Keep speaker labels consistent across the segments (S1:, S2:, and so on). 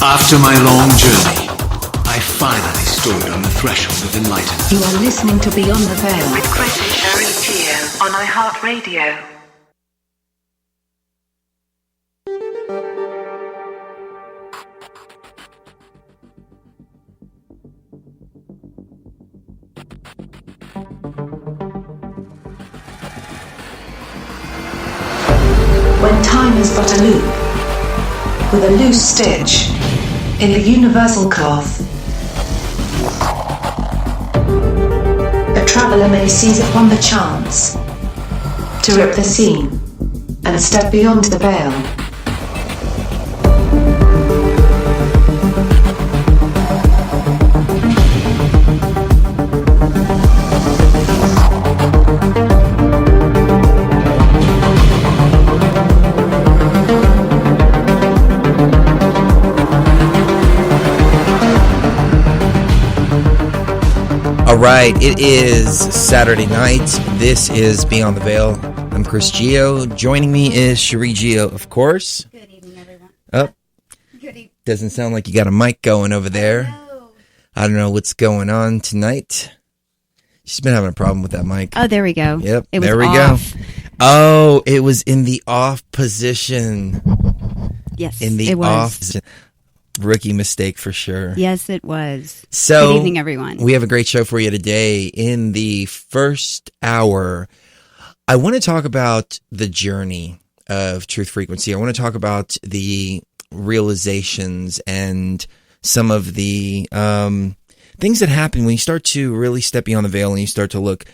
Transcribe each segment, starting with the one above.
S1: After my long journey, I finally stood on the threshold of enlightenment.
S2: You are listening to Beyond the Veil
S3: with Chris and Sherry Gio on iHeartRadio.
S2: When time is but a loop, with a loose stitch in the universal cloth, a traveller may seize upon the chance to rip the seam and step beyond the veil.
S4: All right, it is Saturday night. This is Beyond the Veil. I'm Chris Gio. Joining me is Cherie Gio, of course.
S5: Good evening, everyone.
S4: Oh,
S5: Good evening.
S4: doesn't sound like you got a mic going over there. I don't know what's going on tonight. She's been having a problem with that mic.
S5: Oh, there we go.
S4: Yep,
S5: It was
S4: there we
S5: off.
S4: go. Oh, it was in the off position.
S5: Yes,
S4: In the
S5: it was.
S4: off position. Rookie mistake for sure.
S5: Yes, it was.
S4: So,
S5: good evening, everyone.
S4: We have a great show for you today. In the first hour, I want to talk about the journey of truth frequency. I want to talk about the realizations and some of the things that happen when you start to really step beyond the veil and you start to look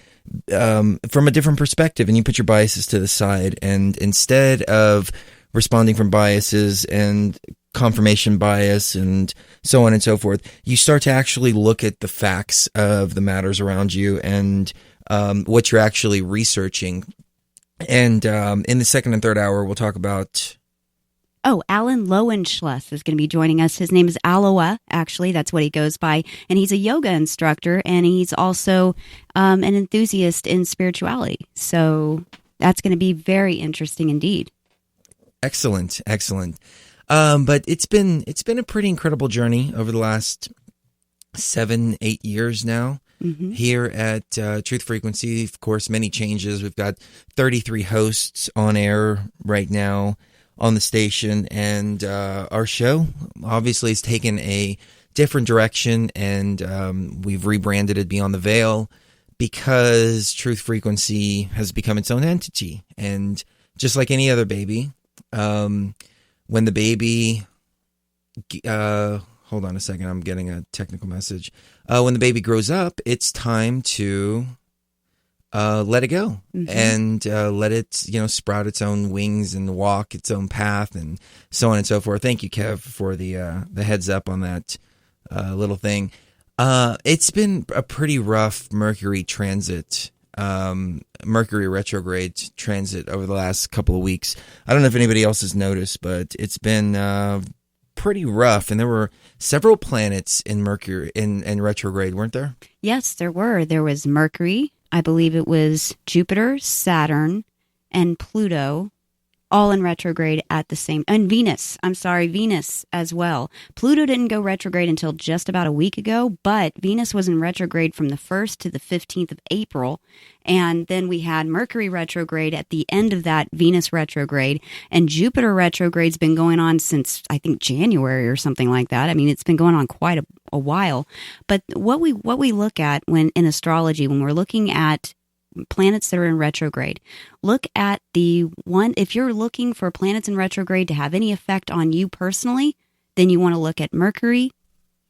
S4: from a different perspective and you put your biases to the side. And instead of responding from biases and confirmation bias and so on and so forth, you start to actually look at the facts of the matters around you and what you're actually researching. And in the second and third hour, we'll talk about...
S5: Oh, Alan Lowenschluss is going to be joining us. His name is Allowah, actually. That's what he goes by. And he's a yoga instructor, and he's also an enthusiast in spirituality. So that's going to be very interesting indeed.
S4: Excellent, excellent. But it's been a pretty incredible journey over the last 7-8 years now here at Truth Frequency. Of course, many changes. We've got 33 hosts on air right now on the station, and our show obviously has taken a different direction, and we've rebranded it Beyond the Veil because Truth Frequency has become its own entity. And just like any other baby, when the baby, hold on a second, I'm getting a technical message. When the baby grows up, it's time to let it go and let it, sprout its own wings and walk its own path and so on and so forth. Thank you, Kev, for the heads up on that little thing. It's been a pretty rough Mercury transit. Mercury retrograde transit over the last couple of weeks. I don't know if anybody else has noticed, but it's been pretty rough. And there were several planets in Mercury in retrograde, weren't there?
S5: Yes, there were. There was Mercury. I believe it was Jupiter, Saturn, and Pluto, all in retrograde at the same... And Venus. I'm sorry, Venus as well. Pluto didn't go retrograde until just about a week ago, but Venus was in retrograde from the 1st to the 15th of April. And then we had Mercury retrograde at the end of that Venus retrograde. And Jupiter retrograde's been going on since, I think, January or something like that. I mean, it's been going on quite a while. But what we look at when in astrology, when we're looking at planets that are in retrograde, look at the one. If you're looking for planets in retrograde to have any effect on you personally, then you want to look at Mercury,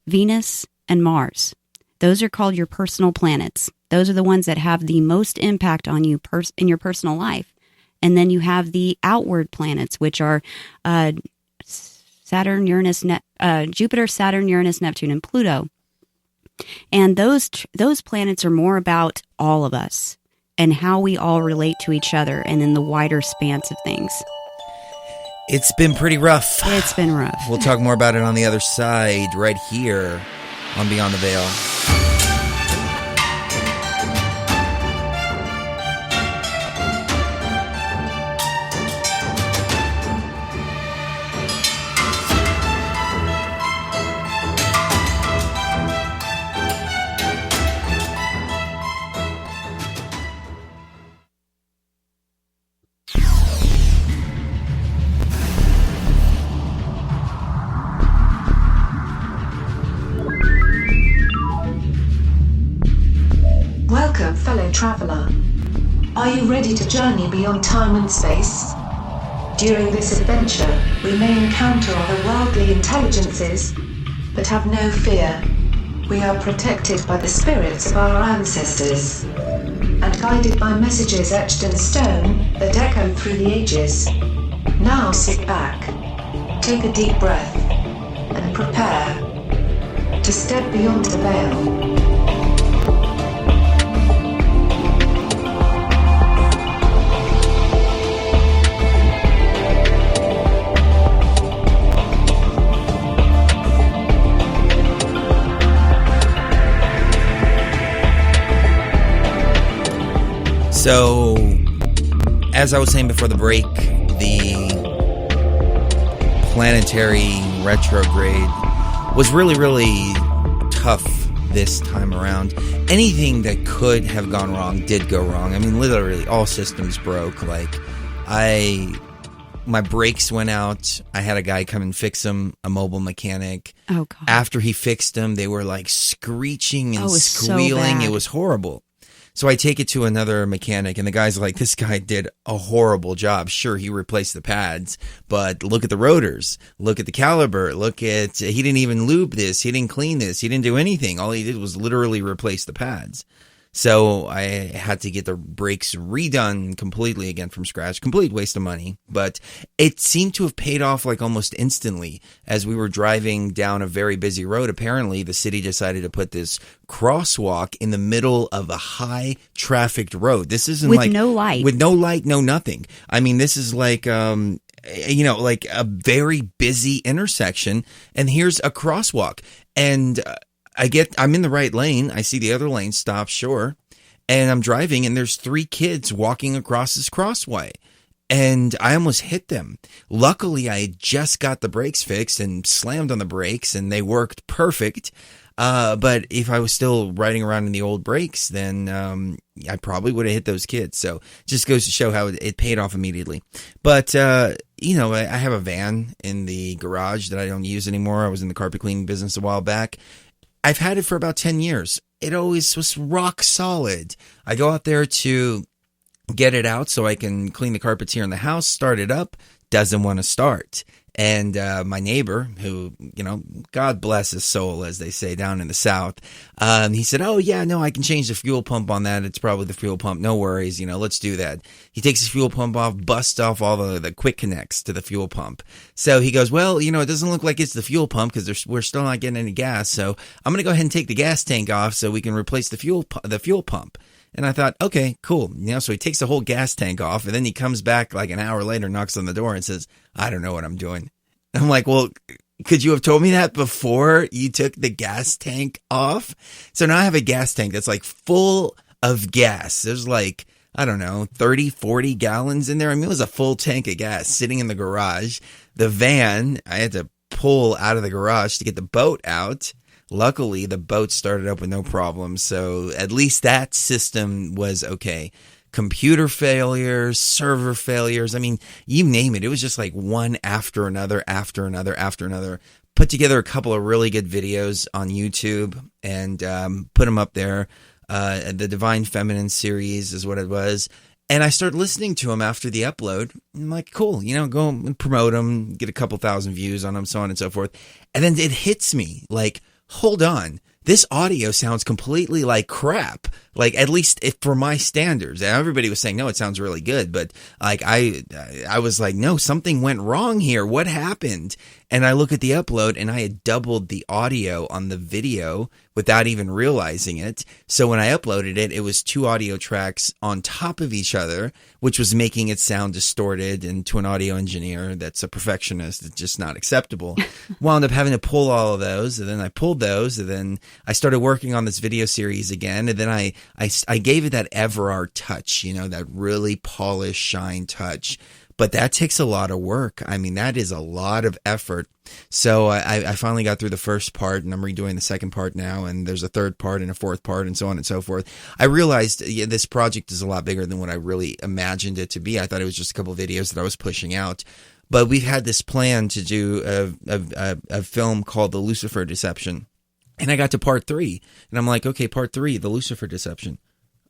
S5: Venus, and Mars. Those are called your personal planets. Those are the ones that have the most impact on you in your personal life. And then you have the outward planets, which are Saturn, Uranus, Jupiter, Saturn, Uranus, Neptune, and Pluto. And those planets are more about all of us and how we all relate to each other and in the wider spans of things.
S4: It's been pretty rough.
S5: It's been rough.
S4: We'll talk more about it on the other side, right here on Beyond the Veil.
S2: time traveler. Are you ready to journey beyond time and space? During this adventure, we may encounter otherworldly intelligences, but have no fear. We are protected by the spirits of our ancestors, and guided by messages etched in stone that echo through the ages. Now sit back, take a deep breath, and prepare to step beyond the veil.
S4: So, as I was saying before the break, the planetary retrograde was really, really tough this time around. Anything that could have gone wrong did go wrong. I mean, literally, all systems broke. Like, my brakes went out. I had a guy come and fix them, a mobile mechanic.
S5: Oh, God.
S4: After he fixed them, they were like screeching and
S5: it was
S4: squealing.
S5: so bad.
S4: It was horrible. So I take it to another mechanic, and the guy's like, this guy did a horrible job. Sure, he replaced the pads, but look at the rotors. Look at the caliber. He didn't even lube this. He didn't clean this. He didn't do anything. All he did was literally replace the pads. So I had to get the brakes redone completely again from scratch. Complete waste of money. But it seemed to have paid off like almost instantly. As we were driving down a very busy road, apparently the city decided to put this crosswalk in the middle of a high trafficked road. This isn't
S5: with no light.
S4: With no light, no nothing. I mean, this is like, like a very busy intersection. And here's a crosswalk. And I'm in the right lane. I see the other lane stop, sure. And I'm driving, and there's 3 kids walking across this crossway. And I almost hit them. Luckily, I had just got the brakes fixed and slammed on the brakes, and they worked perfect. But if I was still riding around in the old brakes, then I probably would have hit those kids. So it just goes to show how it paid off immediately. But, I have a van in the garage that I don't use anymore. I was in the carpet cleaning business a while back. I've had it for about 10 years. It always was rock solid. I go out there to get it out so I can clean the carpets here in the house, start it up, doesn't want to start. And my neighbor, who, God bless his soul, as they say down in the South, he said, oh, yeah, no, I can change the fuel pump on that. It's probably the fuel pump. No worries. Let's do that. He takes his fuel pump off, busts off all the quick connects to the fuel pump. So he goes, well, it doesn't look like it's the fuel pump because we're still not getting any gas. So I'm going to go ahead and take the gas tank off so we can replace the fuel pump. And I thought, okay, cool. So he takes the whole gas tank off, and then he comes back like an hour later, knocks on the door and says, I don't know what I'm doing. I'm like, well, could you have told me that before you took the gas tank off? So now I have a gas tank that's like full of gas. There's like, I don't know, 30, 40 gallons in there. I mean, it was a full tank of gas sitting in the garage. The van, I had to pull out of the garage to get the boat out. Luckily, the boat started up with no problem, so at least that system was okay. Computer failures, server failures, I mean, you name it. It was just like one after another, after another, after another. Put together a couple of really good videos on YouTube and put them up there. The Divine Feminine series is what it was. And I started listening to them after the upload. I'm like, cool, go and promote them, get a couple thousand views on them, so on and so forth. And then it hits me like, hold on, this audio sounds completely like crap. Like, at least for my standards. And everybody was saying, no, it sounds really good. But like, I was like, no, something went wrong here. What happened? And I look at the upload, and I had doubled the audio on the video without even realizing it. So when I uploaded it, it was 2 audio tracks on top of each other, which was making it sound distorted. And to an audio engineer that's a perfectionist, it's just not acceptable. Wound up having to pull all of those, and then I pulled those, and then I started working on this video series again, and then I gave it that Everard touch, that really polished shine touch. But that takes a lot of work. I mean, that is a lot of effort. So I finally got through the first part, and I'm redoing the second part now, and there's a third part and a fourth part and so on and so forth. I realized this project is a lot bigger than what I really imagined it to be. I thought it was just a couple of videos that I was pushing out. But we've had this plan to do a film called The Lucifer Deception. And I got to part 3, and I'm like, okay, part 3, The Lucifer Deception.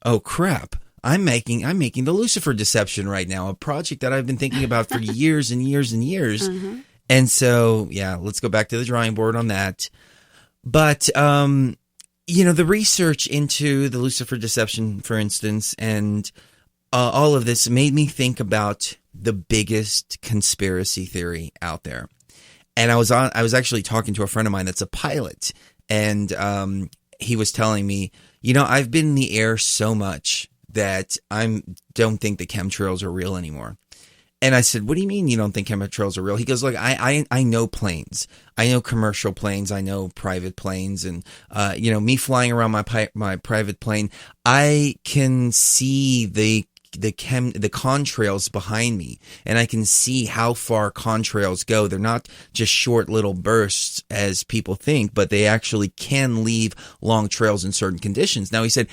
S4: oh crap, I'm making the Lucifer Deception right now, a project that I've been thinking about for years and years and years. And so, yeah, let's go back to the drawing board on that. But, the research into the Lucifer Deception, for instance, and all of this made me think about the biggest conspiracy theory out there. And I was actually talking to a friend of mine that's a pilot, and he was telling me, I've been in the air so much that I don't think the chemtrails are real anymore. And I said, what do you mean you don't think chemtrails are real? He goes, look, I know planes. I know commercial planes. I know private planes. And, me flying around my private plane, I can see the contrails behind me, and I can see how far contrails go. They're not just short little bursts as people think, but they actually can leave long trails in certain conditions. Now, he said,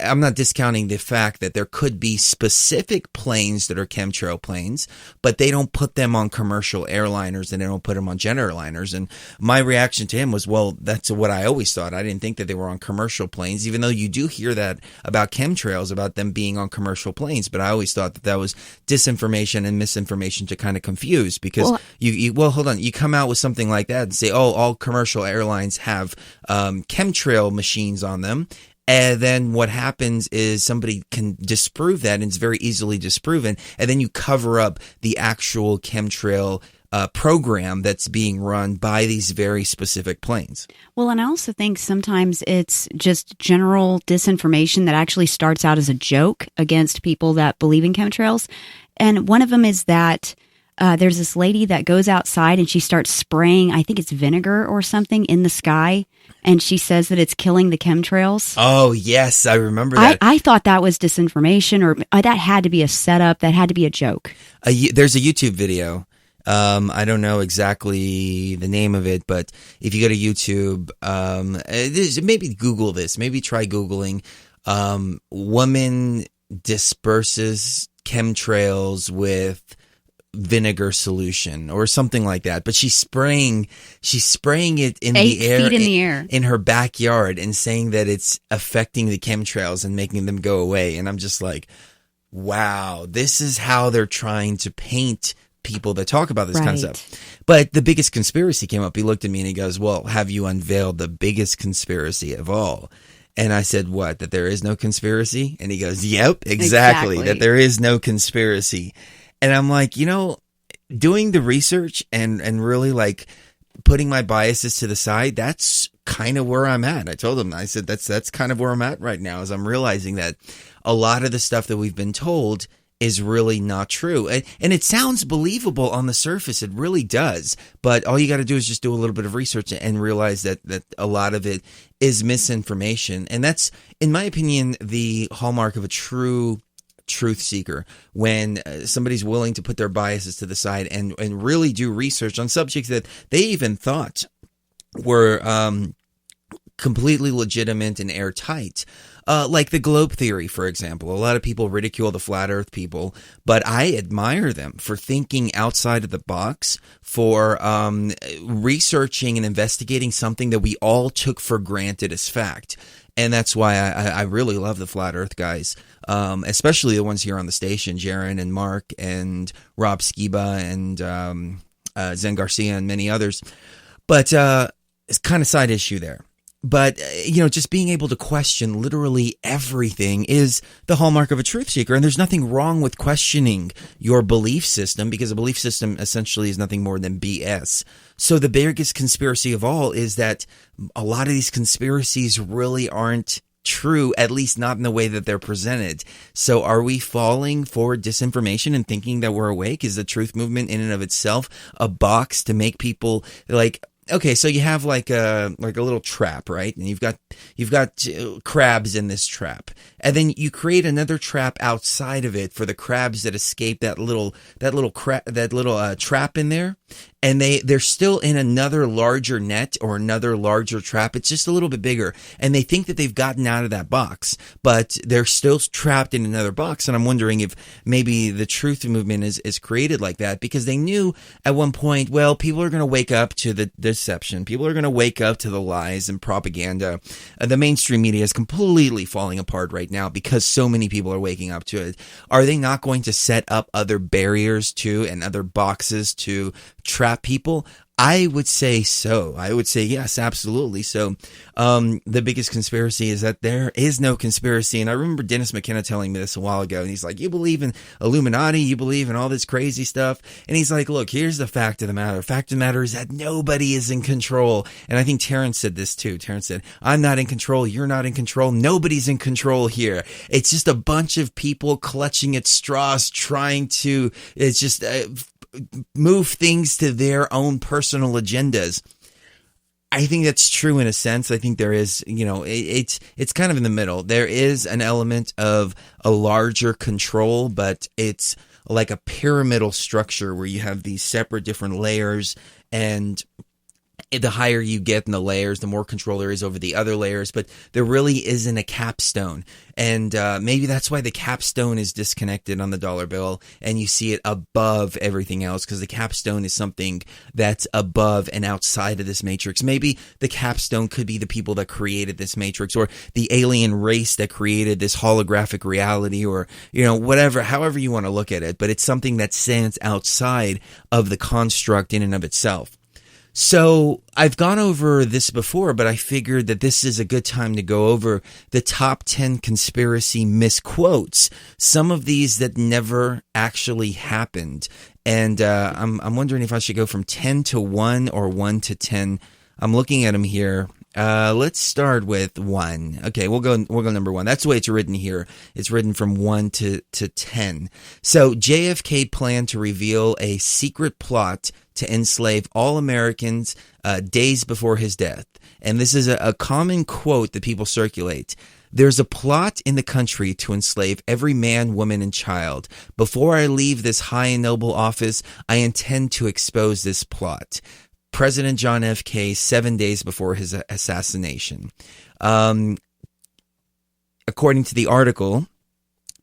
S4: I'm not discounting the fact that there could be specific planes that are chemtrail planes, but they don't put them on commercial airliners and they don't put them on jet airliners. And my reaction to him was, well, that's what I always thought. I didn't think that they were on commercial planes, even though you do hear that about chemtrails, about them being on commercial planes, but I always thought that was disinformation and misinformation to kind of confuse, because hold on, you come out with something like that and say, oh, all commercial airlines have chemtrail machines on them, and then what happens is somebody can disprove that, and it's very easily disproven, and then you cover up the actual chemtrail program that's being run by these very specific planes.
S5: Well, and I also think sometimes it's just general disinformation that actually starts out as a joke against people that believe in chemtrails. And one of them is that there's this lady that goes outside and she starts spraying, I think it's vinegar or something, in the sky. And she says that it's killing the chemtrails.
S4: Oh, yes, I remember that.
S5: I thought that was disinformation, or that had to be a setup. That had to be a joke.
S4: There's a YouTube video. I don't know exactly the name of it, but if you go to YouTube, maybe Google this. Maybe try Googling woman disperses chemtrails with vinegar solution or something like that. But she's spraying it in
S5: 8
S4: the air,
S5: feet in the air,
S4: in her backyard, and saying that it's affecting the chemtrails and making them go away. And I'm just like, wow, this is how they're trying to paint people that talk about this kind of stuff. But the biggest conspiracy came up. He looked at me and he goes, well, have you unveiled the biggest conspiracy of all? And I said, what, that there is no conspiracy? And he goes, yep, exactly. That there is no conspiracy. And I'm like, doing the research and really like putting my biases to the side, that's kind of where I'm at. I told him, I said, that's kind of where I'm at right now, is I'm realizing that a lot of the stuff that we've been told is really not true. And it sounds believable on the surface. It really does. But all you got to do is just do a little bit of research and realize that a lot of it is misinformation. And that's, in my opinion, the hallmark of a true truth seeker, when somebody's willing to put their biases to the side and really do research on subjects that they even thought were completely legitimate and airtight. Like the globe theory, for example. A lot of people ridicule the flat earth people, but I admire them for thinking outside of the box, for researching and investigating something that we all took for granted as fact. And that's why I really love the flat earth guys, especially the ones here on the station, Jaron and Mark and Rob Skiba and Zen Garcia and many others. But it's kind of side issue there. But, just being able to question literally everything is the hallmark of a truth seeker. And there's nothing wrong with questioning your belief system, because a belief system essentially is nothing more than BS. So the biggest conspiracy of all is that a lot of these conspiracies really aren't true, at least not in the way that they're presented. So are we falling for disinformation and thinking that we're awake? Is the truth movement in and of itself a box to make people like... Okay, so you have like a little trap, right? And you've got crabs in this trap, and then you create another trap outside of it for the crabs that escape that little trap in there, and they're still in another larger net or another larger trap. It's just a little bit bigger, and they think that they've gotten out of that box, but they're still trapped in another box. And I'm wondering if maybe the truth movement is created like that because they knew at one point, well, people are going to wake up to this deception. People are going to wake up to the lies and propaganda. The mainstream media is completely falling apart right now because so many people are waking up to it. Are they not going to set up other barriers to and other boxes to trap people? I would say so. I would say yes, absolutely. So the biggest conspiracy is that there is no conspiracy. And I remember Dennis McKenna telling me this a while ago. And he's like, you believe in Illuminati? You believe in all this crazy stuff? And he's like, look, here's the fact of the matter. Fact of the matter is that nobody is in control. And I think Terrence said this too. Terrence said, I'm not in control. You're not in control. Nobody's in control here. It's just a bunch of people clutching at straws, trying to, it's just move things to their own personal agendas. I think that's true in a sense. I think there is, it's kind of in the middle. There is an element of a larger control, but it's like a pyramidal structure where you have these separate different layers, and the higher you get in the layers, the more control there is over the other layers, but there really isn't a capstone. And maybe that's why the capstone is disconnected on the dollar bill and you see it above everything else, because the capstone is something that's above and outside of this matrix. Maybe the capstone could be the people that created this matrix, or the alien race that created this holographic reality, or, whatever, however you want to look at it. But it's something that stands outside of the construct in and of itself. So I've gone over this before, but I figured that this is a good time to go over the top 10 conspiracy misquotes, some of these that never actually happened. And I'm wondering if I should go from 10 to 1 or 1 to 10. I'm looking at them here. Let's start with 1. Okay, we'll go number 1. That's the way it's written here. It's written from 1 to 10. So JFK planned to reveal a secret plot to enslave all Americans days before his death. And this is a common quote that people circulate. There's a plot in the country to enslave every man, woman, and child. Before I leave this high and noble office, I intend to expose this plot. President John F. K. 7 days before his assassination. According to the article,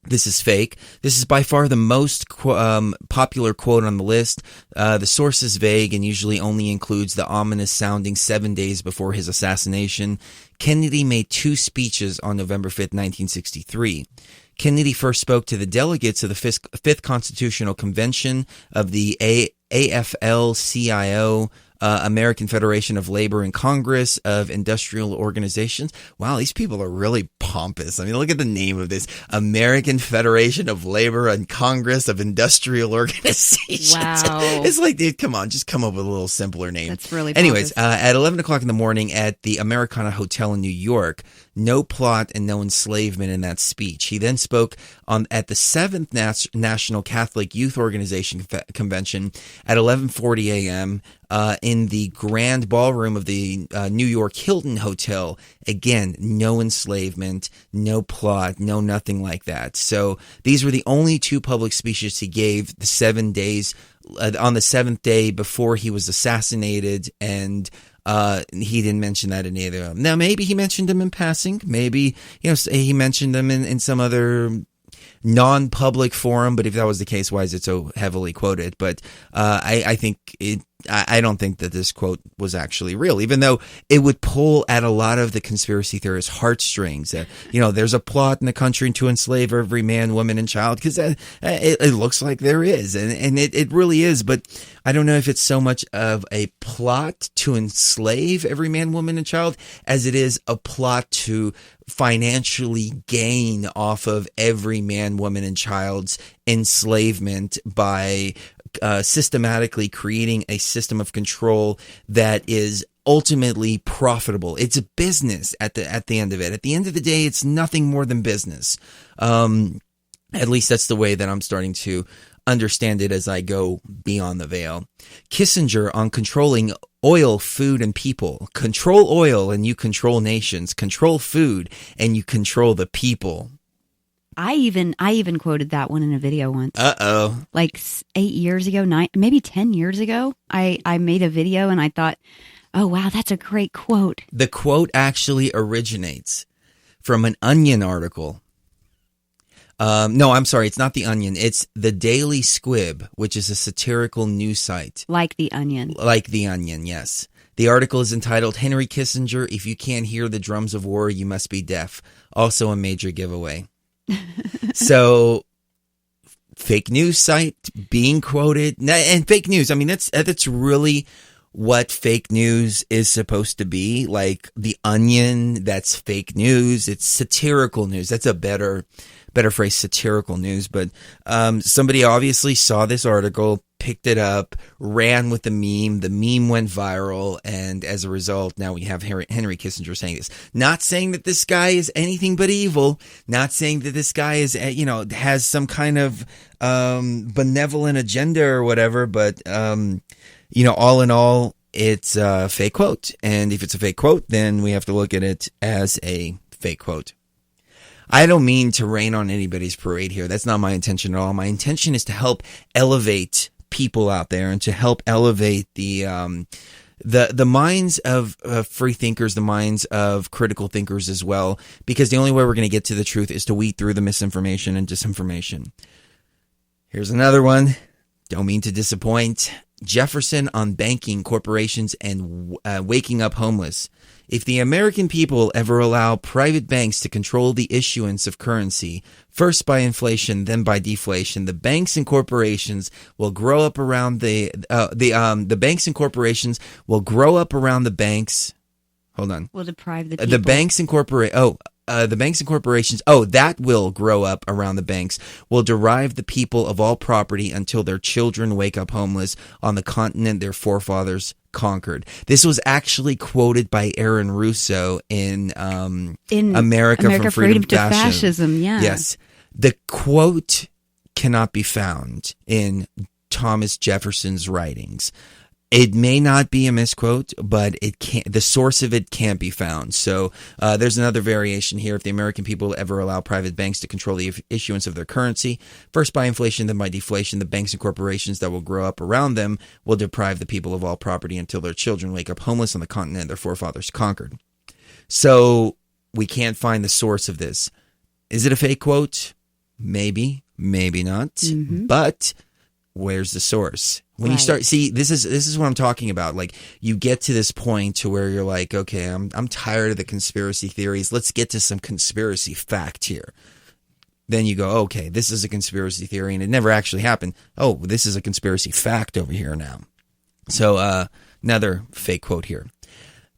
S4: this is fake. This is by far the most popular quote on the list. The source is vague and usually only includes the ominous sounding 7 days before his assassination. Kennedy made 2 speeches on November 5th, 1963. Kennedy first spoke to the delegates of the Fifth Constitutional Convention of the AFL-CIO, American Federation of Labor and Congress of Industrial Organizations. Wow, these people are really pompous. I mean, look at the name of this. American Federation of Labor and Congress of Industrial Organizations.
S5: Wow.
S4: It's like, dude, come on, just come up with a little simpler name.
S5: That's really pompous.
S4: Anyways, at 11 o'clock in the morning at the Americana Hotel in New York, no plot and no enslavement in that speech. He then spoke at the 7th National Catholic Youth Organization Convention at 11:40 a.m. In the grand ballroom of the New York Hilton Hotel. Again, no enslavement, no plot, no nothing like that. So these were the only 2 public speeches he gave the 7 days on the 7th day before he was assassinated, and he didn't mention that in either of them. Now, maybe he mentioned them in passing. Maybe, he mentioned them in some other non-public forum, but if that was the case, why is it so heavily quoted? But I think I don't think that this quote was actually real, even though it would pull at a lot of the conspiracy theorists' heartstrings. There's a plot in the country to enslave every man, woman, and child, because it looks like there is, and it really is. But I don't know if it's so much of a plot to enslave every man, woman, and child as it is a plot to financially gain off of every man, woman, and child's enslavement by systematically creating a system of control that is ultimately profitable. It's a business at the end of it. At the end of the day, it's nothing more than business. At least that's the way that I'm starting to understand it as I go beyond the veil. Kissinger on controlling oil, food, and people. Control oil and you control nations. Control food and you control the people.
S5: I even quoted that one in a video once.
S4: Uh-oh.
S5: Like 8 years ago, maybe 10 years ago, I made a video and I thought, oh, wow, that's a great quote.
S4: The quote actually originates from an Onion article. No, I'm sorry. It's not The Onion. It's The Daily Squib, which is a satirical news site.
S5: Like The Onion.
S4: Like The Onion, yes. The article is entitled, Henry Kissinger, If You Can't Hear the Drums of War, You Must Be Deaf. Also a major giveaway. So, fake news site being quoted. And fake news, I mean, that's really what fake news is supposed to be. Like The Onion, that's fake news. It's satirical news. That's a better phrase, satirical news. But somebody obviously saw this article, picked it up, ran with the meme. The meme went viral, and as a result, now we have Henry Kissinger saying this. Not saying that this guy is anything but evil. Not saying that this guy is, has some kind of benevolent agenda or whatever. But all in all, it's a fake quote. And if it's a fake quote, then we have to look at it as a fake quote. I don't mean to rain on anybody's parade here. That's not my intention at all. My intention is to help elevate people out there and to help elevate the minds of free thinkers, the minds of critical thinkers as well, because the only way we're going to get to the truth is to weed through the misinformation and disinformation. Here's another one. Don't mean to disappoint. Jefferson on banking, corporations, and waking up homeless. If the American people ever allow private banks to control the issuance of currency, first by inflation, then by deflation, the banks and corporations will grow up around the banks and corporations will grow up around the banks. Hold on.
S5: Will deprive the people.
S4: The banks and corporations. That will grow up around the banks, will derive the people of all property until their children wake up homeless on the continent their forefathers conquered. This was actually quoted by Aaron Russo in America from Freedom to
S5: Fascism. Yeah.
S4: Yes. The quote cannot be found in Thomas Jefferson's writings. It may not be a misquote, but the source of it can't be found. So there's another variation here. If the American people ever allow private banks to control the issuance of their currency, first by inflation, then by deflation, the banks and corporations that will grow up around them will deprive the people of all property until their children wake up homeless on the continent their forefathers conquered. So we can't find the source of this. Is it a fake quote? Maybe, maybe not. Mm-hmm. But where's the source? When you start, see, this is what I'm talking about. Like, you get to this point to where you're like, okay, I'm tired of the conspiracy theories. Let's get to some conspiracy fact here. Then you go, okay, this is a conspiracy theory and it never actually happened. Oh, this is a conspiracy fact over here now. So, another fake quote here.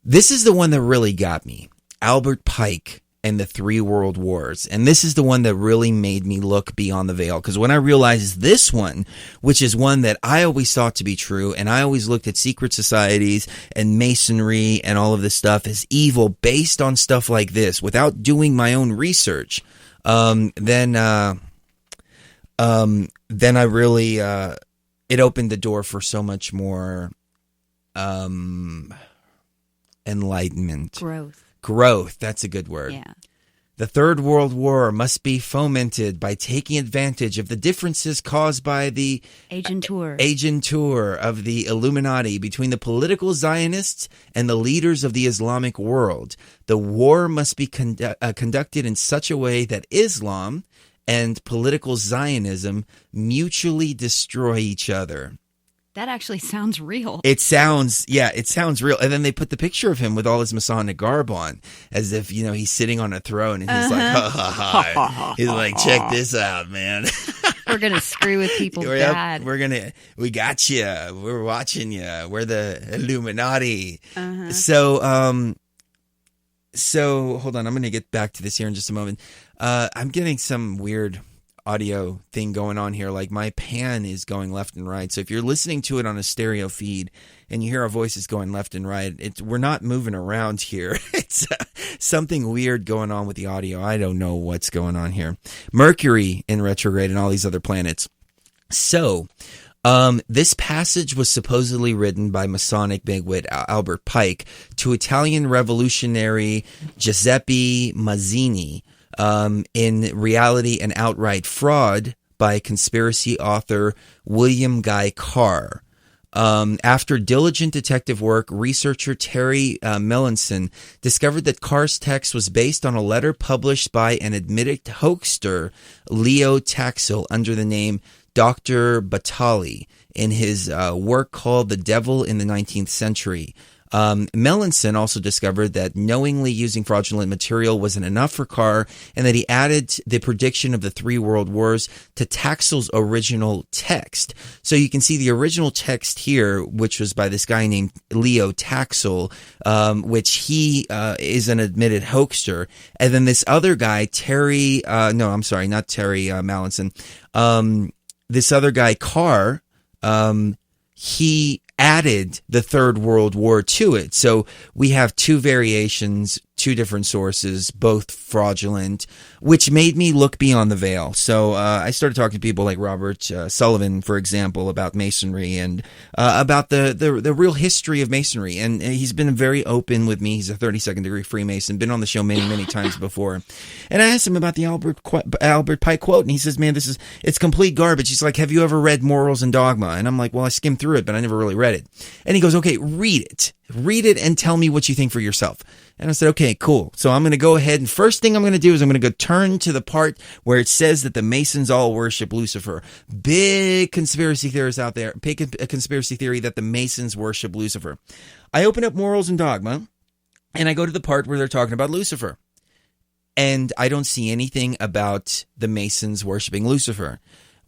S4: This is the one that really got me. Albert Pike and the 3 World Wars. And this is the one that really made me look beyond the veil. Because when I realized this one, which is one that I always thought to be true, and I always looked at secret societies and masonry and all of this stuff as evil based on stuff like this, without doing my own research, then I really, it opened the door for so much more enlightenment. Growth, that's a good word. Yeah. The Third World War must be fomented by taking advantage of the differences caused by the agentur of the Illuminati between the political Zionists and the leaders of the Islamic world. The war must be conducted in such a way that Islam and political Zionism mutually destroy each other.
S5: That actually sounds real.
S4: It sounds real. And then they put the picture of him with all his Masonic garb on, as if, he's sitting on a throne and he's like, ha, ha, ha. He's like, check this out, man.
S5: We're going to screw with people bad.
S4: We got you. We're watching you. We're the Illuminati.
S5: Uh-huh.
S4: So hold on. I'm going to get back to this here in just a moment. I'm getting some weird audio thing going on here. Like, my pan is going left and right. So if you're listening to it on a stereo feed and you hear our voices going left and right, we're not moving around here. It's something weird going on with the audio. I don't know what's going on here. Mercury in retrograde and all these other planets. So this passage was supposedly written by Masonic bigwig Albert Pike to Italian revolutionary Giuseppe Mazzini. In reality, an outright fraud by conspiracy author William Guy Carr. After diligent detective work, researcher Terry Melanson discovered that Carr's text was based on a letter published by an admitted hoaxer, Leo Taxil, under the name Dr. Batali, in his work called The Devil in the 19th Century. Melanson also discovered that knowingly using fraudulent material wasn't enough for Carr, and that he added the prediction of the 3 world wars to Taxil's original text. So you can see the original text here, which was by this guy named Leo Taxil, which he is an admitted hoaxer. And then this other guy, Terry, not Terry Melanson, this other guy, Carr, he added the 3rd World War to it. So we have 2 variations, 2 different sources, both fraudulent, which made me look beyond the veil. So I started talking to people like Robert Sullivan, for example, about Masonry and about the real history of Masonry. And he's been very open with me. He's a 32nd degree Freemason, been on the show many times before. And I asked him about the Albert Pike quote, and he says, man, it's complete garbage. He's like, have you ever read Morals and Dogma? And I'm like, well, I skimmed through it, but I never really read it. And he goes, okay, read it and tell me what you think for yourself. And I said, okay, cool. So I'm going to go ahead, and first thing I'm going to do is I'm going to go turn to the part where it says that the Masons all worship Lucifer. Big conspiracy theorists out there, big conspiracy theory that the Masons worship Lucifer. I open up Morals and Dogma, and I go to the part where they're talking about Lucifer. And I don't see anything about the Masons worshiping Lucifer.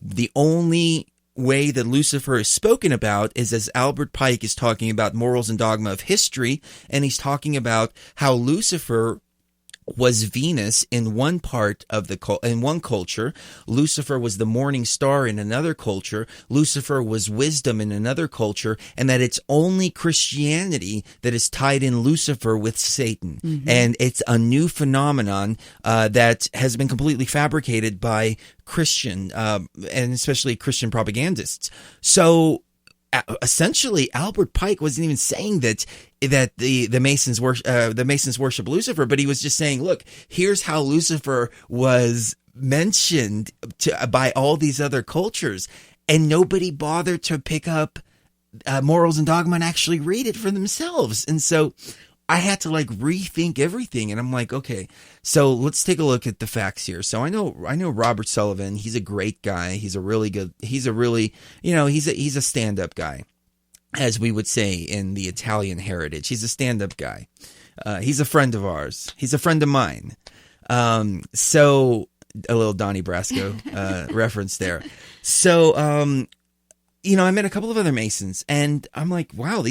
S4: The only way that Lucifer is spoken about is as Albert Pike is talking about Morals and Dogma of History, and he's talking about how Lucifer was Venus in one part of in one culture. Lucifer was the morning star in another culture. Lucifer was wisdom in another culture, and that it's only Christianity that is tied in Lucifer with Satan. Mm-hmm. And it's a new phenomenon that has been completely fabricated by Christian and especially Christian propagandists. So essentially, Albert Pike wasn't even saying that the Masons worship Lucifer, but he was just saying, look, here's how Lucifer was mentioned by all these other cultures, and nobody bothered to pick up Morals and Dogma and actually read it for themselves. And so I had to rethink everything, and I'm like, okay, so let's take a look at the facts here. So I know Robert Sullivan. He's a great guy. He's a stand-up guy, as we would say in the Italian heritage. He's a stand-up guy. He's a friend of ours. He's a friend of mine. So a little Donnie Brasco reference there. So I met a couple of other Masons, and I'm like, wow,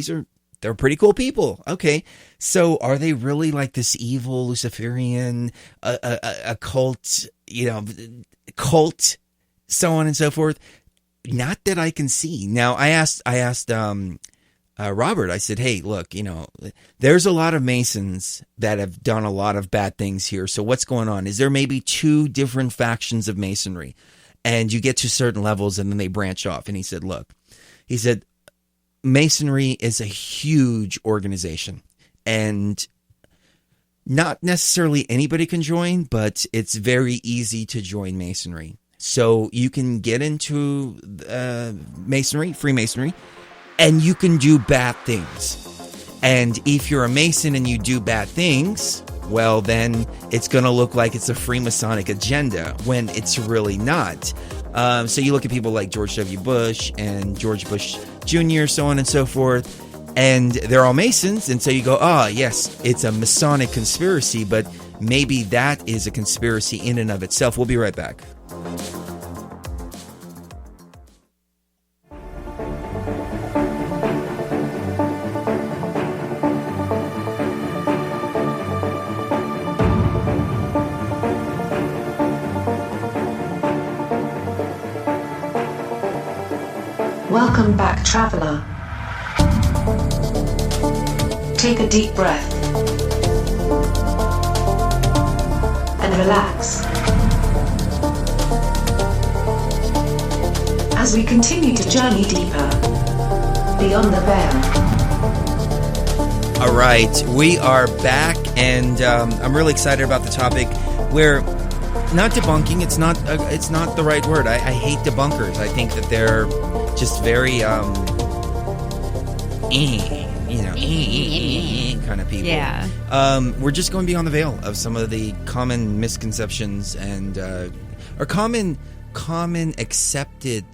S4: they're pretty cool people. Okay, so are they really like this evil Luciferian, a cult, cult, so on and so forth? Not that I can see. Now, I asked Robert, I said, hey, look, there's a lot of Masons that have done a lot of bad things here. So what's going on? Is there maybe 2 different factions of Masonry? And you get to certain levels and then they branch off. And he said, Masonry is a huge organization, and not necessarily anybody can join, but it's very easy to join Masonry. So you can get into Masonry, Freemasonry, and you can do bad things. And if you're a Mason and you do bad things, well, then it's going to look like it's a Freemasonic agenda when it's really not. So you look at people like George W. Bush and George Bush Jr., so on and so forth, and they're all Masons, and so you go, yes, it's a Masonic conspiracy, but maybe that is a conspiracy in and of itself. We'll be right back.
S2: Welcome back, traveler. Take a deep breath and relax as we continue to journey deeper beyond the veil.
S4: All right, we are back, and I'm really excited about the topic. Where not debunking, it's not the right word. I hate debunkers. I think that they're just very kind of people.
S5: Yeah.
S4: We're just going beyond the veil of some of the common misconceptions and or common accepted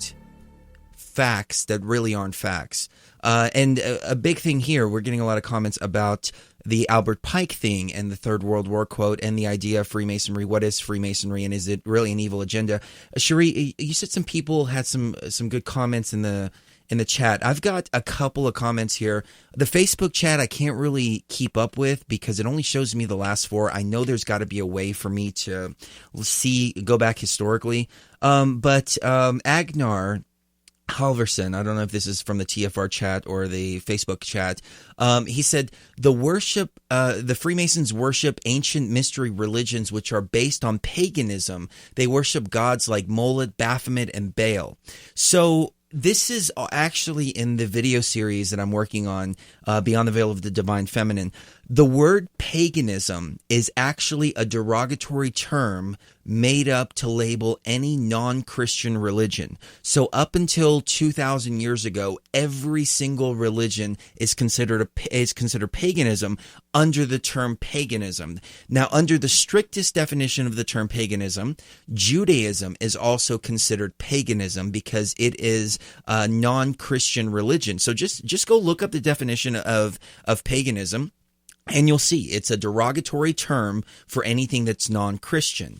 S4: facts that really aren't facts. And a big thing here, we're getting a lot of comments about the Albert Pike thing and the Third World War quote and the idea of Freemasonry. What is Freemasonry, and is it really an evil agenda? Cherie, you said some people had some good comments in the chat. I've got a couple of comments here. The Facebook chat I can't really keep up with because it only shows me the last 4. I know there's got to be a way for me to go back historically. But Agnar Halverson, I don't know if this is from the TFR chat or the Facebook chat. He said the Freemasons worship ancient mystery religions which are based on paganism. They worship gods like Moloch, Baphomet, and Baal. So this is actually in the video series that I'm working on, Beyond the Veil of the Divine Feminine. The word paganism is actually a derogatory term made up to label any non-Christian religion. So up until 2,000 years ago, every single religion is considered paganism under the term paganism. Now, under the strictest definition of the term paganism, Judaism is also considered paganism because it is a non-Christian religion. So just go look up the definition of paganism, and you'll see it's a derogatory term for anything that's non-Christian.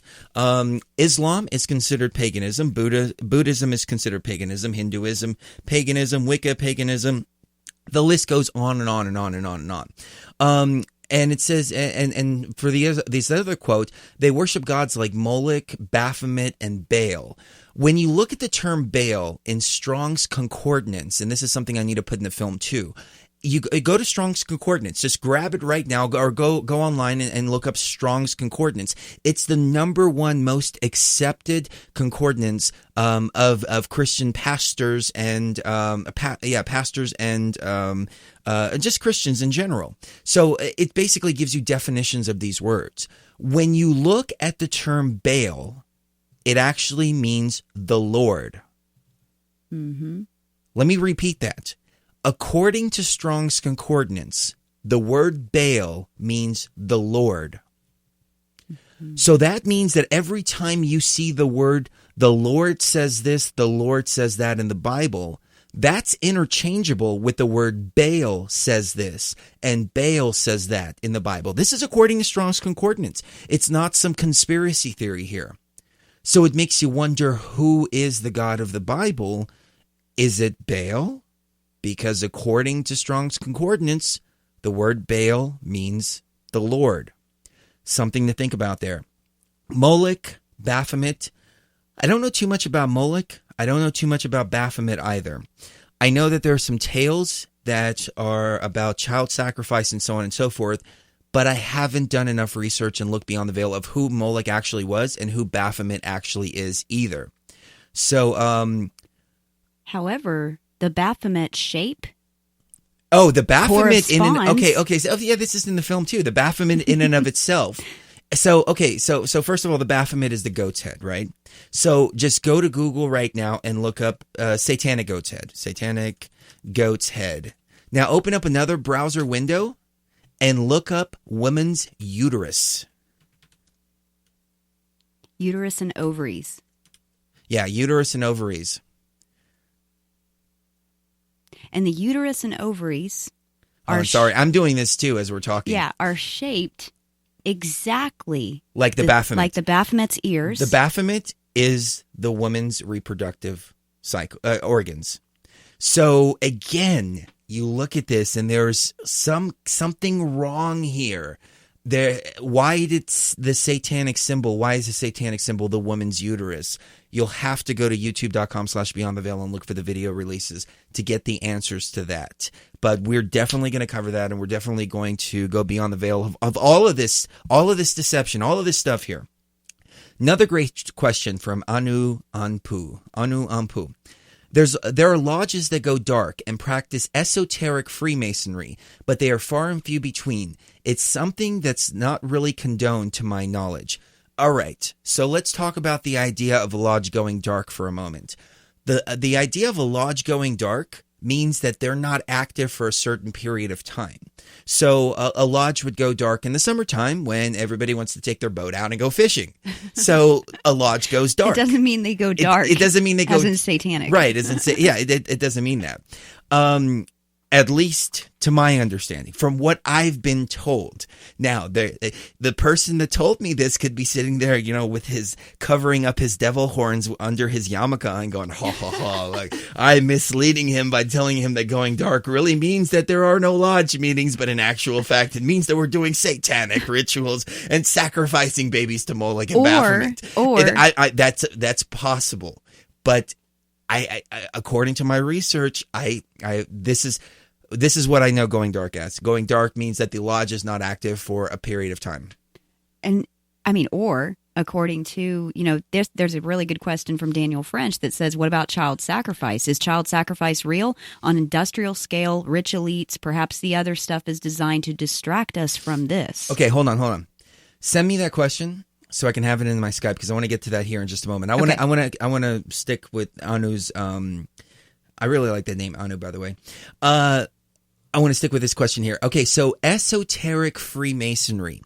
S4: Islam is considered paganism. Buddhism is considered paganism. Hinduism, paganism. Wicca, paganism. The list goes on and on and on and on and on. And it says, and for this other quote, they worship gods like Moloch, Baphomet, and Baal. When you look at the term Baal in Strong's Concordance, and this is something I need to put in the film too, you go to Strong's Concordance. Just grab it right now, or go online and look up Strong's Concordance. It's the #1 most accepted concordance of Christian pastors and pastors and just Christians in general. So it basically gives you definitions of these words. When you look at the term Baal, it actually means the Lord. Mm-hmm. Let me repeat that. According to Strong's Concordance, the word Baal means the Lord. Mm-hmm. So that means that every time you see the word, the Lord says this, the Lord says that in the Bible, that's interchangeable with the word Baal says this and Baal says that in the Bible. This is according to Strong's Concordance. It's not some conspiracy theory here. So it makes you wonder, who is the God of the Bible? Is it Baal? Because according to Strong's Concordance, the word Baal means the Lord. Something to think about there. Moloch, Baphomet. I don't know too much about Moloch. I don't know too much about Baphomet either. I know that there are some tales that are about child sacrifice and so on and so forth, but I haven't done enough research and looked beyond the veil of who Moloch actually was and who Baphomet actually is either. So,
S5: however, the Baphomet shape.
S4: Oh, the Baphomet
S5: corresponds.
S4: Okay. So, yeah, this is in the film too. The Baphomet in and of itself. So, okay. So first of all, the Baphomet is the goat's head, right? So just go to Google right now and look up satanic goat's head. Satanic goat's head. Now open up another browser window and look up woman's uterus.
S5: Uterus and ovaries.
S4: Yeah, uterus and ovaries.
S5: And the uterus and ovaries are...
S4: I'm sorry, I'm doing this too as we're talking.
S5: Yeah, are shaped exactly...
S4: like the Baphomet.
S5: Like the Baphomet's ears.
S4: The Baphomet is the woman's reproductive organs. So again, you look at this and there's something wrong here. Why did the satanic symbol? Why is the satanic symbol the woman's uterus? You'll have to go to youtube.com/Beyond the Veil and look for the video releases to get the answers to that. But we're definitely going to cover that, and we're definitely going to go beyond the veil of all of this deception, all of this stuff here. Another great question from Anu Ampu. There are lodges that go dark and practice esoteric Freemasonry, but they are far and few between. It's something that's not really condoned to my knowledge. All right, so let's talk about the idea of a lodge going dark for a moment. The idea of a lodge going dark means that they're not active for a certain period of time. So a lodge would go dark in the summertime when everybody wants to take their boat out and go fishing. So a lodge goes dark.
S5: It doesn't mean they go dark.
S4: It doesn't mean they go...
S5: As in satanic.
S4: Right. It doesn't mean that. At least to my understanding, from what I've been told. Now, the person that told me this could be sitting there, with his covering up his devil horns under his yarmulke and going, ha, ha, ha. Like, I'm misleading him by telling him that going dark really means that there are no lodge meetings, but in actual fact, it means that we're doing satanic rituals and sacrificing babies to Moloch and Baphomet. That's possible. But I according to my research, this is what I know going dark as. Going dark means that the lodge is not active for a period of time.
S5: And or according to, there's a really good question from Daniel French that says, what about child sacrifice? Is child sacrifice real? On industrial scale, rich elites, perhaps the other stuff is designed to distract us from this.
S4: Okay, hold on. Send me that question so I can have it in my Skype, because I want to get to that here in just a moment. I want to stick with Anu's. I really like that name, Anu, by the way. I want to stick with this question here. Okay, so esoteric Freemasonry.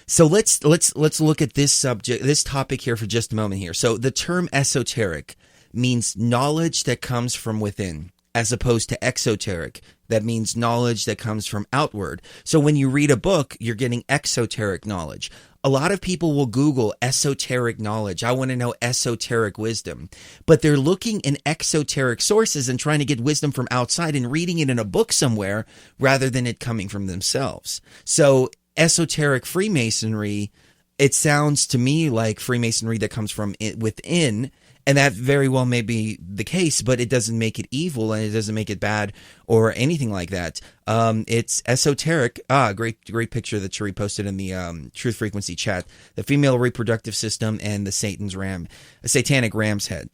S4: So let's look at this topic here for just a moment here. So the term esoteric means knowledge that comes from within, as opposed to exoteric. That means knowledge that comes from outward. So when you read a book, you're getting exoteric knowledge. A lot of people will Google esoteric knowledge. I want to know esoteric wisdom. But they're looking in exoteric sources and trying to get wisdom from outside and reading it in a book somewhere rather than it coming from themselves. So esoteric Freemasonry, it sounds to me like Freemasonry that comes from within. And that very well may be the case, but it doesn't make it evil and it doesn't make it bad or anything like that. It's esoteric. Great picture that Cherie posted in the Truth Frequency chat. The female reproductive system and the satanic ram's head.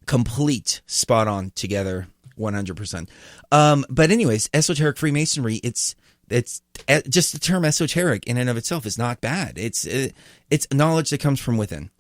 S4: Complete, spot on together, 100%. But anyways, esoteric Freemasonry, it's just the term esoteric in and of itself is not bad. It's knowledge that comes from within.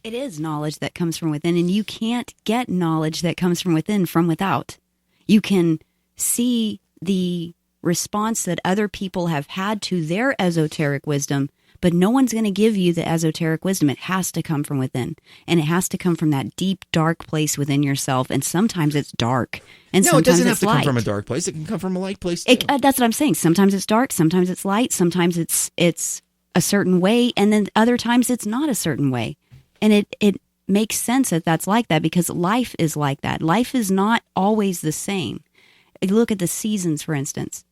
S5: It is knowledge that comes from within, and you can't get knowledge that comes from within from without. You can see the response that other people have had to their esoteric wisdom, but no one's going to give you the esoteric wisdom. It has to come from within, and it has to come from that deep, dark place within yourself, and sometimes it's dark, and
S4: no,
S5: sometimes
S4: it doesn't have
S5: it's
S4: to
S5: light.
S4: come from a dark place. It can come from a light place, too.
S5: That's what I'm saying. Sometimes it's dark, sometimes it's light, sometimes it's a certain way, and then other times it's not a certain way. And it makes sense that that's like that because life is like that. Life is not always the same. You look at the seasons, for instance.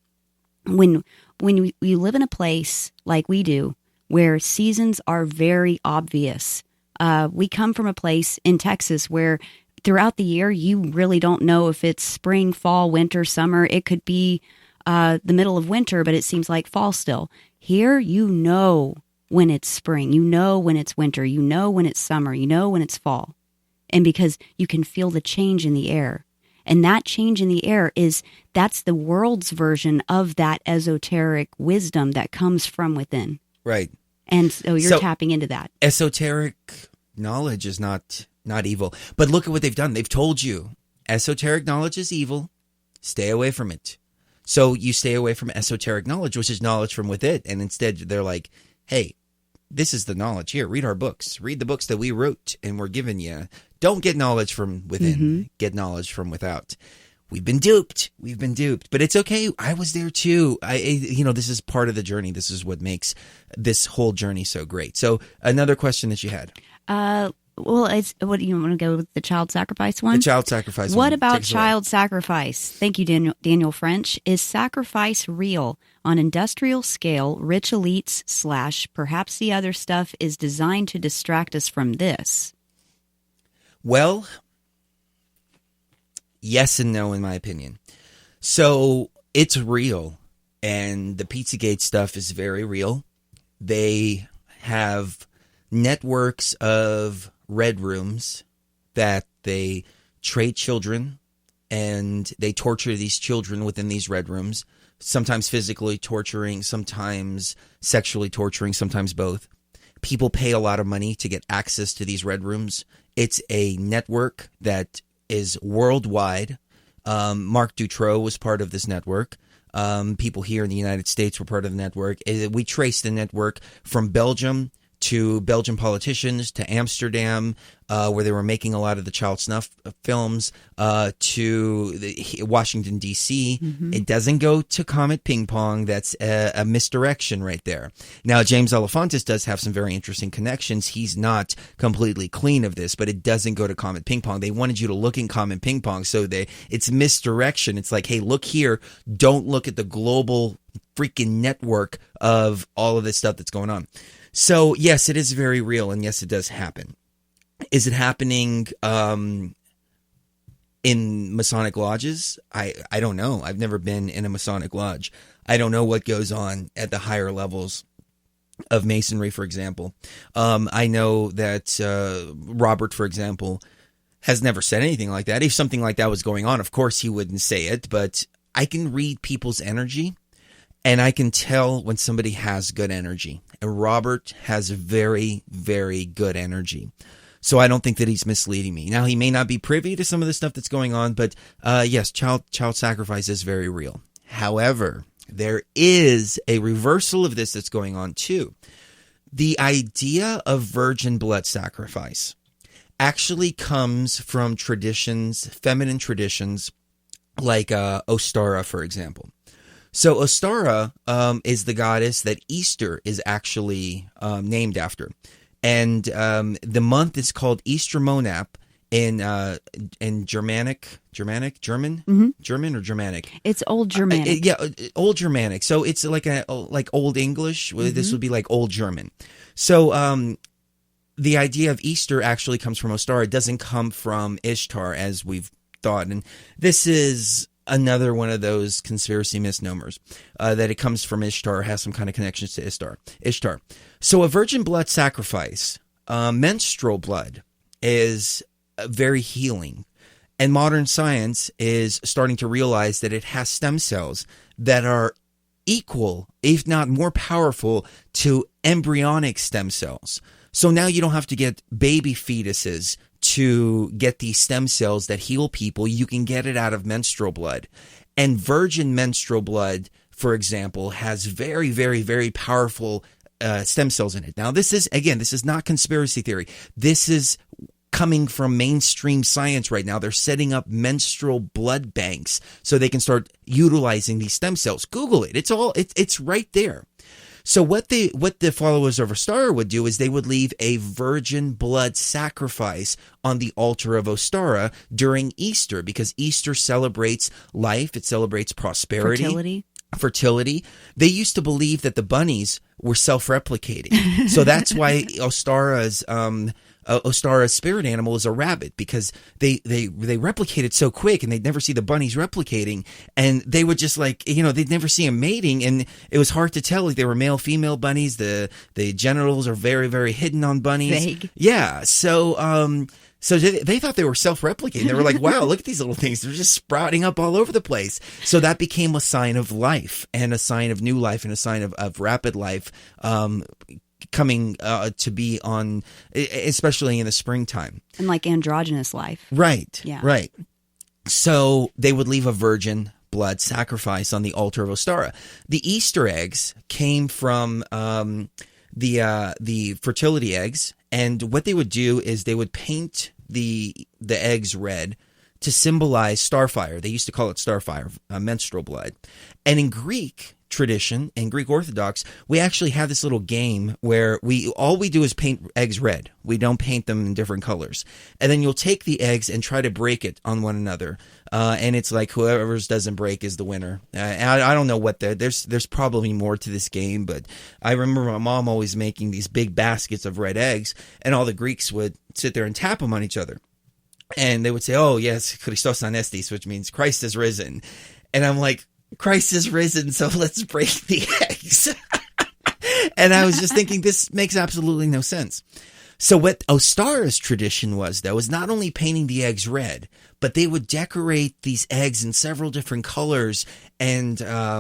S5: When we live in a place like we do, where seasons are very obvious. We come from a place in Texas where throughout the year, you really don't know if it's spring, fall, winter, summer. It could be the middle of winter, but it seems like fall still. Here, you know when it's spring, you know when it's winter, you know when it's summer, you know when it's fall. And because you can feel the change in the air. And that change in the air that's the world's version of that esoteric wisdom that comes from within.
S4: Right.
S5: And so you're tapping into that.
S4: Esoteric knowledge is not evil. But look at what they've done. They've told you esoteric knowledge is evil. Stay away from it. So you stay away from esoteric knowledge, which is knowledge from within. And instead they're like, hey, this is the knowledge. Here, read our books. Read the books that we wrote and we're giving you. Don't get knowledge from within. Mm-hmm. Get knowledge from without. We've been duped. But it's okay. I was there too. This is part of the journey. This is what makes this whole journey so great. So another question that you had.
S5: What do you want to go with the child sacrifice one?
S4: The child sacrifice one.
S5: What about child sacrifice? Thank you, Daniel French. Is sacrifice real? On industrial scale, rich elites / perhaps the other stuff is designed to distract us from this.
S4: Well, yes and no, in my opinion. So it's real, and the Pizzagate stuff is very real. They have networks of red rooms that they trade children, and they torture these children within these red rooms, sometimes physically torturing, sometimes sexually torturing, sometimes both. People pay a lot of money to get access to these red rooms. It's a network that is worldwide. Mark Dutroux was part of this network. People here in the United States were part of the network. We traced the network from Belgium to Belgian politicians, to Amsterdam, where they were making a lot of the child snuff films, to Washington, D.C. Mm-hmm. It doesn't go to Comet Ping Pong. That's a misdirection right there. Now, James Alefantis does have some very interesting connections. He's not completely clean of this, but it doesn't go to Comet Ping Pong. They wanted you to look in Comet Ping Pong, so it's misdirection. It's like, hey, look here. Don't look at the global freaking network of all of this stuff that's going on. So, yes, it is very real, and yes, it does happen. Is it happening in Masonic lodges? I don't know. I've never been in a Masonic lodge. I don't know what goes on at the higher levels of Masonry, for example. I know that Robert, for example, has never said anything like that. If something like that was going on, of course he wouldn't say it, but I can read people's energy. And I can tell when somebody has good energy. And Robert has very, very good energy. So I don't think that he's misleading me. Now, he may not be privy to some of the stuff that's going on, but yes, child sacrifice is very real. However, there is a reversal of this that's going on too. The idea of virgin blood sacrifice actually comes from traditions, feminine traditions, like Ostara, for example. So Ostara is the goddess that Easter is actually named after. And the month is called Easter Monat in German? Mm-hmm. German or Germanic?
S5: It's Old Germanic.
S4: Old Germanic. So it's like Old English. Mm-hmm. This would be like Old German. So the idea of Easter actually comes from Ostara. It doesn't come from Ishtar, as we've thought. And this is another one of those conspiracy misnomers, that it comes from Ishtar, has some kind of connections to Ishtar. So a virgin blood sacrifice, menstrual blood, is very healing. And modern science is starting to realize that it has stem cells that are equal, if not more powerful, to embryonic stem cells. So now you don't have to get baby fetuses to get these stem cells that heal people. You can get it out of menstrual blood. And virgin menstrual blood, for example, has very, very, very powerful stem cells in it. Now, this is not conspiracy theory. This is coming from mainstream science right now. They're setting up menstrual blood banks so they can start utilizing these stem cells. Google it. It's right there. So what the followers of Ostara would do is they would leave a virgin blood sacrifice on the altar of Ostara during Easter, because Easter celebrates life. It celebrates prosperity. Fertility. They used to believe that the bunnies were self-replicating. So that's why Ostara's spirit animal is a rabbit, because they replicated so quick, and they'd never see the bunnies replicating, and they would just they'd never see them mating, and it was hard to tell. Like, they were male, female bunnies. The genitals are very, very hidden on bunnies.
S5: Vague.
S4: Yeah. So they thought they were self-replicating. They were like, wow, look at these little things. They're just sprouting up all over the place. So that became a sign of life, and a sign of new life, and a sign of rapid life coming to be on, especially in the springtime.
S5: And like androgynous life.
S4: Right.
S5: Yeah. Right.
S4: So they would leave a virgin blood sacrifice on the altar of Ostara. The Easter eggs came from the fertility eggs. And what they would do is they would paint the eggs red to symbolize starfire. They used to call it starfire, menstrual blood. And in Greek tradition, in Greek Orthodox, we actually have this little game where all we do is paint eggs red. We don't paint them in different colors. And then you'll take the eggs and try to break it on one another. And it's like whoever's doesn't break is the winner. I don't know what there's probably more to this game, but I remember my mom always making these big baskets of red eggs, and all the Greeks would sit there and tap them on each other. And they would say, oh, yes, Christos Anestis, which means Christ has risen. And I'm like, Christ is risen, so let's break the eggs. And I was just thinking, this makes absolutely no sense. So what Ostara's tradition was, though, is not only painting the eggs red, but but they would decorate these eggs in several different colors and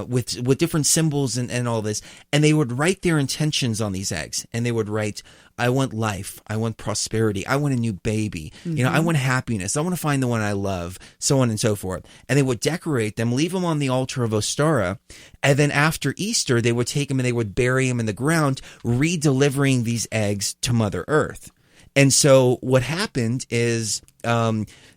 S4: with different symbols and all this. And they would write their intentions on these eggs. And they would write, I want life. I want prosperity. I want a new baby. You know, I want happiness. I want to find the one I love, so on and so forth. And they would decorate them, leave them on the altar of Ostara. And then after Easter, they would take them and they would bury them in the ground, re-delivering these eggs to Mother Earth. And so what happened is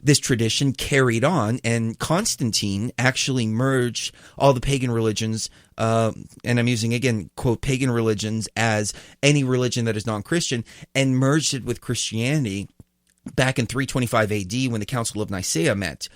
S4: this tradition carried on, and Constantine actually merged all the pagan religions, and I'm using, again, quote, pagan religions as any religion that is non-Christian, and merged it with Christianity back in 325 AD when the Council of Nicaea met.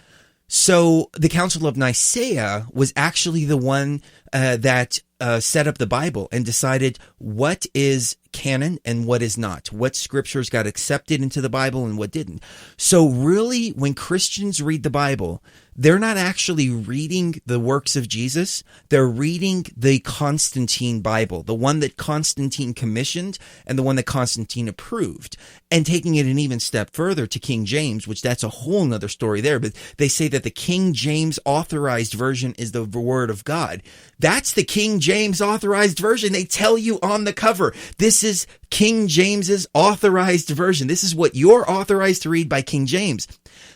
S4: So the Council of Nicaea was actually the one that set up the Bible and decided what is canon and what is not, what scriptures got accepted into the Bible and what didn't. So really, when Christians read the Bible, they're not actually reading the works of Jesus. They're reading the Constantine Bible, the one that Constantine commissioned and the one that Constantine approved, and taking it an even step further to King James, which that's a whole nother story there. But they say that the King James authorized version is the word of God. That's the King James authorized version. They tell you on the cover, this is King James's authorized version. This is what you're authorized to read by King James.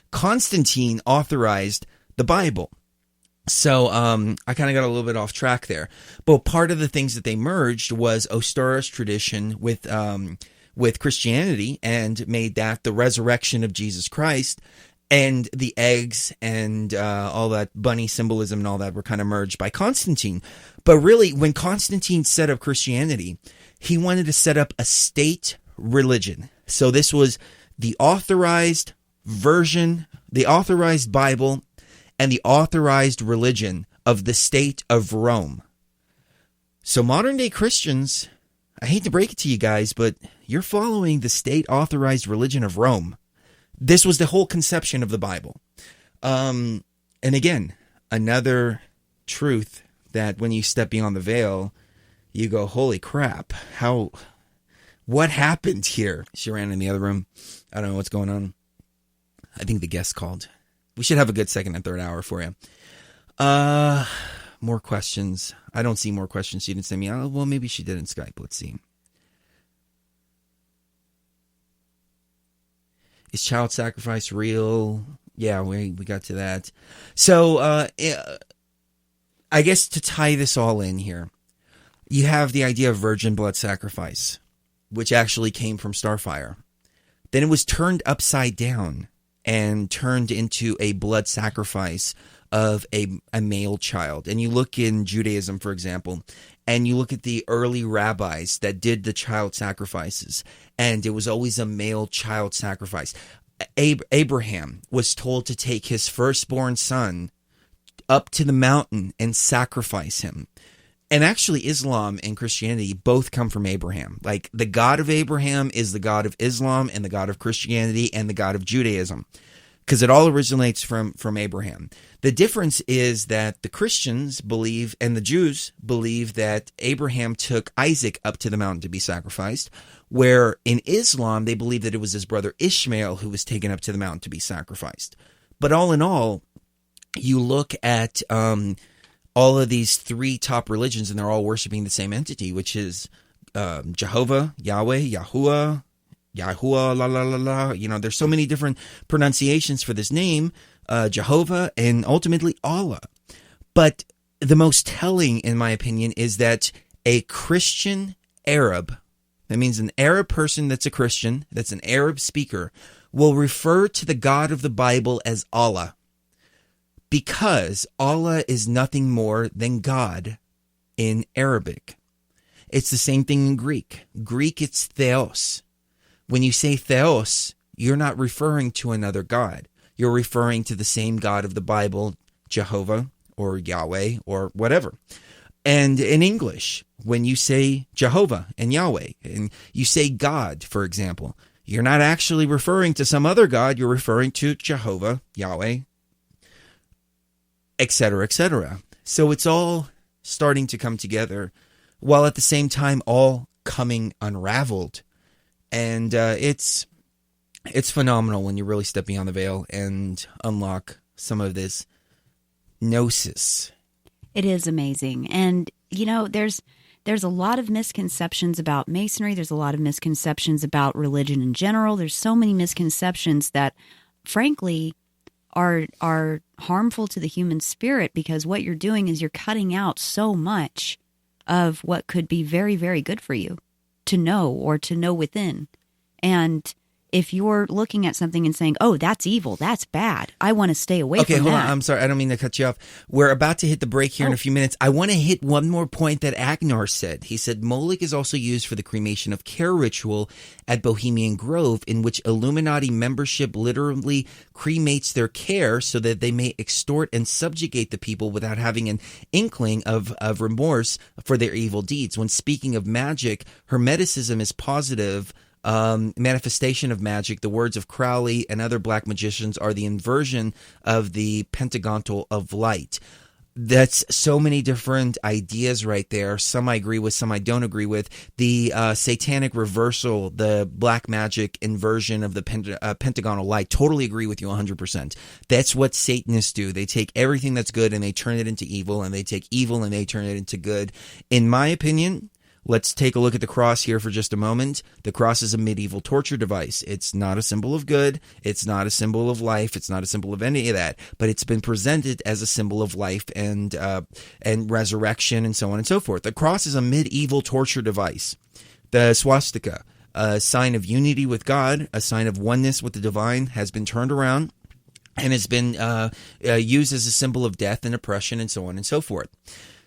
S4: Constantine authorized the Bible. So I kind of got a little bit off track there. But part of the things that they merged was Ostara's tradition with Christianity, and made that the resurrection of Jesus Christ. And the eggs and all that bunny symbolism and all that were kind of merged by Constantine. But really, when Constantine set up Christianity, he wanted to set up a state religion. So this was the authorized version, the authorized Bible, and the authorized religion of the state of Rome. So modern day Christians, I hate to break it to you guys, but you're following the state authorized religion of Rome. This was the whole conception of the Bible. And again, another truth that when you step beyond the veil, you go, holy crap, what happened here? She ran in the other room. I don't know what's going on. I think the guest called. We should have a good second and third hour for you. More questions. I don't see more questions she didn't send me. Oh, well, maybe she did in Skype. Let's see. Is child sacrifice real? Yeah, we got to that. So, I guess to tie this all in here, you have the idea of virgin blood sacrifice, which actually came from Starfire. Then it was turned upside down and turned into a blood sacrifice of a male child. And you look in Judaism, for example, and you look at the early rabbis that did the child sacrifices, and it was always a male child sacrifice. Abraham was told to take his firstborn son up to the mountain and sacrifice him. And actually, Islam and Christianity both come from Abraham. Like, the God of Abraham is the God of Islam and the God of Christianity and the God of Judaism, because it all originates from Abraham. The difference is that the Christians believe, and the Jews believe, that Abraham took Isaac up to the mountain to be sacrificed, where in Islam, they believe that it was his brother Ishmael who was taken up to the mountain to be sacrificed. But all in all, you look at all of these three top religions, and they're all worshiping the same entity, which is Jehovah, Yahweh, Yahuwah, la la la la. You know, there's so many different pronunciations for this name, Jehovah, and ultimately Allah. But the most telling, in my opinion, is that a Christian Arab, that means an Arab person that's a Christian, that's an Arab speaker, will refer to the God of the Bible as Allah, because Allah is nothing more than God in Arabic. It's the same thing in Greek. Greek, it's theos. When you say theos, you're not referring to another God. You're referring to the same God of the Bible, Jehovah or Yahweh or whatever. And in English, when you say Jehovah and Yahweh, and you say God, for example, you're not actually referring to some other God. You're referring to Jehovah, Yahweh, etc., etc. So it's all starting to come together, while at the same time all coming unraveled. And it's It's phenomenal when you really step beyond the veil and unlock some of this gnosis.
S5: It is amazing. And, you know, there's a lot of misconceptions about Masonry. There's a lot of misconceptions about religion in general. There's so many misconceptions that, frankly, are harmful to the human spirit, because what you're doing is you're cutting out so much of what could be very, very good for you to know or to know within. And if you're looking at something and saying, oh, that's evil, that's bad, I want to stay away from that.
S4: Okay, hold on. I'm sorry. I don't mean to cut you off. We're about to hit the break here in a few minutes. I want to hit one more point that Agnar said. He said Moloch is also used for the cremation of care ritual at Bohemian Grove, in which Illuminati membership literally cremates their care so that they may extort and subjugate the people without having an inkling of remorse for their evil deeds. When speaking of magic, Hermeticism is positive manifestation of magic. The words of Crowley and other black magicians are the inversion of the pentagonal of light. That's so many different ideas right there. Some I agree with, some I don't agree with. The satanic reversal, the black magic inversion of the pentagonal light, totally agree with you 100%. That's what Satanists do. They take everything that's good and they turn it into evil, and they take evil and they turn it into good. In my opinion, let's take a look at the cross here for just a moment. The cross is a medieval torture device. It's not a symbol of good. It's not a symbol of life. It's not a symbol of any of that. But it's been presented as a symbol of life and resurrection and so on and so forth. The cross is a medieval torture device. The swastika, a sign of unity with God, a sign of oneness with the divine, has been turned around and has been used as a symbol of death and oppression and so on and so forth.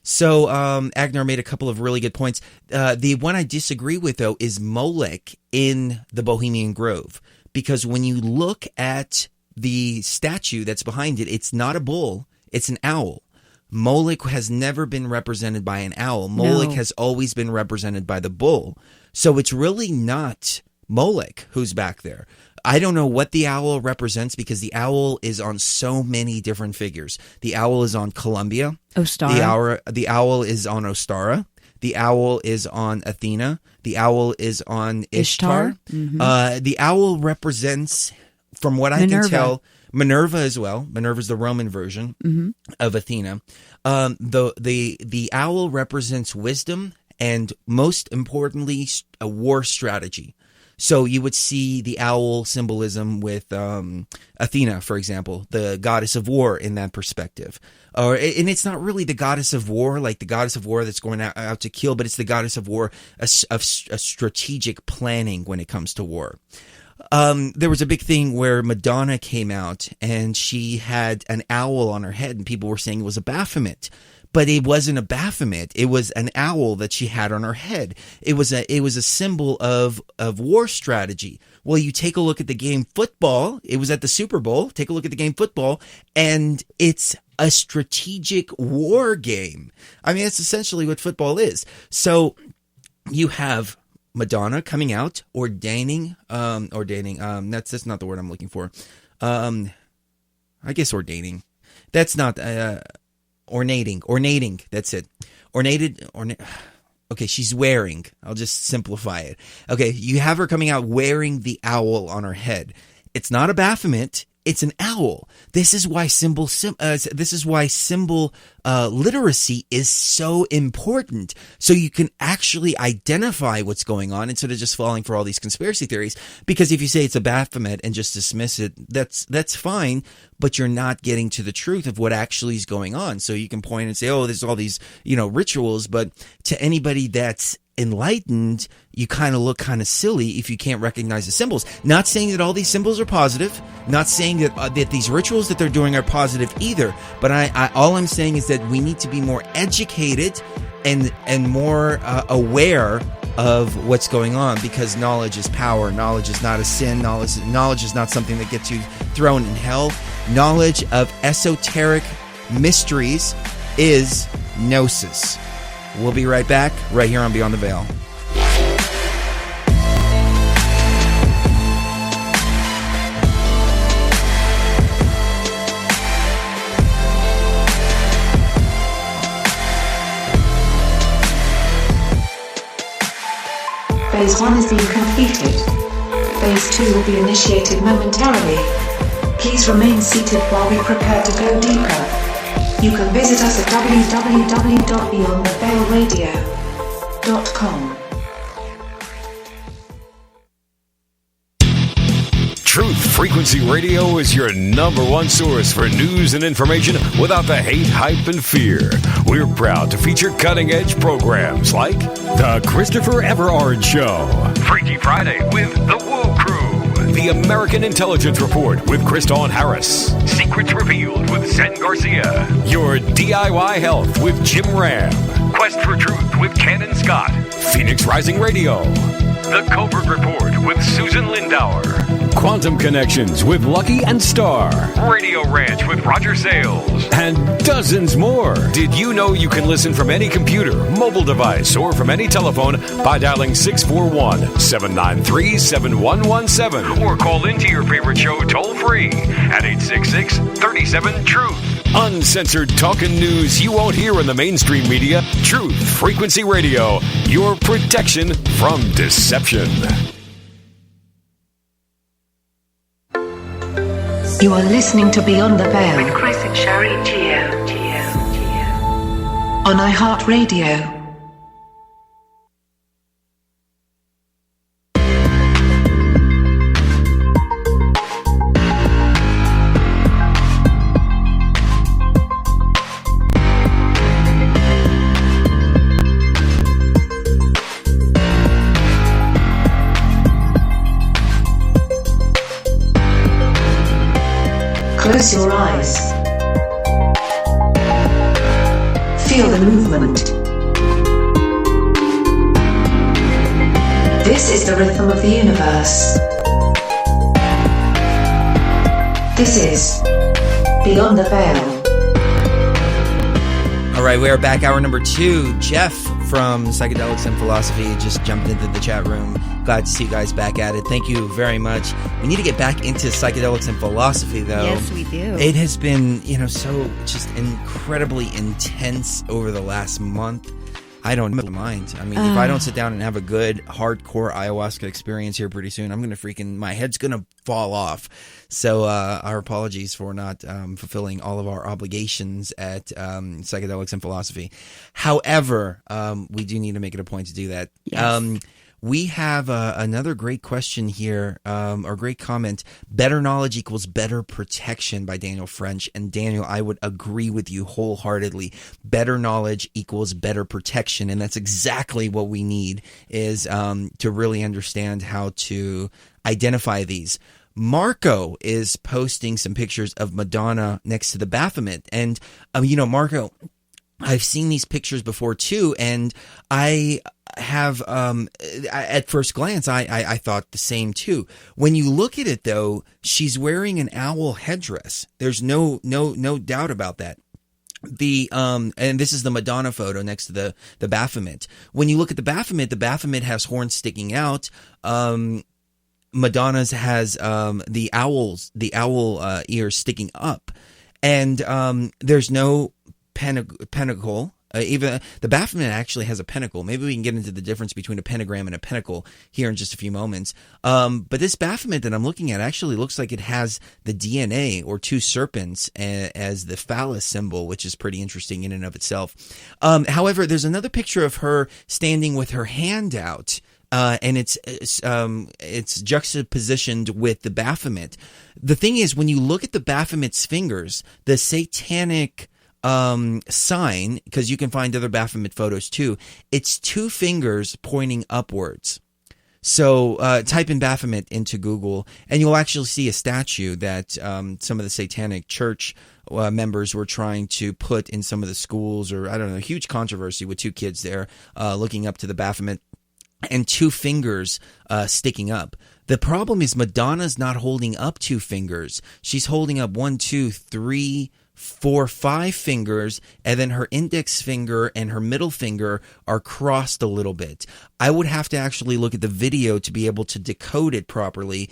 S4: So Agnar made a couple of really good points. The one I disagree with, though, is Moloch in the Bohemian Grove. Because when you look at the statue that's behind it, it's not a bull, it's an owl. Moloch has never been represented by an owl. Moloch has always been represented by the bull. So it's really not Moloch who's back there. I don't know what the owl represents, because the owl is on so many different figures. The owl is on Columbia.
S5: Ostara.
S4: The owl is on Ostara. The owl is on Athena. The owl is on Ishtar.
S5: Mm-hmm.
S4: The owl represents, from what I can tell, Minerva as well. Minerva is the Roman version of Athena. The owl represents wisdom and, most importantly, a war strategy. So you would see the owl symbolism with Athena, for example, the goddess of war in that perspective. And it's not really the goddess of war, like the goddess of war that's going out to kill, but it's the goddess of war of strategic planning when it comes to war. There was a big thing where Madonna came out and she had an owl on her head, and people were saying it was a Baphomet. But it wasn't a Baphomet. It was an owl that she had on her head. It was a symbol of war strategy. Well, you take a look at the game football. It was at the Super Bowl. Take a look at the game football, and it's a strategic war game. I mean, that's essentially what football is. So you have Madonna coming out, ordaining. That's not the word I'm looking for. I guess ordaining. That's not. Ornating, that's it. Okay, she's wearing. I'll just simplify it. Okay, you have her coming out wearing the owl on her head. It's not a Baphomet. It's an owl. This is why symbol literacy is so important. So you can actually identify what's going on instead of just falling for all these conspiracy theories. Because if you say it's a Baphomet and just dismiss it, that's fine, but you're not getting to the truth of what actually is going on. So you can point and say, oh, there's all these, rituals, but to anybody that's enlightened, you kind of look kind of silly if you can't recognize the symbols. Not saying that all these symbols are positive, not saying that these rituals that they're doing are positive either, but all I'm saying is that we need to be more educated and more aware of what's going on, because knowledge is power. Knowledge is not a sin. Knowledge is not something that gets you thrown in hell. Knowledge of esoteric mysteries is gnosis. We'll be right back, right here on Beyond the Veil.
S2: Phase 1 has been completed. Phase 2 will be initiated momentarily. Please remain seated while we prepare to go deeper. You can visit us at www.beyondtheveilradio.com.
S6: Truth Frequency Radio is your number one source for news and information without the hate, hype, and fear. We're proud to feature cutting-edge programs like The Christopher Everard Show, Freaky Friday with The Woo Crew, The American Intelligence Report with Kriston Harris, Secrets Revealed with Zen Garcia, Your DIY Health with Jim Ram, Quest for Truth with Ken and Scott, Phoenix Rising Radio, The Covert Report with Susan Lindauer, Quantum Connections with Lucky and Star, Radio Ranch with Roger Sales, and dozens more. Did you know you can listen from any computer, mobile device, or from any telephone by dialing 641-793-7117 or call into your favorite show toll-free at 866-37-TRUTH. Uncensored talk and news you won't hear in the mainstream media. Truth Frequency Radio, your protection from deception.
S2: You are listening to Beyond the Veil
S3: With Chris and Sherry Gio.
S2: on iHeartRadio. Close your eyes. Feel the movement. This is the rhythm of the universe. This is Beyond the Veil.
S4: All right, we are back. Hour number 2. Jeff from Psychedelics and Philosophy just jumped into the chat room. Glad to see you guys back at it. Thank you very much. We need to get back into Psychedelics and Philosophy, though.
S5: Yes, we do.
S4: It has been, so just incredibly intense over the last month. I don't mind. I mean, if I don't sit down and have a good hardcore ayahuasca experience here pretty soon, I'm going to my head's going to fall off. So our apologies for not fulfilling all of our obligations at Psychedelics and Philosophy. However, we do need to make it a point to do that.
S5: Yes.
S4: We have another great question here, or great comment. Better knowledge equals better protection by Daniel French. And Daniel, I would agree with you wholeheartedly. Better knowledge equals better protection. And that's exactly what we need, is to really understand how to identify these. Marco is posting some pictures of Madonna next to the Baphomet. And, Marco, I've seen these pictures before too, and I have at first glance I thought the same too. When you look at it though, she's wearing an owl headdress. There's no doubt about that. And this is the Madonna photo next to the Baphomet. When you look at the Baphomet has horns sticking out. Madonna's has the owl ears sticking up, and there's no pentacle. Even the Baphomet actually has a pentacle. Maybe we can get into the difference between a pentagram and a pentacle here in just a few moments. But this Baphomet that I'm looking at actually looks like it has the DNA or two serpents as the phallus symbol, which is pretty interesting in and of itself. However, there's another picture of her standing with her hand out. And it's juxtapositioned with the Baphomet. The thing is, when you look at the Baphomet's fingers, the satanic sign, because you can find other Baphomet photos too, it's two fingers pointing upwards. So type in Baphomet into Google, and you'll actually see a statue that some of the satanic church members were trying to put in some of the schools, or I don't know, huge controversy with two kids there looking up to the Baphomet and two fingers sticking up. The problem is Madonna's not holding up two fingers. She's holding up 1, 2, 3, 5 fingers, and then her index finger and her middle finger are crossed a little bit. I would have to actually look at the video to be able to decode it properly,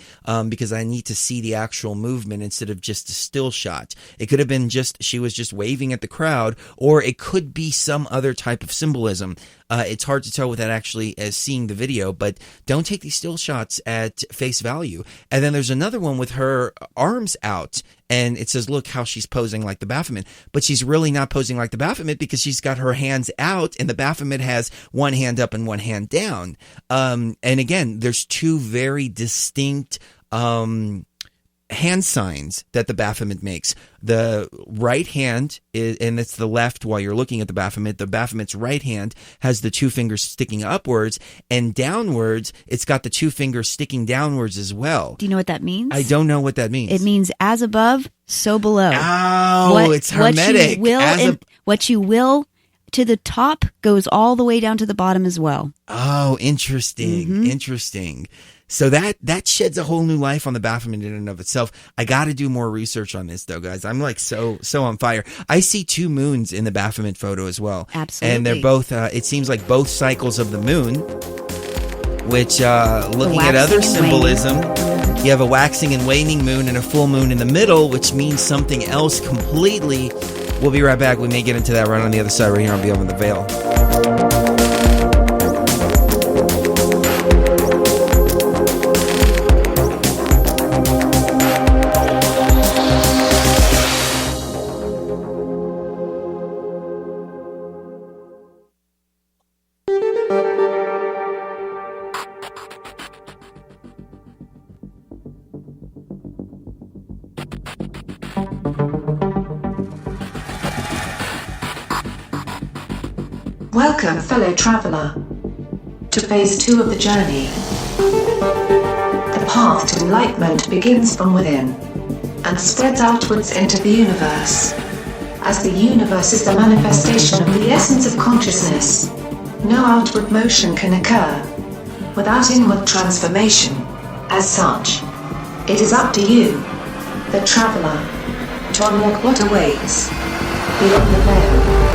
S4: because I need to see the actual movement instead of just a still shot. It could have been just she was just waving at the crowd, or it could be some other type of symbolism. It's hard to tell without actually seeing the video, but don't take these still shots at face value. And then there's another one with her arms out, and it says, look how she's posing like the Baphomet. But she's really not posing like the Baphomet because she's got her hands out, and the Baphomet has one hand up and one hand down. And again, there's 2 very distinct hand signs that the Baphomet makes. The right hand is, and it's the left while you're looking at the Baphomet. The Baphomet's right hand has the 2 fingers sticking upwards, and downwards, it's got the 2 fingers sticking downwards as well.
S5: Do you know what that means?
S4: I don't know what that means.
S5: It means as above, so below.
S4: Oh, it's hermetic.
S5: What you will to the top goes all the way down to the bottom as well.
S4: Oh, interesting. Interesting. So that sheds a whole new life on the Baphomet in and of itself. I got to do more research on this, though, guys. I'm like so on fire. I see 2 moons in the Baphomet photo as well.
S5: Absolutely.
S4: And they're both, it seems like both cycles of the moon, which looking at other symbolism, you have a waxing and waning moon and a full moon in the middle, which means something else completely. We'll be right back. We may get into that right on the other side right here on Beyond the Veil.
S2: Welcome, fellow traveler, to phase 2 of the journey. The path to enlightenment begins from within and spreads outwards into the universe. As the universe is the manifestation of the essence of consciousness, no outward motion can occur without inward transformation. As such, it is up to you, the traveler, to unlock what awaits beyond the veil.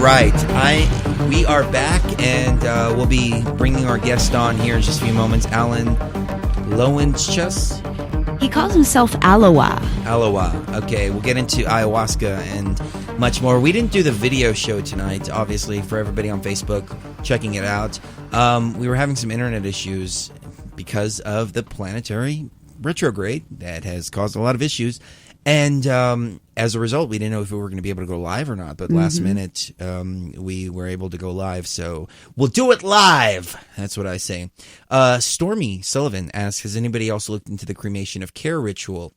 S4: Right. We are back, and we'll be bringing our guest on here in just a few moments, Alan Lowenschluss.
S5: He calls himself Allowah.
S4: Allowah. Okay, we'll get into ayahuasca and much more. We didn't do the video show tonight, obviously, for everybody on Facebook checking it out. We were having some internet issues because of the planetary retrograde that has caused a lot of issues. And as a result, we didn't know if we were going to be able to go live or not. But last minute, we were able to go live. So we'll do it live. That's what I say. Stormy Sullivan asks, has anybody else looked into the cremation of care ritual?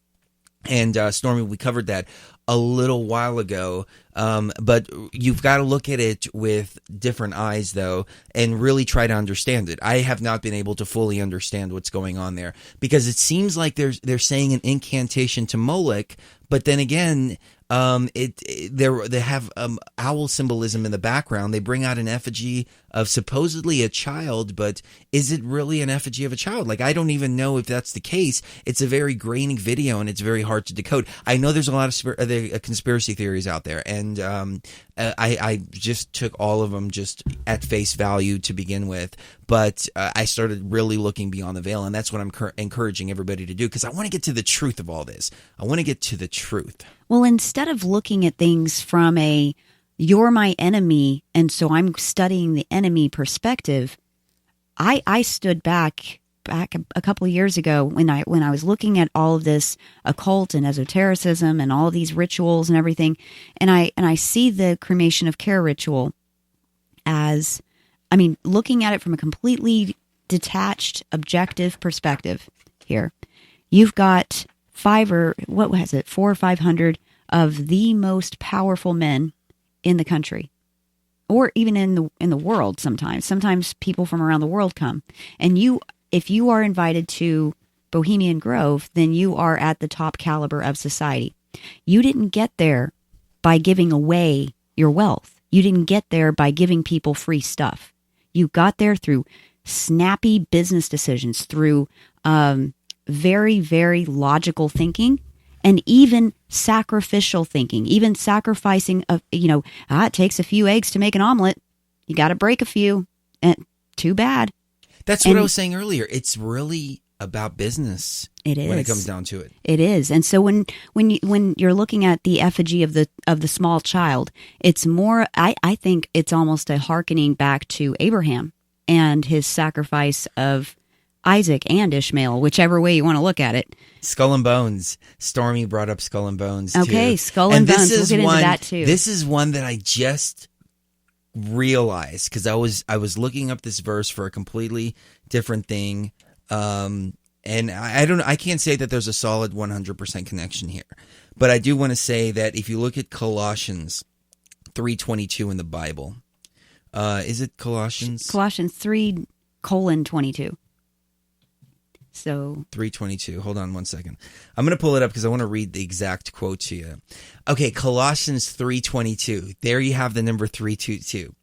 S4: And Stormy, we covered that a little while ago, but you've got to look at it with different eyes, though, and really try to understand it. I have not been able to fully understand what's going on there, because it seems like they're saying an incantation to Moloch, but then again, they have owl symbolism in the background. They bring out an effigy of supposedly a child, but is it really an effigy of a child? Like, I don't even know if that's the case. It's a very grainy video, and it's very hard to decode. I know there's a lot of conspiracy theories out there, and I just took all of them just at face value to begin with, but I started really looking beyond the veil, and that's what I'm encouraging everybody to do, because I want to get to the truth of all this. I want to get to the truth.
S5: Well, instead of looking at things from a you're my enemy, and so I'm studying the enemy perspective, I stood back a couple of years ago when I was looking at all of this occult and esotericism and all these rituals and everything, and I see the cremation of care ritual as, I mean, looking at it from a completely detached, objective perspective. here. You've got 400 or 500 of the most powerful men in the country, or even in the world. Sometimes people from around the world come, and if you are invited to Bohemian Grove, then you are at the top caliber of society. You didn't get there by giving away your wealth. You didn't get there by giving people free stuff. You got there through snappy business decisions, through very, very logical thinking, and even sacrificial thinking, even sacrificing it takes a few eggs to make an omelet. You got to break a few, and too bad.
S4: That's what I was saying earlier. It's really about business.
S5: It is,
S4: when it comes down to it.
S5: It is. And so when you're looking at the effigy of the small child, it's more. I think it's almost a hearkening back to Abraham and his sacrifice of Isaac and Ishmael, whichever way you want to look at it.
S4: Skull and Bones. Stormy brought up Skull and Bones, too.
S5: Okay, Skull and Bones. We'll get into that, too.
S4: This is one that I just realized, because I was looking up this verse for a completely different thing, and I can't say that there's a solid 100% connection here, but I do want to say that if you look at Colossians 3:22 in the Bible, is it Colossians
S5: 3:22. So
S4: 3:22. Hold on one second. I'm going to pull it up because I want to read the exact quote to you. Okay, Colossians 3:22. There you have the number 322.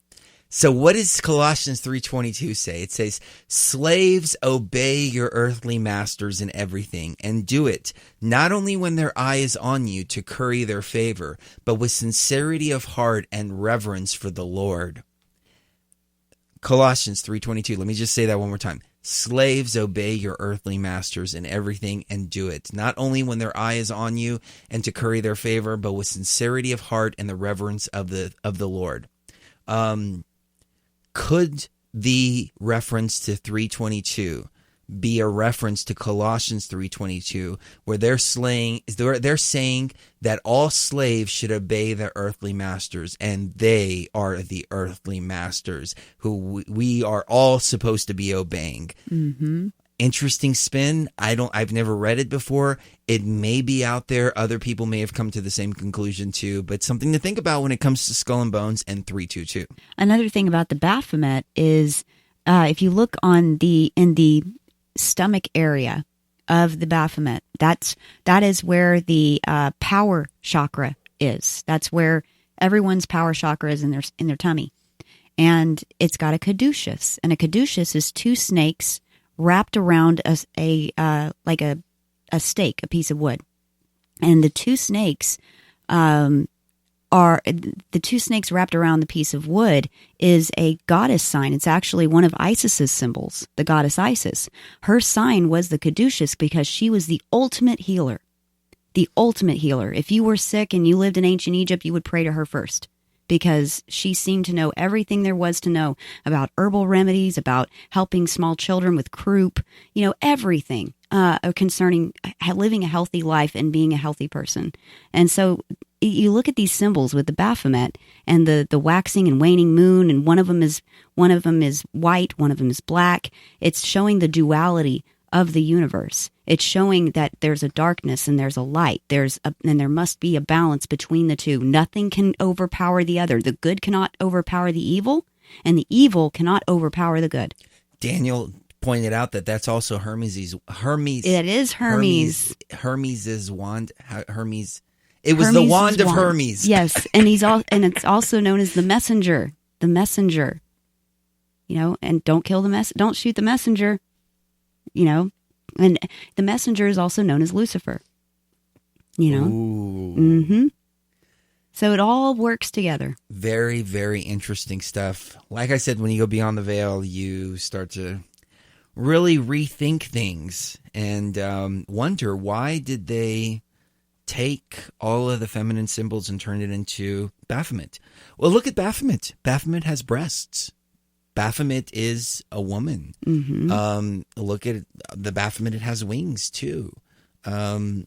S4: So what does Colossians 3:22 say? It says, "Slaves, obey your earthly masters in everything, and do it not only when their eye is on you to curry their favor, but with sincerity of heart and reverence for the Lord." Colossians 3:22. Let me just say that one more time. Slaves, obey your earthly masters in everything, and do it not only when their eye is on you and to curry their favor, but with sincerity of heart and the reverence of the Lord. Could the reference to 3:22 be a reference to Colossians 3:22, where they're saying that all slaves should obey their earthly masters, and they are the earthly masters who we are all supposed to be obeying?
S5: Mm-hmm.
S4: Interesting spin. I've never read it before. It may be out there. Other people may have come to the same conclusion too, but something to think about when it comes to Skull and Bones and 3:22.
S5: Another thing about the Baphomet is, if you look in the stomach area of the Baphomet, that is where the power chakra is. That's where everyone's power chakra is in their tummy, and it's got a caduceus, and a caduceus is two snakes wrapped around a stake, a piece of wood, and the two snakes wrapped around the piece of wood is a goddess sign. It's actually one of Isis's symbols, the goddess Isis. Her sign was the caduceus because she was the ultimate healer. The ultimate healer. If you were sick and you lived in ancient Egypt, you would pray to her first, because she seemed to know everything there was to know about herbal remedies, about helping small children with croup, everything concerning living a healthy life and being a healthy person. And so you look at these symbols with the Baphomet and the waxing and waning moon, and one of them is white, one of them is black. It's showing the duality of the universe. It's showing that there's a darkness and there's a light. And there must be a balance between the two. Nothing can overpower the other. The good cannot overpower the evil, and the evil cannot overpower the good.
S4: Daniel pointed out that that's also Hermes. It
S5: is Hermes.
S4: Hermes' wand. Hermes. It was the wand of Hermes.
S5: Yes, and it's also known as the messenger. The messenger. And don't shoot the messenger. And the messenger is also known as Lucifer.
S4: Ooh.
S5: Mm-hmm. So it all works together.
S4: Very, very interesting stuff. Like I said, when you go beyond the veil, you start to really rethink things and wonder, why did they take all of the feminine symbols and turn it into Baphomet? Well, look at Baphomet. Baphomet has breasts. Baphomet is a woman.
S5: Mm-hmm.
S4: Look at the Baphomet. It has wings too.
S5: It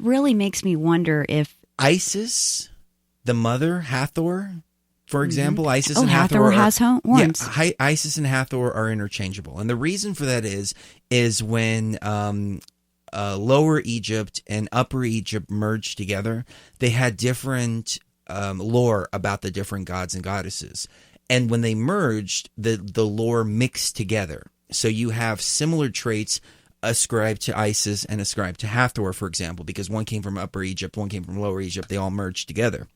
S5: really makes me wonder if
S4: Isis, the mother, Hathor, for example, Isis
S5: Oh,
S4: and Hathor
S5: Hathor has horns.
S4: Yeah, Isis and Hathor are interchangeable, and the reason for that is when Lower Egypt and Upper Egypt merged together, they had different lore about the different gods and goddesses, and when they merged, the lore mixed together. So you have similar traits ascribed to Isis and ascribed to Hathor, for example, because one came from Upper Egypt, one came from Lower Egypt. They all merged together.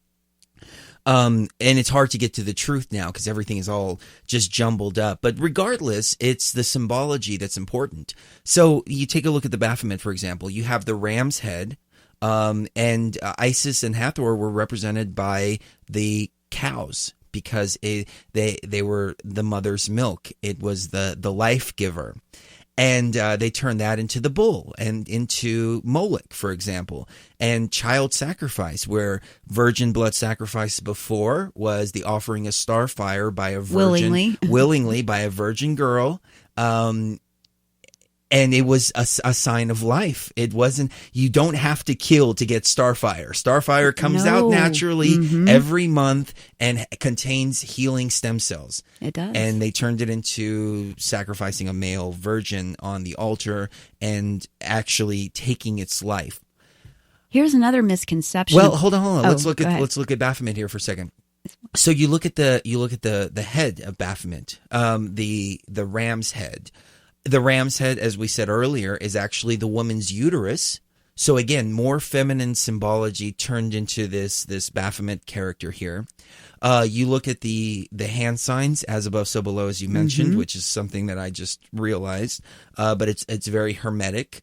S4: And it's hard to get to the truth now because everything is all just jumbled up. But regardless, it's the symbology that's important. So you take a look at the Baphomet, for example. You have the ram's head, and Isis and Hathor were represented by the cows because they were the mother's milk. It was the life giver. And they turned that into the bull and into Moloch, for example, and child sacrifice, where virgin blood sacrifice before was the offering of starfire by a virgin, willingly by a virgin girl. And it was a sign of life. It wasn't, you don't have to kill to get starfire. Starfire comes out naturally every month and contains healing stem cells.
S5: It does.
S4: And they turned it into sacrificing a male virgin on the altar and actually taking its life.
S5: Here's another misconception.
S4: Well, hold on.
S5: Oh,
S4: let's look at Baphomet here for a second. So you look at the head of Baphomet, the ram's head. The ram's head, as we said earlier, is actually the woman's uterus. So again, more feminine symbology turned into this Baphomet character here. You look at the hand signs, as above, so below, as you mentioned, which is something that I just realized. But it's very hermetic.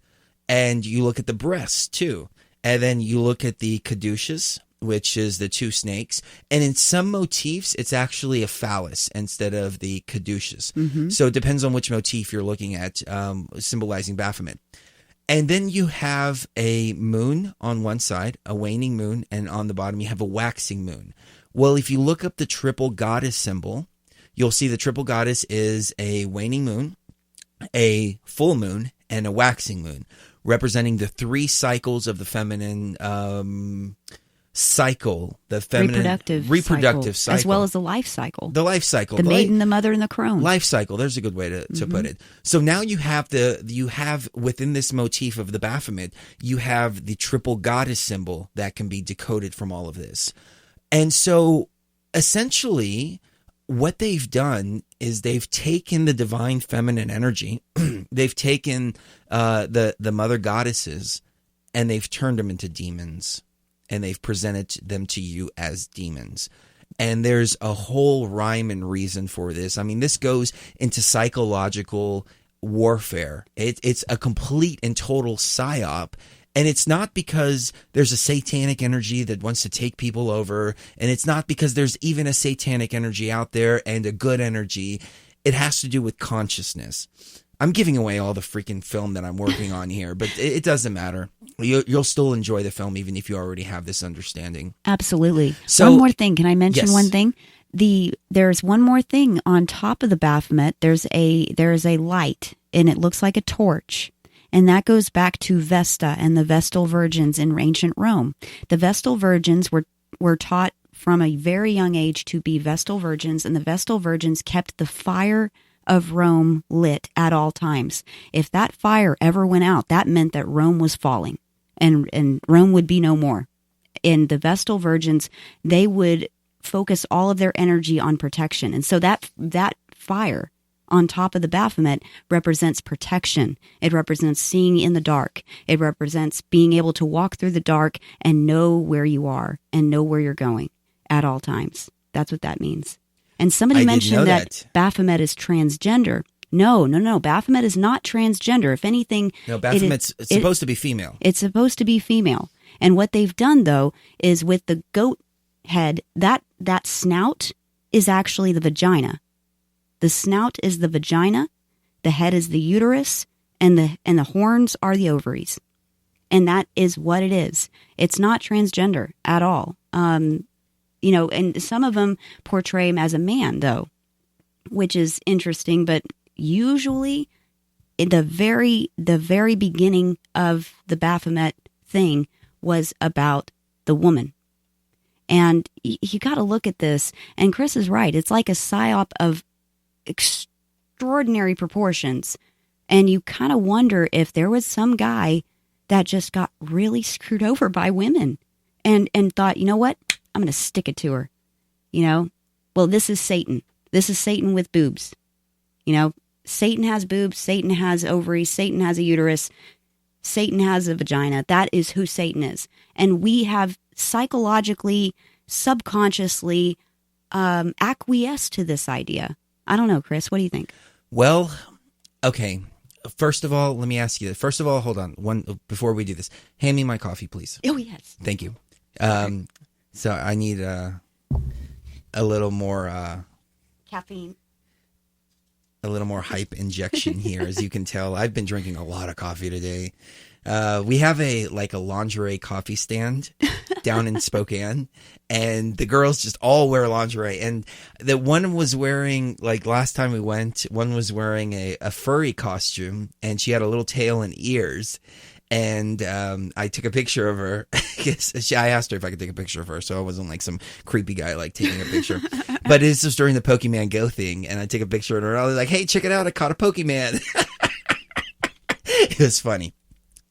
S4: And you look at the breasts too. And then you look at the caduceus, which is the two snakes. And in some motifs, it's actually a phallus instead of the caduceus. So it depends on which motif you're looking at, symbolizing Baphomet. And then you have a moon on one side, a waning moon, and on the bottom you have a waxing moon. Well, if you look up the triple goddess symbol, you'll see the triple goddess is a waning moon, a full moon, and a waxing moon, representing the three cycles of the feminine cycle, the feminine reproductive cycle,
S5: as well as the life cycle.
S4: The life cycle,
S5: the maiden, the mother, and the crone.
S4: Life cycle. There's a good way to put it. So now you have within this motif of the Baphomet, you have the triple goddess symbol that can be decoded from all of this. And so essentially what they've done is they've taken the divine feminine energy, they've taken the mother goddesses, and they've turned them into demons. And they've presented them to you as demons. And there's a whole rhyme and reason for this. I mean, this goes into psychological warfare. It's a complete and total psyop. And it's not because there's a satanic energy that wants to take people over. And it's not because there's even a satanic energy out there and a good energy. It has to do with consciousness. I'm giving away all the freaking film that I'm working on here, but it doesn't matter. You'll still enjoy the film even if you already have this understanding.
S5: Absolutely.
S4: So,
S5: one more thing. Can I mention
S4: yes.
S5: one thing? There's one more thing on top of the Baphomet. There's a light, and it looks like a torch. And that goes back to Vesta and the Vestal Virgins in ancient Rome. The Vestal Virgins were taught from a very young age to be Vestal Virgins, and the Vestal Virgins kept the fire of Rome lit at all times. If that fire ever went out, that meant that Rome was falling and Rome would be no more. And the Vestal Virgins, they would focus all of their energy on protection. And so that fire on top of the Baphomet represents protection. It represents seeing in the dark. It represents being able to walk through the dark and know where you are and know where you're going at all times. That's what that means. And somebody mentioned that Baphomet is transgender. No. Baphomet is not transgender. If anything,
S4: no, Baphomet's supposed to be female.
S5: It's supposed to be female. And what they've done, though, is with the goat head, that snout is actually the vagina. The snout is the vagina, the head is the uterus, and the horns are the ovaries. And that is what it is. It's not transgender at all. And some of them portray him as a man, though, which is interesting. But usually, in the very beginning of the Baphomet thing was about the woman. And you got to look at this. And Chris is right. It's like a psyop of extraordinary proportions. And you kind of wonder if there was some guy that just got really screwed over by women and thought, you know what? I'm going to stick it to her. Well, this is Satan. This is Satan with boobs. Satan has boobs. Satan has ovaries. Satan has a uterus. Satan has a vagina. That is who Satan is. And we have psychologically, subconsciously acquiesced to this idea. I don't know, Chris. What do you think?
S4: Well, okay. First of all, let me ask you this. First of all, hold on. Before we do this, hand me my coffee, please.
S5: Oh, yes.
S4: Thank you. So I need a little more
S5: caffeine.
S4: A little more hype injection here. As you can tell, I've been drinking a lot of coffee today. We have a lingerie coffee stand down in Spokane, and the girls just all wear lingerie. And the one was wearing, last time we went, one was wearing a furry costume, and she had a little tail and ears. And I took a picture of her. I asked her if I could take a picture of her, so I wasn't like some creepy guy taking a picture. But this was during the Pokemon Go thing, and I took a picture of her, and I was like, "Hey, check it out! I caught a Pokemon." It was funny.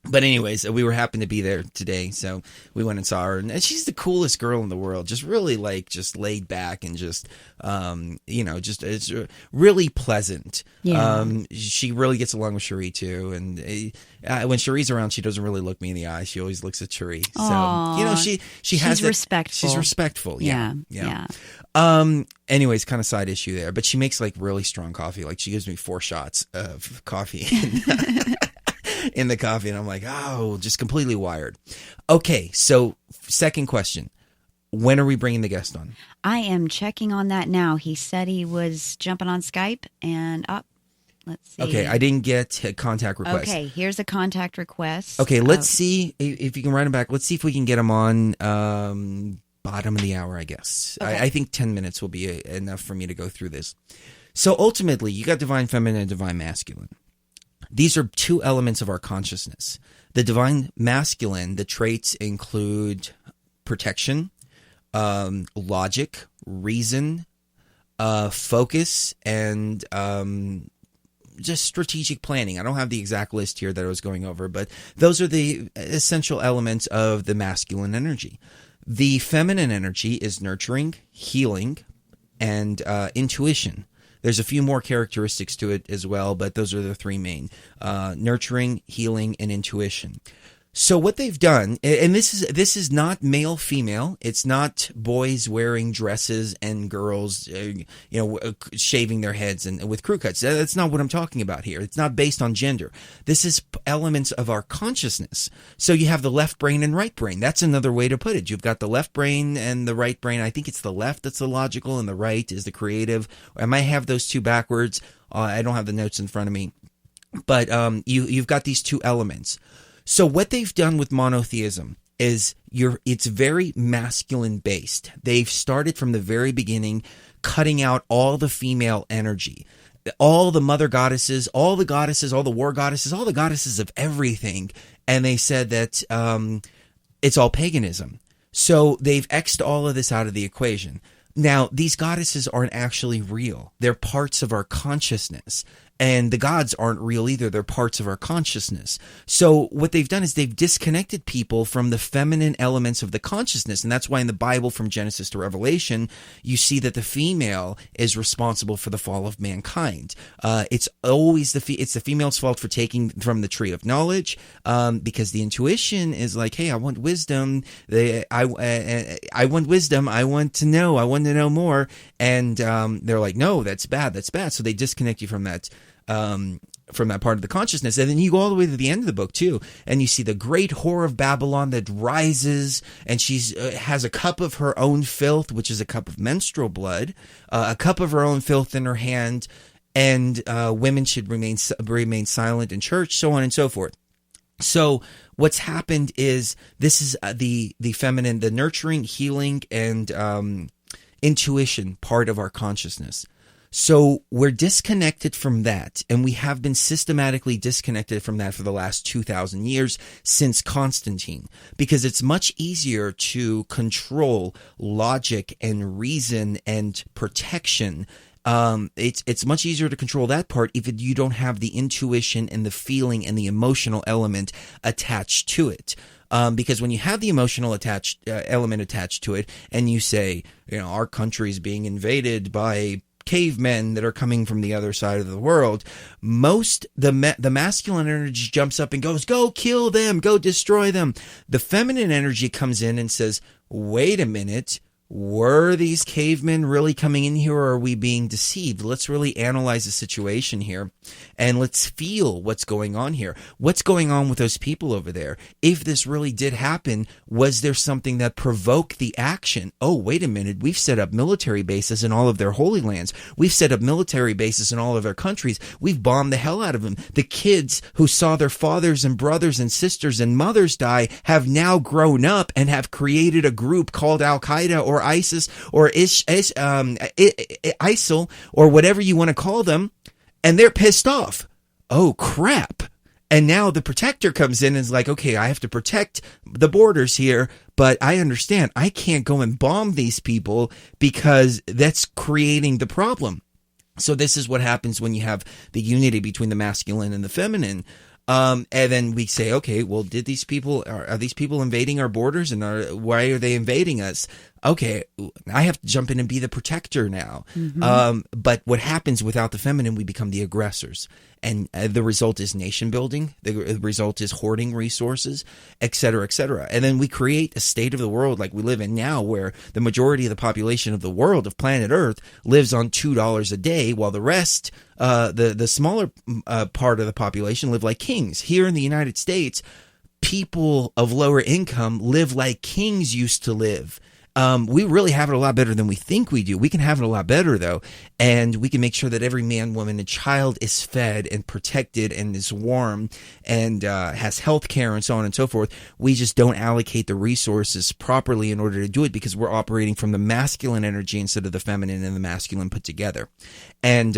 S4: But anyways, we were happened to be there today, so we went and saw her, and she's the coolest girl in the world. Just really just laid back and just, it's really pleasant.
S5: Yeah.
S4: She really gets along with Cherie too, and when Cherie's around, she doesn't really look me in the eye. She always looks at Cherie.
S5: Aww.
S4: So she has
S5: respectful.
S4: She's respectful.
S5: Yeah.
S4: Anyways, kind of side issue there, but she makes really strong coffee. She gives me 4 shots of coffee. In the coffee, and I'm like, just completely wired. Okay, so second question. When are we bringing the guest on?
S5: I am checking on that now. He said he was jumping on Skype, and let's see.
S4: Okay, I didn't get a contact request.
S5: Okay, here's a contact request.
S4: Okay, let's see if you can write him back. Let's see if we can get him on bottom of the hour, I guess. Okay. I think 10 minutes will be enough for me to go through this. So ultimately, you got divine feminine and divine masculine. These are 2 elements of our consciousness. The divine masculine, the traits include protection, logic, reason, focus, and just strategic planning. I don't have the exact list here that I was going over, but those are the essential elements of the masculine energy. The feminine energy is nurturing, healing, and intuition. There's a few more characteristics to it as well, but those are the 3 main: nurturing, healing, and intuition. So what they've done, and this is not male female. It's not boys wearing dresses and girls, shaving their heads and with crew cuts. That's not what I'm talking about here. It's not based on gender. This is elements of our consciousness. So you have the left brain and right brain. That's another way to put it. You've got the left brain and the right brain. I think it's the left that's the logical and the right is the creative. I might have those 2 backwards. I don't have the notes in front of me, but you've got these 2 elements. So what they've done with monotheism is it's very masculine based. They've started from the very beginning, cutting out all the female energy, all the mother goddesses, all the war goddesses, all the goddesses of everything. And they said that it's all paganism. So they've X'd all of this out of the equation. Now, these goddesses aren't actually real. They're parts of our consciousness. And the gods aren't real either. They're parts of our consciousness. So what they've done is they've disconnected people from the feminine elements of the consciousness. And that's why in the Bible, from Genesis to Revelation, you see that the female is responsible for the fall of mankind. It's always it's the female's fault for taking from the tree of knowledge, because the intuition is like, hey, I want wisdom. I want wisdom. I want to know. I want to know more. And they're like, no, that's bad. That's bad. So they disconnect you from that part of the consciousness. And then you go all the way to the end of the book too, and you see the great whore of Babylon that rises, and she's has a cup of her own filth, which is a cup of menstrual blood, a cup of her own filth in her hand, and women should remain silent in church, so on and so forth. So what's happened is this is the feminine, the nurturing, healing, and intuition part of our consciousness. So we're disconnected from that, and we have been systematically disconnected from that for the last 2,000 years since Constantine, because it's much easier to control logic and reason and protection. It's much easier to control that part if you don't have the intuition and the feeling and the emotional element attached to it. Because when you have the emotional element attached to it, and you say, our country is being invaded by cavemen that are coming from the other side of the world, the masculine energy jumps up and goes, go kill them, go destroy them. The feminine energy comes in and says, wait a minute, were these cavemen really coming in here, or are we being deceived? Let's really analyze the situation here, and let's feel what's going on here. What's going on with those people over there? If this really did happen, was there something that provoked the action? Oh, wait a minute. We've set up military bases in all of their holy lands. We've set up military bases in all of their countries. We've bombed the hell out of them. The kids who saw their fathers and brothers and sisters and mothers die have now grown up and have created a group called Al-Qaeda or ISIS or ISIL or whatever you want to call them, and they're pissed off. Oh, crap. And now the protector comes in and is like, okay, I have to protect the borders here, but I understand I can't go and bomb these people because that's creating the problem. So this is what happens when you have the unity between the masculine and the feminine. And then we say, okay, well, are these people invading our borders, and why are they invading us? Okay, I have to jump in and be the protector now. Mm-hmm. But what happens without the feminine, we become the aggressors. And the result is nation building. The result is hoarding resources, et cetera, et cetera. And then we create a state of the world like we live in now, where the majority of the population of the world, of planet Earth, lives on $2 a day, while the rest, the smaller part of the population, live like kings. Here in the United States, people of lower income live like kings used to live. We really have it a lot better than we think we do. We can have it a lot better, though, and we can make sure that every man, woman, and child is fed and protected and is warm and has health care and so on and so forth. We just don't allocate the resources properly in order to do it, because we're operating from the masculine energy instead of the feminine and the masculine put together. And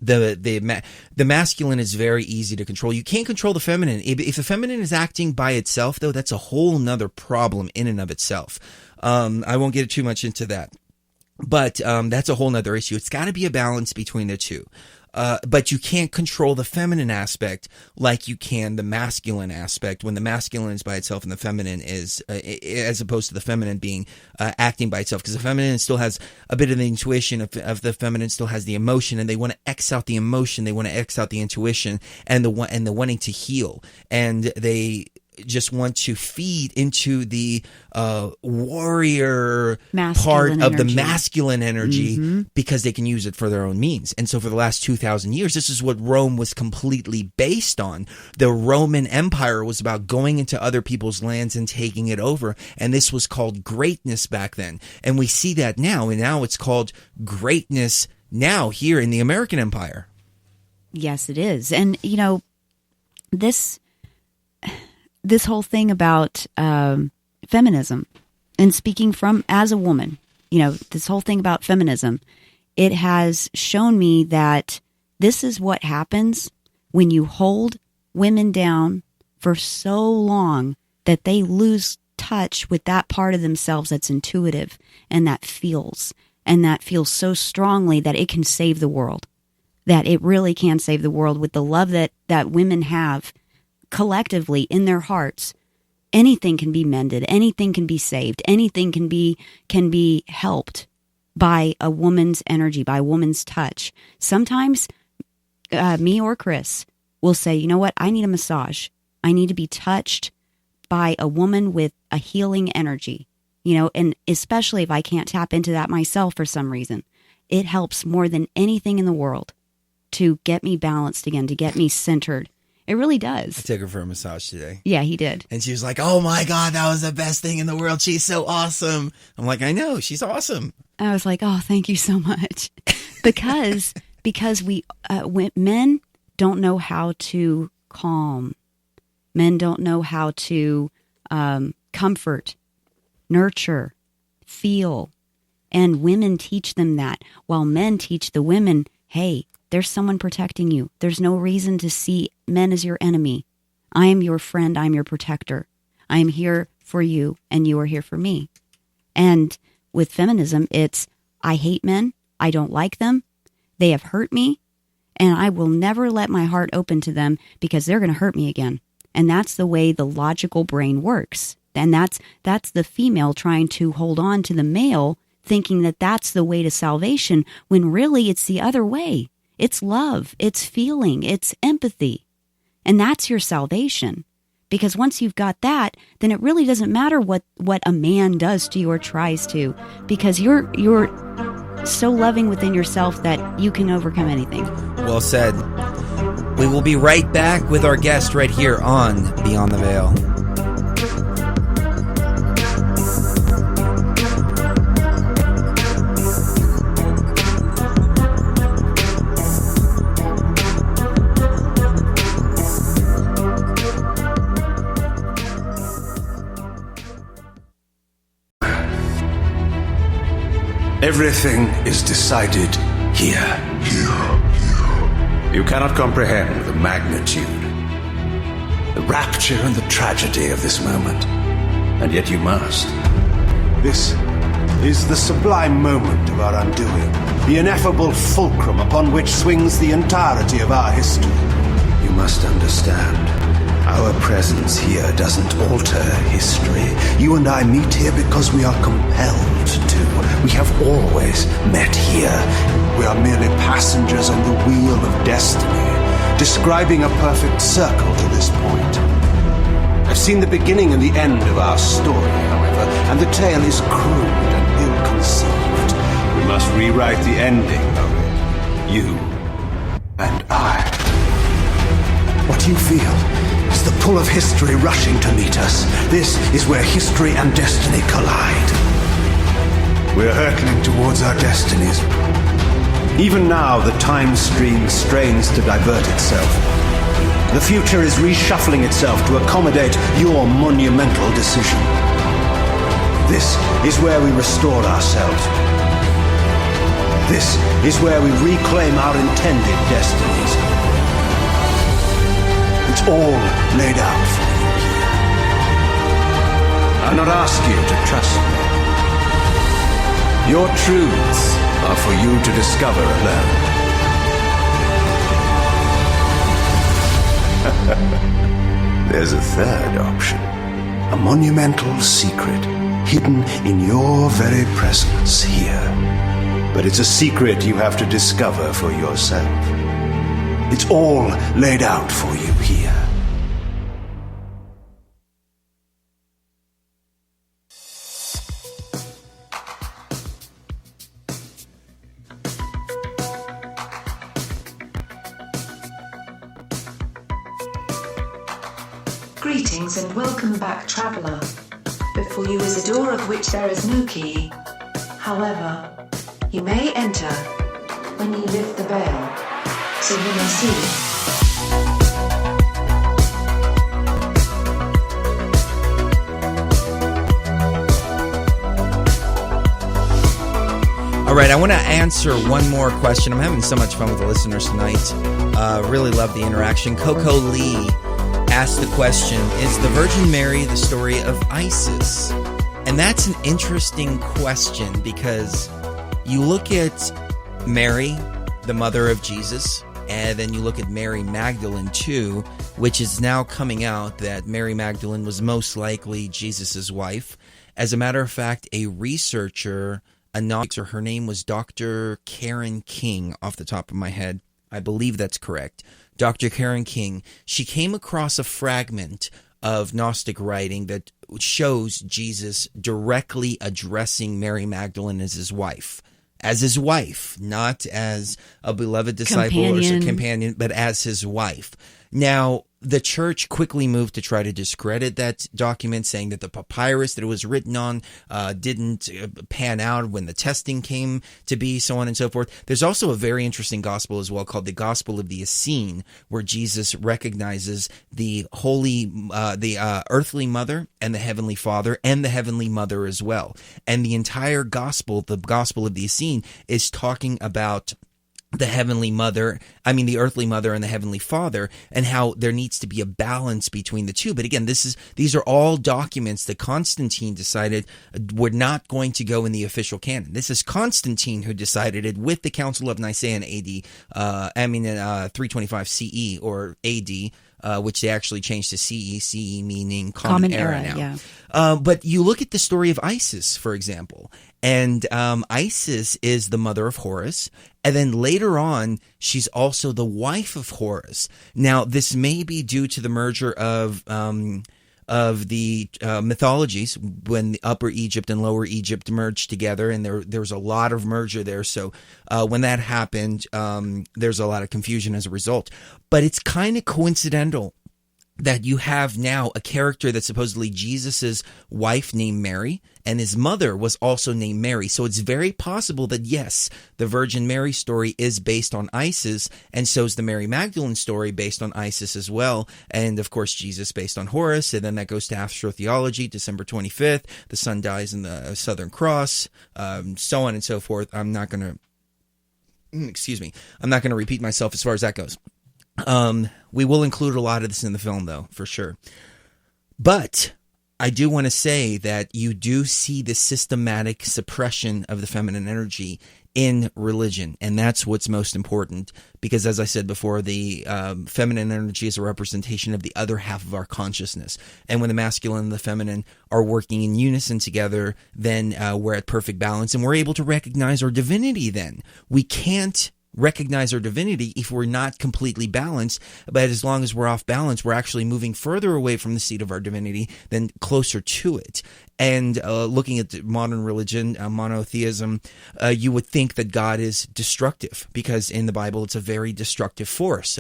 S4: the masculine is very easy to control. You can't control the feminine. If the feminine is acting by itself, though, that's a whole nother problem in and of itself. I won't get too much into that, but that's a whole nother issue. It's got to be a balance between the two. But you can't control the feminine aspect like you can the masculine aspect, when the masculine is by itself and the feminine is, as opposed to the feminine being acting by itself. Because the feminine still has a bit of the intuition, of the feminine still has the emotion, and they want to X out the emotion, they want to X out the intuition, and the wanting to heal, and they just want to feed into the warrior part of the masculine energy, mm-hmm. because they can use it for their own means. And so for the last 2,000 years, this is what Rome was completely based on. The Roman Empire was about going into other people's lands and taking it over. And this was called greatness back then. And we see that now. And now it's called greatness now here in the American Empire.
S5: Yes, it is. And, this whole thing about feminism, and speaking from as a woman, this whole thing about feminism, it has shown me that this is what happens when you hold women down for so long that they lose touch with that part of themselves that's intuitive and that feels so strongly that it can save the world, that it really can save the world with the love that women have collectively in their hearts. Anything can be mended, anything can be saved, anything can be helped by a woman's energy, by a woman's touch. Sometimes me or Chris will say, you know what, I need a massage. I need to be touched by a woman with a healing energy, and especially if I can't tap into that myself for some reason. It helps more than anything in the world to get me balanced again, to get me centered. It really does.
S4: I took her for a massage today.
S5: Yeah, he did.
S4: And she was like, oh my God, that was the best thing in the world. She's so awesome. I'm like, I know, she's awesome.
S5: I was like, oh, thank you so much. Because men don't know how to calm. Men don't know how to comfort, nurture, feel. And women teach them that, while men teach the women, hey, there's someone protecting you. There's no reason to see men as your enemy. I am your friend. I'm your protector. I am here for you, and you are here for me. And with feminism, it's, I hate men. I don't like them. They have hurt me, and I will never let my heart open to them because they're going to hurt me again. And that's the way the logical brain works. And that's the female trying to hold on to the male, thinking that that's the way to salvation, when really it's the other way. It's love, it's feeling, it's empathy. And that's your salvation. Because once you've got that, then it really doesn't matter what a man does to you or tries to, because you're so loving within yourself that you can overcome anything.
S4: Well said. We will be right back with our guest right here on Beyond the Veil.
S1: Everything is decided here. You cannot comprehend the magnitude, the rapture and the tragedy of this moment, and yet you must. This is the sublime moment of our undoing, the ineffable fulcrum upon which swings the entirety of our history. You must understand, our presence here doesn't alter history. You and I meet here because we are compelled to. We have always met here. We are merely passengers on the wheel of destiny, describing a perfect circle to this point. I've seen the beginning and the end of our story, however, and the tale is crude and ill-conceived. We must rewrite the ending of it. You and I. What you feel is the pull of history rushing to meet us. This is where history and destiny collide. We're hurtling towards our destinies. Even now, the time stream strains to divert itself. The future is reshuffling itself to accommodate your monumental decision. This is where we restore ourselves. This is where we reclaim our intended destinies. It's all laid out for you here. I'll not ask you to trust me. Your truths are for you to discover alone. There's a third option. A monumental secret hidden in your very presence here. But it's a secret you have to discover for yourself. It's all laid out for you here.
S2: Greetings and welcome back, traveller. Before you is a door of which there is no key. However, you may enter when you lift the veil, so you may see.
S4: All right, I want to answer one more question. I'm having so much fun with the listeners tonight. Really love the interaction. Coco Lee asked the question, is the Virgin Mary the story of Isis? And that's an interesting question because you look at Mary, the mother of Jesus, and then you look at Mary Magdalene too, which is now coming out that Mary Magdalene was most likely Jesus' wife. As a matter of fact, a researcher, her name was Dr. Karen King, off the top of my head. I believe that's correct. Dr. Karen King, she came across a fragment of Gnostic writing that shows Jesus directly addressing Mary Magdalene as his wife, not as a beloved disciple or companion, but as his wife. Now, the church quickly moved to try to discredit that document, saying that the papyrus that it was written on didn't pan out when the testing came to be, so on and so forth. There's also a very interesting gospel as well called the Gospel of the Essene, where Jesus recognizes the earthly mother and the heavenly Father and the heavenly mother as well. And the entire gospel, the Gospel of the Essene, is talking about the heavenly mother, the earthly mother and the heavenly Father, and how there needs to be a balance between the two. But again, these are all documents that Constantine decided were not going to go in the official canon. This is Constantine who decided it with the Council of Nicaea in AD, 325 CE or AD, which they actually changed to CE, CE meaning common era now.
S5: Yeah.
S4: But you look at the story of Isis, for example, and Isis is the mother of Horus, and then later on, she's also the wife of Horus. Now, this may be due to the merger of the mythologies when the Upper Egypt and Lower Egypt merged together, and there was a lot of merger there. So when that happened, there's a lot of confusion as a result. But it's kind of coincidental that you have now a character that's supposedly Jesus's wife named Mary, and his mother was also named Mary. So it's very possible that, yes, the Virgin Mary story is based on Isis, and so is the Mary Magdalene story based on Isis as well. And, of course, Jesus based on Horus, and then that goes to astrotheology, December 25th. The sun dies in the Southern Cross, so on and so forth. I'm not going to repeat myself as far as that goes. We will include a lot of this in the film, though, for sure. But I do want to say that you do see the systematic suppression of the feminine energy in religion, and that's what's most important, because as I said before, the feminine energy is a representation of the other half of our consciousness, and when the masculine and the feminine are working in unison together, then we're at perfect balance, and we're able to recognize our divinity. Then we can't recognize our divinity if we're not completely balanced, but as long as we're off balance, we're actually moving further away from the seat of our divinity than closer to it. And looking at modern religion, monotheism, you would think that God is destructive, because in the Bible it's a very destructive force,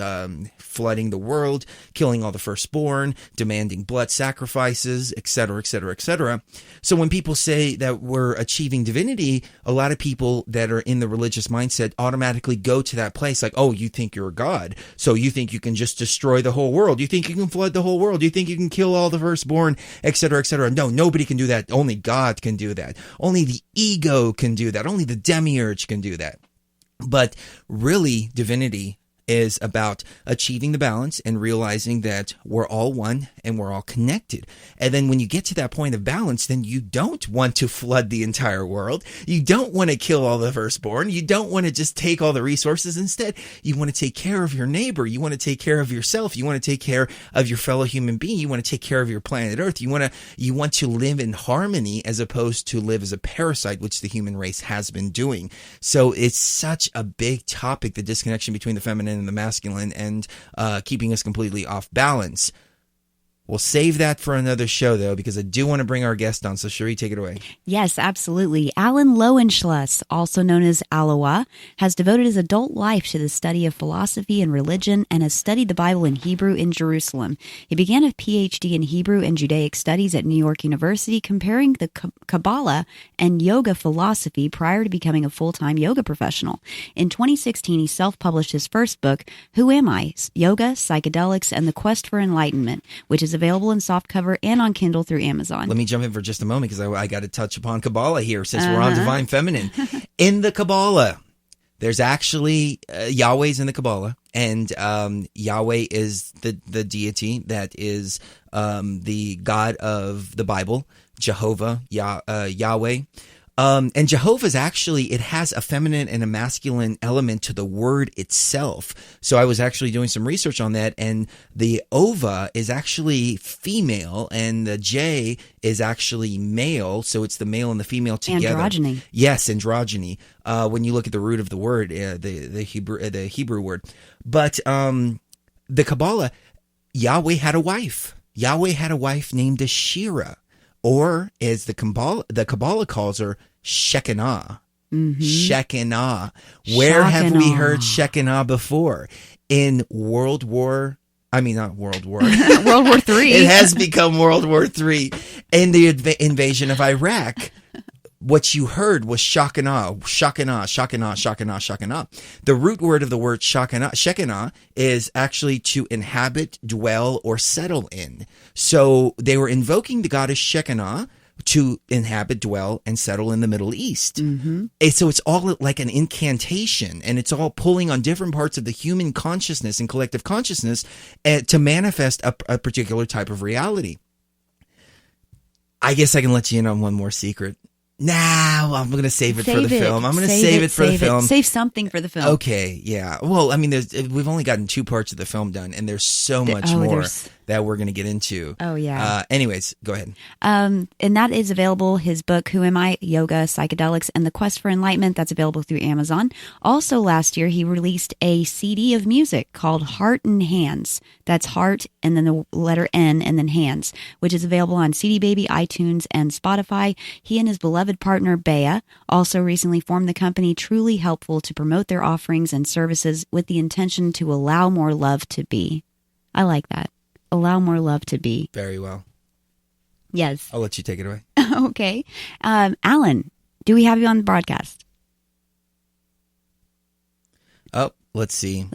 S4: flooding the world, killing all the firstborn, demanding blood sacrifices, etc., etc., etc. So when people say that we're achieving divinity, a lot of people that are in the religious mindset automatically go to that place like, oh, you think you're a God, so you think you can just destroy the whole world, you think you can flood the whole world, you think you can kill all the firstborn, etc., etc. No, nobody can do that. Only God can do that. Only the ego can do that. Only the demiurge can do that. But really, divinity is about achieving the balance and realizing that we're all one and we're all connected. And then when you get to that point of balance, then you don't want to flood the entire world. You don't want to kill all the firstborn. You don't want to just take all the resources. Instead, you want to take care of your neighbor. You want to take care of yourself. You want to take care of your fellow human being. You want to take care of your planet Earth. You want to live in harmony as opposed to live as a parasite, which the human race has been doing. So it's such a big topic, the disconnection between the feminine and the masculine, and keeping us completely off balance. We'll save that for another show, though, because I do want to bring our guest on. So, Cherie, take it away.
S5: Yes, absolutely. Alan Lowenschluss, also known as Allowah, has devoted his adult life to the study of philosophy and religion and has studied the Bible in Hebrew in Jerusalem. He began a PhD in Hebrew and Judaic studies at New York University, comparing the Kabbalah and yoga philosophy prior to becoming a full-time yoga professional. In 2016, he self-published his first book, Who Am I? Yoga, Psychedelics, and the Quest for Enlightenment, which is available in softcover and on Kindle through Amazon.
S4: Let me jump in for just a moment because I got to touch upon Kabbalah here since we're on Divine Feminine. In the Kabbalah, there's actually Yahweh's in the Kabbalah, and Yahweh is the deity that is the God of the Bible, Jehovah, Yahweh. And Jehovah's actually, it has a feminine and a masculine element to the word itself. So I was actually doing some research on that, and the ova is actually female, and the J is actually male. So it's the male and the female together.
S5: Androgyny.
S4: Yes, androgyny. When you look at the root of the word, the Hebrew word. But the Kabbalah, Yahweh had a wife. Yahweh had a wife named Ashira. Or, as the Kabbalah calls her, Shekinah. Mm-hmm. Shekinah. Where have we heard Shekinah before? In World War I mean, not World War.
S5: World War III.
S4: It has become World War III. In the invasion of Iraq, what you heard was Shekinah, Shekinah, Shekinah, Shekinah, Shekinah. The root word of the word Shekinah is actually to inhabit, dwell, or settle in. So they were invoking the goddess Shekinah to inhabit, dwell, and settle in the Middle East.
S5: Mm-hmm.
S4: So it's all like an incantation, and it's all pulling on different parts of the human consciousness and collective consciousness to manifest a particular type of reality. I guess I can let you in on one more secret. Nah, I'm going to save it for the film. I'm going to save it for the film.
S5: Save something for the film.
S4: Okay, yeah. Well, I mean, we've only gotten 2 parts of the film done, and there's so much more that we're going to get into.
S5: Oh, yeah.
S4: Anyways, go ahead.
S5: And that is available, his book, Who Am I? Yoga, Psychedelics, and the Quest for Enlightenment. That's available through Amazon. Also, last year, he released a CD of music called Heart and Hands. That's heart and then the letter N and then hands, which is available on CD Baby, iTunes, and Spotify. He and his beloved partner, Bea, also recently formed the company Truly Helpful to promote their offerings and services with the intention to allow more love to be. I like that. Allow more love to be.
S4: Very well.
S5: Yes.
S4: I'll let you take it away.
S5: Okay. Alan, do we have you on the broadcast?
S4: Oh, let's see.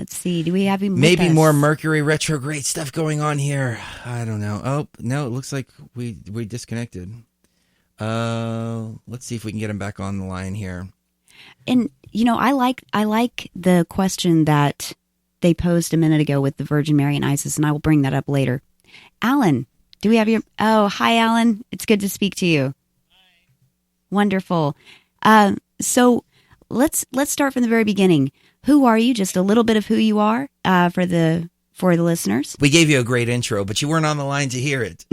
S5: Do we have you with
S4: Maybe
S5: us?
S4: more Mercury retrograde stuff going on here. I don't know. Oh, no, it looks like we disconnected. Let's see if we can get him back on the line here.
S5: And, I like the question that they posed a minute ago with the Virgin Mary and Isis, and I will bring that up later. Alan, do we have your... Oh, hi, Alan. It's good to speak to you. Hi. Wonderful. So let's start from the very beginning. Who are you? Just a little bit of who you are for the listeners.
S4: We gave you a great intro, but you weren't on the line to hear it.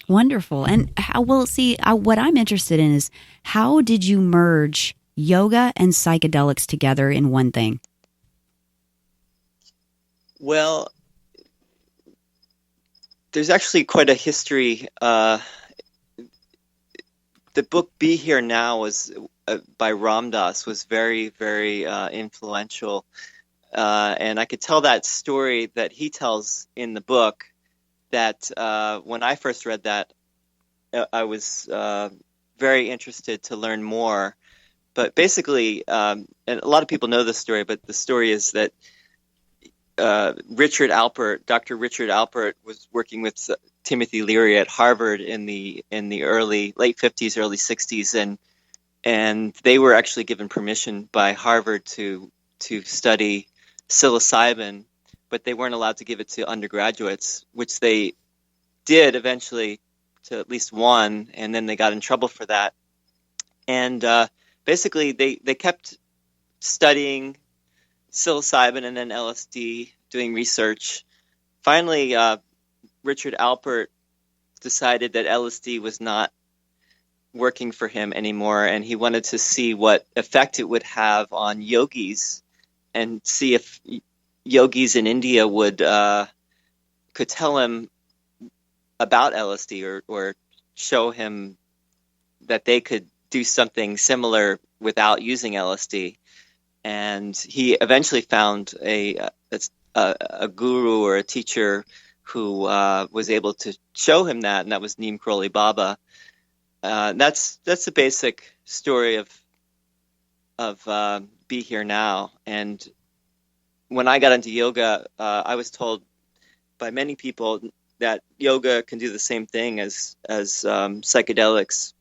S5: Wonderful. And what I'm interested in is, how did you merge yoga and psychedelics together in one thing?
S7: Well, there's actually quite a history. The book "Be Here Now" was by Ram Dass, was very, very influential, and I could tell that story that he tells in the book. That when I first read that, I was very interested to learn more. But basically, and a lot of people know this story, but the story is that Dr. Richard Alpert was working with Timothy Leary at Harvard in the late 50s, early 60s, and they were actually given permission by Harvard to study psilocybin, but they weren't allowed to give it to undergraduates, which they did eventually to at least one, and then they got in trouble for that. And basically, they kept studying psilocybin and then LSD, doing research. Finally, Richard Alpert decided that LSD was not working for him anymore, and he wanted to see what effect it would have on yogis and see if yogis in India could tell him about LSD or show him that they could do something similar without using LSD. And he eventually found a guru or a teacher who was able to show him that, and that was Neem Karoli Baba. That's the basic story of Be Here Now. And when I got into yoga, I was told by many people that yoga can do the same thing as psychedelics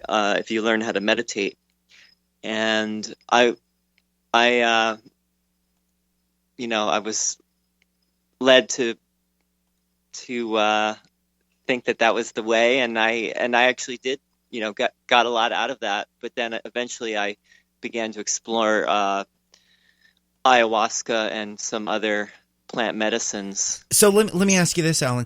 S7: if you learn how to meditate. And I was led to think that was the way, and I actually did, got a lot out of that. But then eventually I began to explore ayahuasca and some other plant medicines.
S4: So let me ask you this, Alan.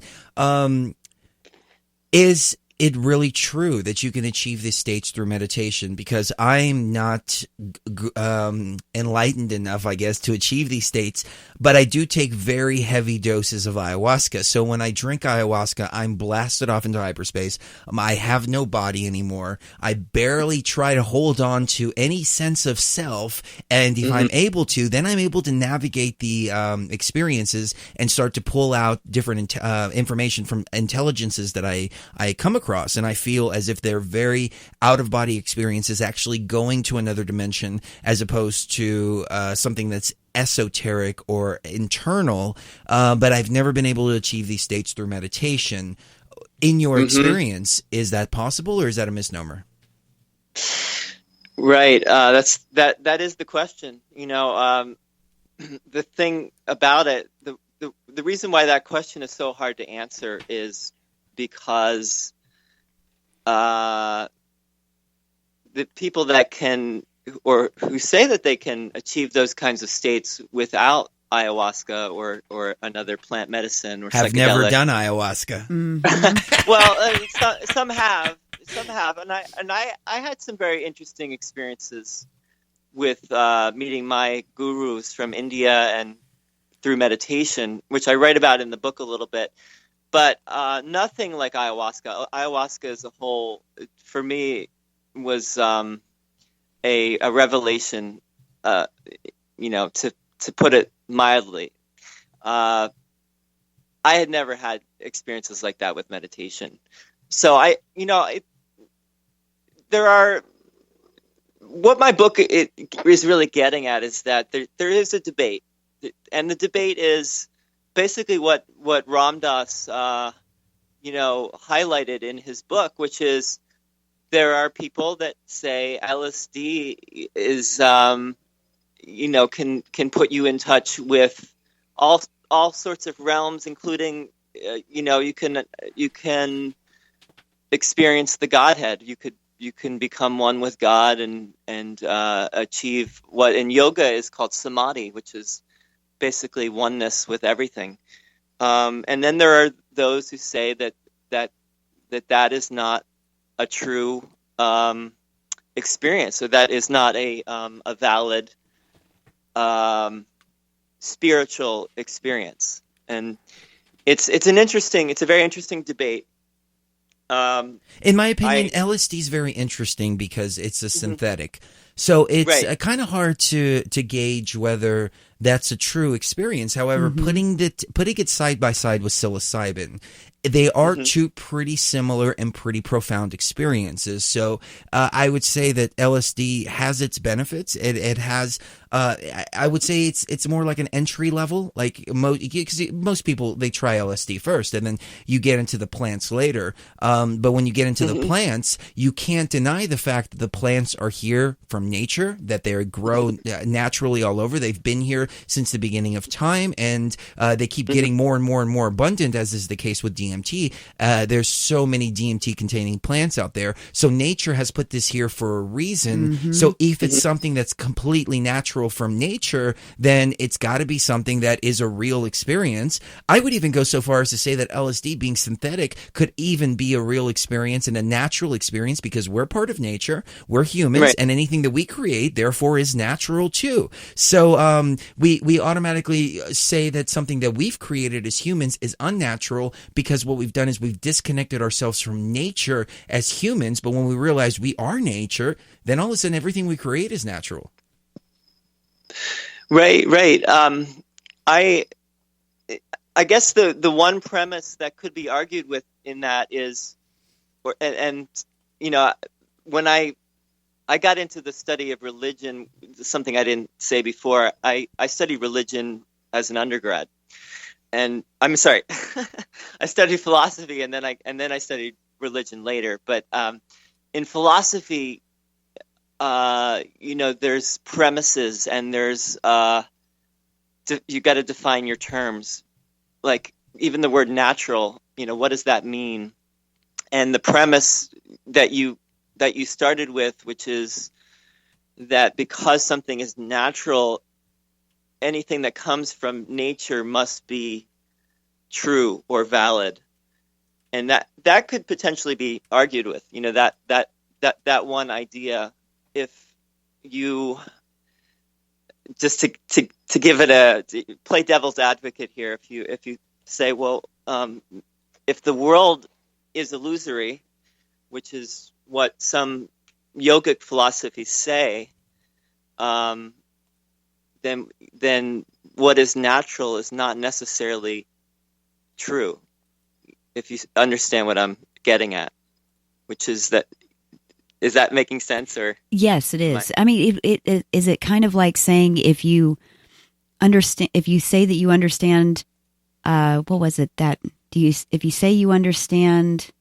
S4: Is it really true that you can achieve these states through meditation? Because I'm not enlightened enough, I guess, to achieve these states, but I do take very heavy doses of ayahuasca. So when I drink ayahuasca, I'm blasted off into hyperspace. I have no body anymore. I barely try to hold on to any sense of self. And if I'm able to, then I'm able to navigate the experiences and start to pull out different information from intelligences that I come across. And I feel as if they're very out-of-body experiences, actually going to another dimension, as opposed to something that's esoteric or internal. But I've never been able to achieve these states through meditation. In your experience, is that possible, or is that a misnomer?
S7: Right. That is the question. The thing about it, the reason why that question is so hard to answer is because the people that can, or who say that they can achieve those kinds of states without ayahuasca or another plant medicine or
S4: have
S7: psychedelic.
S4: Never done ayahuasca.
S7: Well, some have, and I had some very interesting experiences with meeting my gurus from India and through meditation, which I write about in the book a little bit, but nothing like ayahuasca. Ayahuasca as a whole, for me, was a revelation. To put it mildly, I had never had experiences like that with meditation. So what my book is really getting at is that there is a debate, and the debate is basically what Ram Dass highlighted in his book, which is there are people that say LSD is can put you in touch with all sorts of realms, including you can experience the Godhead. You can become one with God and achieve what in yoga is called samadhi, which is basically oneness with everything. And then there are those who say that is not a true experience, so that is not a valid spiritual experience. And it's a very interesting debate.
S4: In my opinion, LSD is very interesting because it's a synthetic. So it's kind of hard to gauge whether that's a true experience. However, putting it side by side with psilocybin, they are two pretty similar and pretty profound experiences. So I would say that LSD has its benefits. It has, I would say it's more like an entry level, like because most people, they try LSD first and then you get into the plants later. But when you get into the plants, you can't deny the fact that the plants are here from nature, that they grow naturally all over. They've been here since the beginning of time, and they keep getting more and more and more abundant, as is the case with DMT. There's so many DMT containing plants out there. So nature has put this here for a reason. So if it's something that's completely natural from nature, then it's got to be something that is a real experience. I would even go so far as to say that LSD, being synthetic, could even be a real experience and a natural experience, because we're part of nature, we're humans, and anything that we create therefore is natural too. So we automatically say that something that we've created as humans is unnatural, because what we've done is we've disconnected ourselves from nature as humans. But when we realize we are nature, then all of a sudden everything we create is natural.
S7: Right. I guess the one premise that could be argued with in that is, when I got into the study of religion, something I didn't say before, I studied religion as an undergrad. And I'm sorry, I studied philosophy and then I studied religion later. But in philosophy, there's premises and there's you got to define your terms. Like even the word natural, what does that mean? And the premise that you started with, which is that because something is natural, anything that comes from nature must be true or valid. And that could potentially be argued with, that one idea. If you just to give it to play devil's advocate here, if you say, well, if the world is illusory, which is what some yogic philosophies say, then what is natural is not necessarily true. If you understand what I'm getting at, which is that, is that making sense? Or
S5: yes, it is. I mean, is it kind of like saying if you say that you understand, what was it that if you say you understand.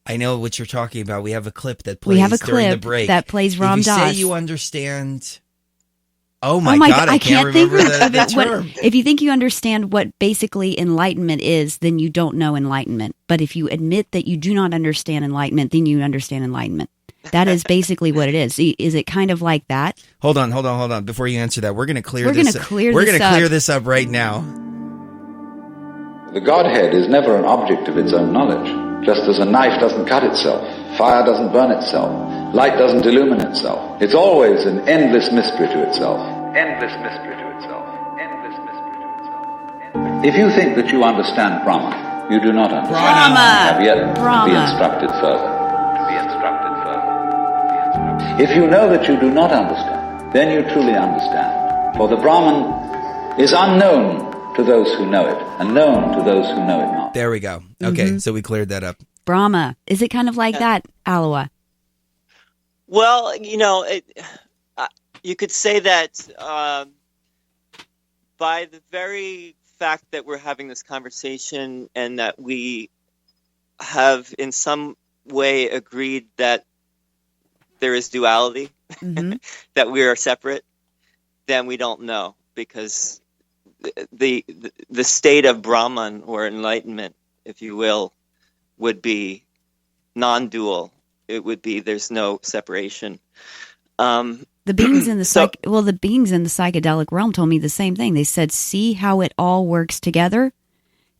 S4: I know what you're talking about. We have a clip that plays during the break.
S5: That plays Ram Dass.
S4: If you say you understand. Oh my God, I can't remember the term.
S5: If you think you understand what basically enlightenment is, then you don't know enlightenment. But if you admit that you do not understand enlightenment, then you understand enlightenment. That is basically what it is. Is it kind of like that?
S4: Hold on. Before you answer that, we're going to clear this up right now.
S8: The Godhead is never an object of its own knowledge. Just as a knife doesn't cut itself, fire doesn't burn itself, light doesn't illumine itself. It's always an endless mystery to itself. Endless mystery to itself. Endless mystery to itself. If you think that you understand Brahma, you do not understand.
S5: Brahma!
S8: Have yet to be instructed further. If you know that you do not understand, then you truly understand. For the Brahman is unknown to those who know it, and known to those who know it not.
S4: There we go. Okay, so we cleared that up.
S5: Brahma. Is it kind of like that, Allowah?
S7: Well, you could say that by the very fact that we're having this conversation and that we have in some way agreed that there is duality, that we are separate, then we don't know, because the state of Brahman or enlightenment, if you will, would be non-dual. It would be there's no separation.
S5: The beings in the beings in the psychedelic realm told me the same thing. They said, "See how it all works together.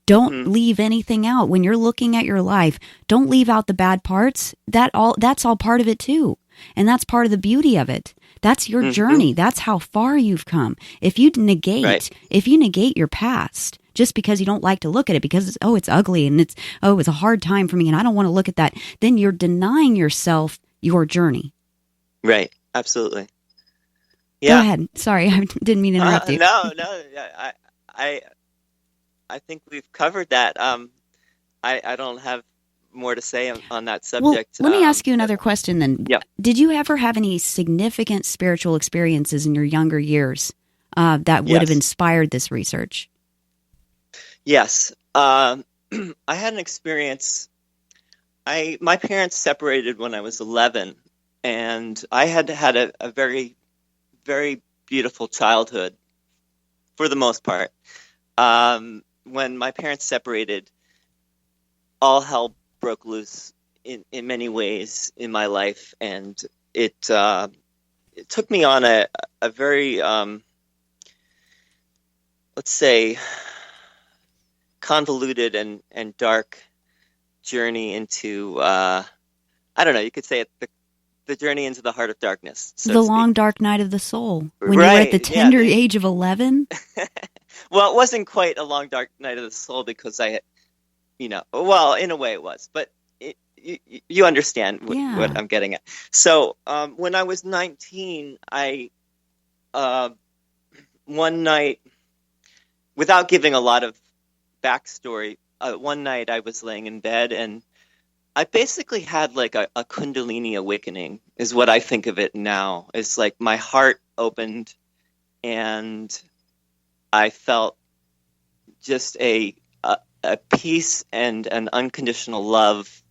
S5: Don't leave anything out when you're looking at your life. Don't leave out the bad parts. That's all part of it too, and that's part of the beauty of it. That's your journey. That's how far you've come. If you negate your past just because you don't like to look at it because it's ugly and it's a hard time for me and I don't want to look at that, then you're denying yourself your journey."
S7: Right. Absolutely. Yeah.
S5: Go ahead. Sorry, I didn't mean to interrupt you.
S7: No. I think we've covered that. I don't have more to say on that subject.
S5: Well, let me ask you another question then.
S7: Yep.
S5: Did you ever have any significant spiritual experiences in your younger years that would have inspired this research?
S7: Yes. I had an experience. My parents separated when I was 11, and I had a very, very beautiful childhood for the most part. When my parents separated, all hell broke loose in many ways in my life, and it took me on a very let's say convoluted and dark journey into I don't know, you could say it, the journey into the heart of darkness, so
S5: the long dark night of the soul when you were at the tender age of 11.
S7: Well, it wasn't quite a long dark night of the soul because I had, well, in a way it was, but you understand what I'm getting at. So when I was 19, I one night, without giving a lot of backstory, one night I was laying in bed and I basically had like a Kundalini awakening, is what I think of it now. It's like my heart opened and I felt just a peace and an unconditional love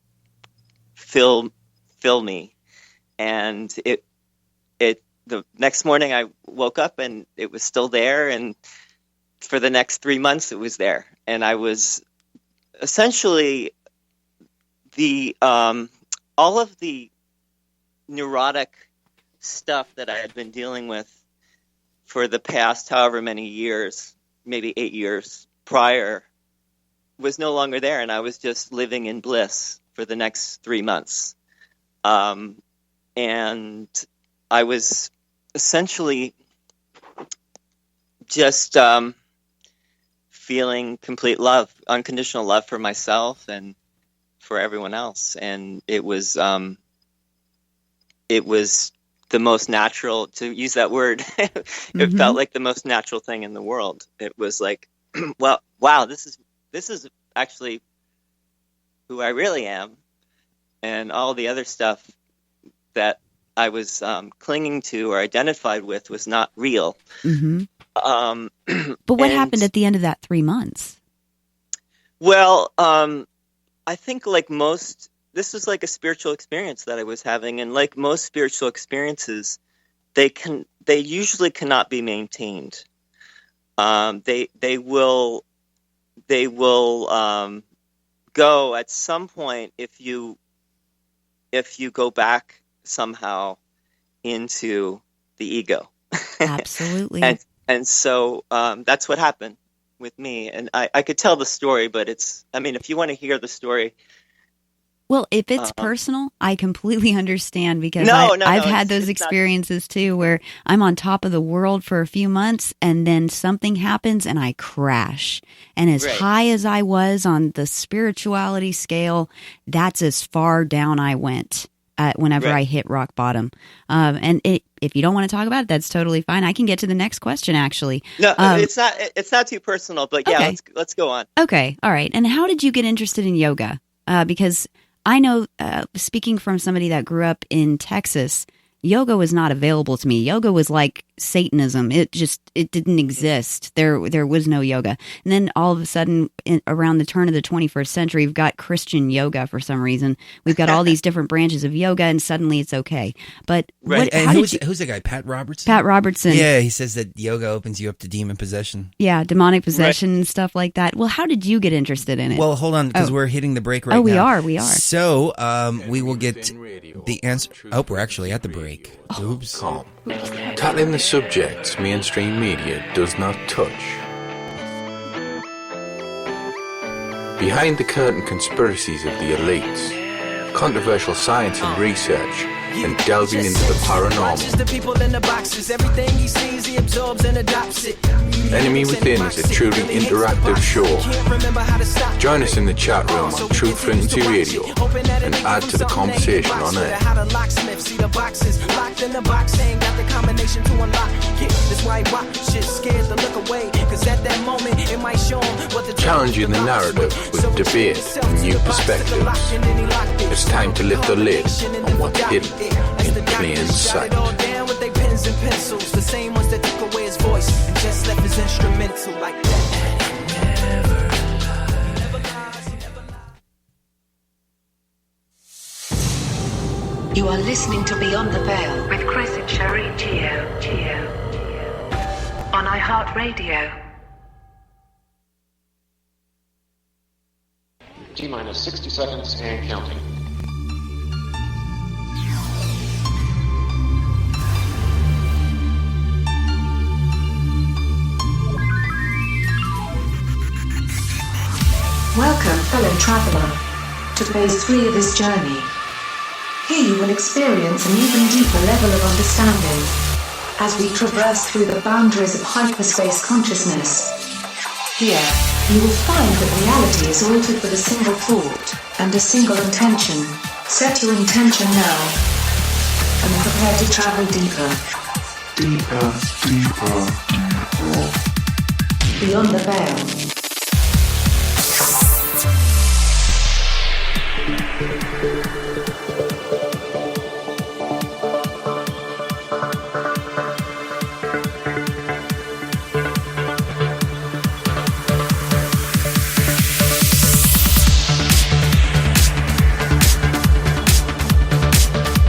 S7: fill me, and the next morning I woke up and it was still there, and for the next 3 months it was there, and I was essentially all of the neurotic stuff that I had been dealing with for the past however many years, maybe 8 years prior, was no longer there, and I was just living in bliss for the next 3 months. And I was essentially just feeling complete love, unconditional love for myself and for everyone else. And it was the most natural, to use that word. It felt like the most natural thing in the world. It was like, well, wow, this is actually who I really am, and all the other stuff that I was clinging to or identified with was not real.
S5: But what happened at the end of that 3 months?
S7: Well, I think this was like a spiritual experience that I was having, and like most spiritual experiences, they usually cannot be maintained. They will go at some point if you go back somehow into the ego.
S5: Absolutely.
S7: And so that's what happened with me. And I could tell the story, but if you want to hear the story.
S5: Well, if it's personal, I completely understand, because I've had those experiences too, where I'm on top of the world for a few months and then something happens and I crash. And as high as I was on the spirituality scale, that's as far down I went whenever I hit rock bottom. If you don't want to talk about it, that's totally fine. I can get to the next question, actually.
S7: No, it's not too personal, but yeah,
S5: okay.
S7: let's go on.
S5: Okay. All right. And how did you get interested in yoga? Because I know, speaking from somebody that grew up in Texas, yoga was not available to me. Yoga was like Satanism. It didn't exist. There was no yoga. And then all of a sudden, around the turn of the 21st century, we've got Christian yoga for some reason. We've got all these different branches of yoga, and suddenly it's okay. But
S4: who's the guy? Pat Robertson?
S5: Pat Robertson.
S4: Yeah, he says that yoga opens you up to demon possession.
S5: Yeah, demonic possession and stuff like that. Well, how did you get interested in it?
S4: Well, hold on, because we're hitting the break right now.
S5: We are.
S4: So we will get the answer. Oh, we're actually at the break. Oops.
S9: Calm. Tackling the subjects mainstream media does not touch. Behind the curtain conspiracies of the elites, controversial science and research, and delving into the paranormal. Enemy Within is a truly interactive show. Join us in the chat room on True Frequency Radio and add to the conversation on air. Challenging the narrative with debate and new perspectives. It's time to lift the lid on what's hidden in plain sight. And pencils, the same ones that took away his voice and just left his instrumental like that.
S2: You are listening to Beyond the Veil
S3: with Chris and Sherry Geo on iHeartRadio.
S10: T-minus 60 seconds and counting.
S2: Welcome, fellow traveler, to phase 3 of this journey. Here you will experience an even deeper level of understanding as we traverse through the boundaries of hyperspace consciousness. Here, you will find that reality is altered with a single thought and a single intention. Set your intention now and prepare to travel deeper. Beyond the veil.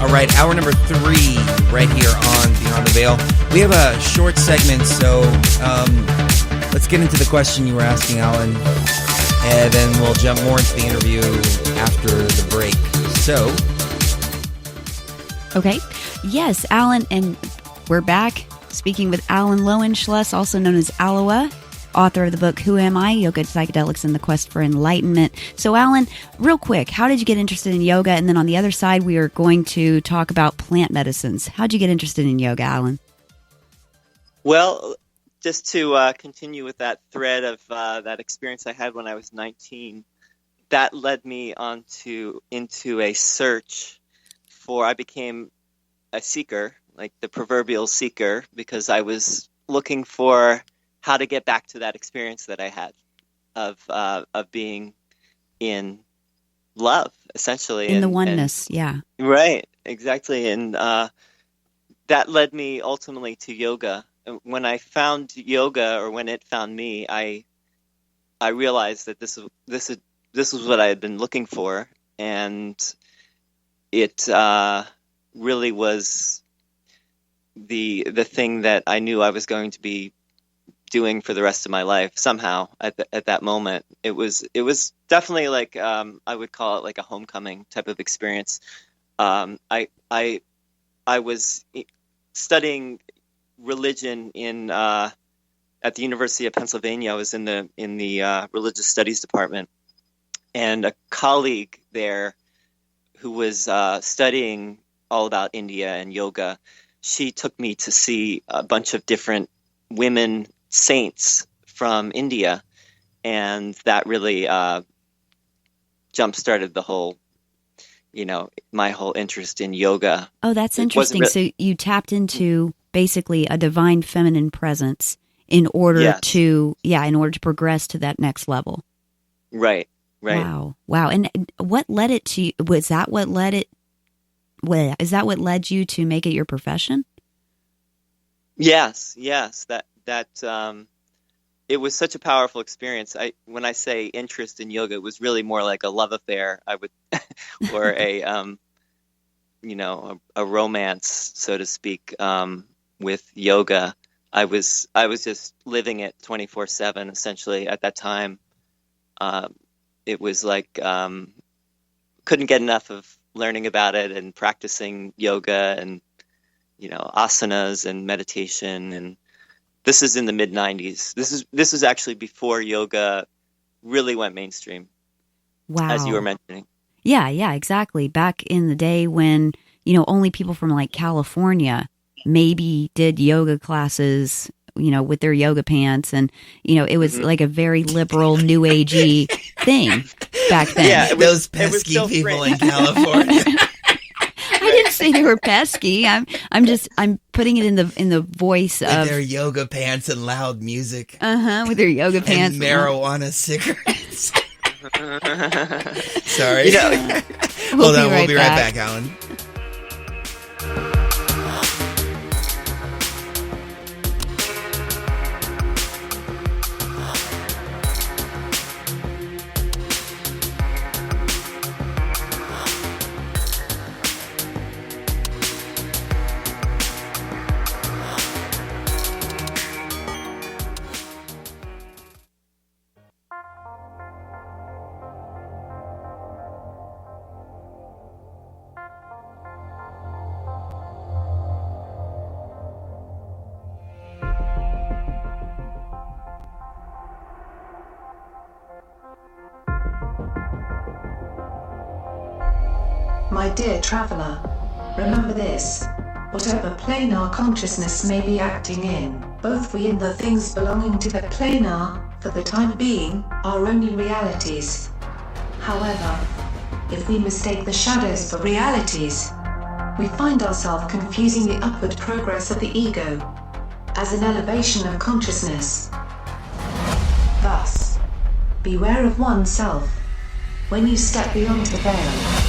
S4: All right, hour number 3 right here on Beyond the Veil. We have a short segment, so let's get into the question you were asking, Alan, and then we'll jump more into the interview after the break. So,
S5: okay, yes, Alan, and we're back speaking with Alan Lowenschluss, also known as Allowah. author of the book Who Am I? Yoga, Psychedelics, and the Quest for Enlightenment. So, Alan, real quick, how did you get interested in yoga? And then on the other side, we are going to talk about plant medicines. How did you get interested in yoga, Alan?
S7: Well, just to continue with that thread of that experience I had when I was 19, that led me into a search for, I became a seeker, like the proverbial seeker, because I was looking for how to get back to that experience that I had of being in love, essentially.
S5: In the oneness, yeah.
S7: Right, exactly. And that led me ultimately to yoga. When I found yoga, or when it found me, I realized that this was what I had been looking for, and it really was the thing that I knew I was going to be doing for the rest of my life. Somehow at that moment, it was definitely like I would call it like a homecoming type of experience. I was studying religion at the University of Pennsylvania. I was in the religious studies department, and a colleague there who was studying all about India and yoga, she took me to see a bunch of different women saints from India, and that really jump-started the whole, my whole interest in yoga.
S5: Oh, that's interesting. So you tapped into basically a divine feminine presence in order to progress to that next level.
S7: Right.
S5: Wow. And what led it to? Is that what led you to make it your profession?
S7: Yes. That it was such a powerful experience. When I say interest in yoga, it was really more like a love affair. I would, or a romance, so to speak, with yoga. I was just living it 24/7 essentially at that time. It was like couldn't get enough of learning about it and practicing yoga and asanas and meditation. And this is in the mid 90s. This is actually before yoga really went mainstream.
S5: Wow.
S7: As you were mentioning.
S5: Yeah, exactly. Back in the day when only people from like California maybe did yoga classes, with their yoga pants, and it was like a very liberal, new agey thing back then.
S7: Yeah,
S4: those pesky people in California.
S5: I didn't say they were pesky. I'm putting it in the voice
S4: with
S5: of
S4: their yoga pants and loud music.
S5: With their yoga pants
S4: and marijuana cigarettes. Sorry. We'll be right back, Alan.
S2: My dear traveler, remember this. Whatever plane our consciousness may be acting in, both we and the things belonging to the plane are, for the time being, are only realities. However, if we mistake the shadows for realities, we find ourselves confusing the upward progress of the ego as an elevation of consciousness. Thus, beware of oneself when you step beyond the veil.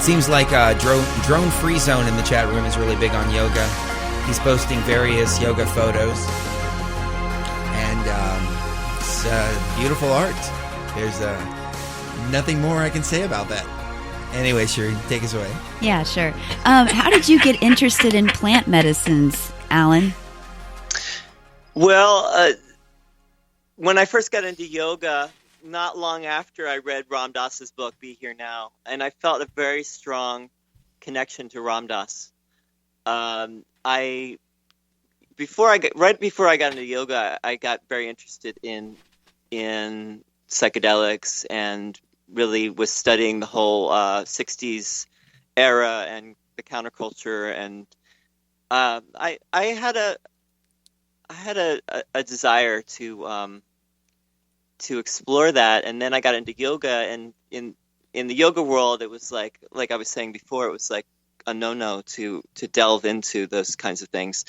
S4: Seems like Drone Free Zone in the chat room is really big on yoga. He's posting various yoga photos. And it's beautiful art. There's nothing more I can say about that. Anyway, Sherry, take us away.
S5: Yeah, sure. How did you get interested in plant medicines, Alan?
S7: Well, when I first got into yoga, not long after I read Ram Dass's book, Be Here Now, and I felt a very strong connection to Ram Dass. Right before I got into yoga, I got very interested in psychedelics and really was studying the whole 60s era and the counterculture, and I had a desire to explore that, and then I got into yoga, and in the yoga world, it was like I was saying before, it was like a no-no to delve into those kinds of things.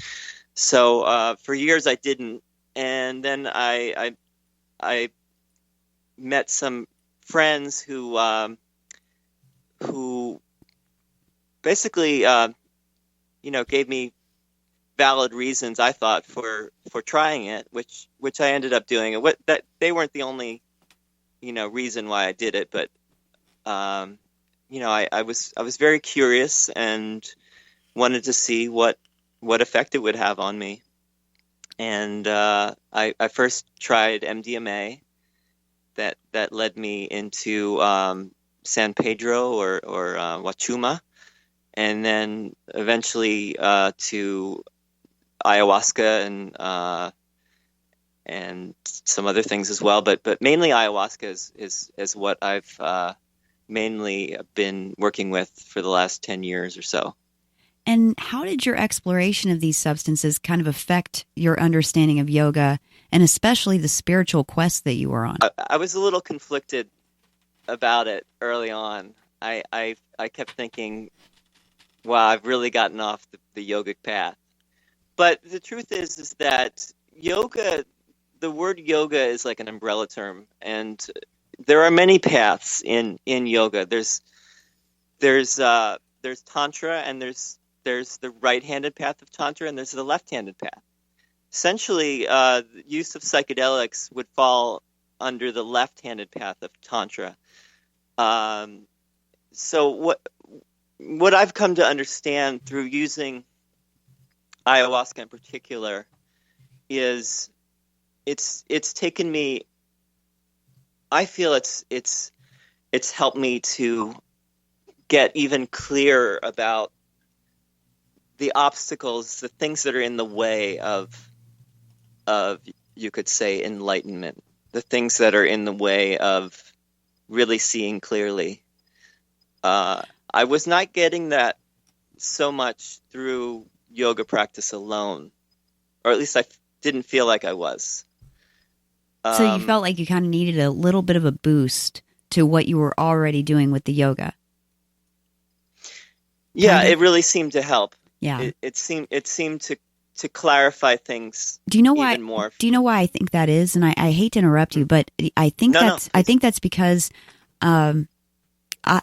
S7: So for years I didn't, and then I met some friends who basically gave me valid reasons, I thought, for trying it, which I ended up doing. And that they weren't the only reason why I did it, but I was very curious and wanted to see what effect it would have on me. And I first tried MDMA. That led me into San Pedro or Wachuma, and then eventually to ayahuasca and some other things as well. But mainly ayahuasca is what I've mainly been working with for the last 10 years or so.
S5: And how did your exploration of these substances kind of affect your understanding of yoga, and especially the spiritual quest that you were on?
S7: I was a little conflicted about it early on. I kept thinking, wow, I've really gotten off the yogic path. But the truth is that yoga, the word yoga is like an umbrella term, and there are many paths in yoga. There's tantra, and there's the right-handed path of tantra, and there's the left-handed path. Essentially, the use of psychedelics would fall under the left-handed path of tantra. So what I've come to understand through using ayahuasca in particular is it's taken me. I feel it's helped me to get even clearer about the obstacles, the things that are in the way of you could say enlightenment, the things that are in the way of really seeing clearly. I was not getting that so much through yoga practice alone, or at least I didn't feel like I was.
S5: So you felt like you kind of needed a little bit of a boost to what you were already doing with the yoga.
S7: Yeah, it really seemed to help.
S5: Yeah,
S7: it seemed to clarify things.
S5: Do you know why?
S7: Even more.
S5: Do you know why I think that is? And I hate to interrupt you, but I think that's because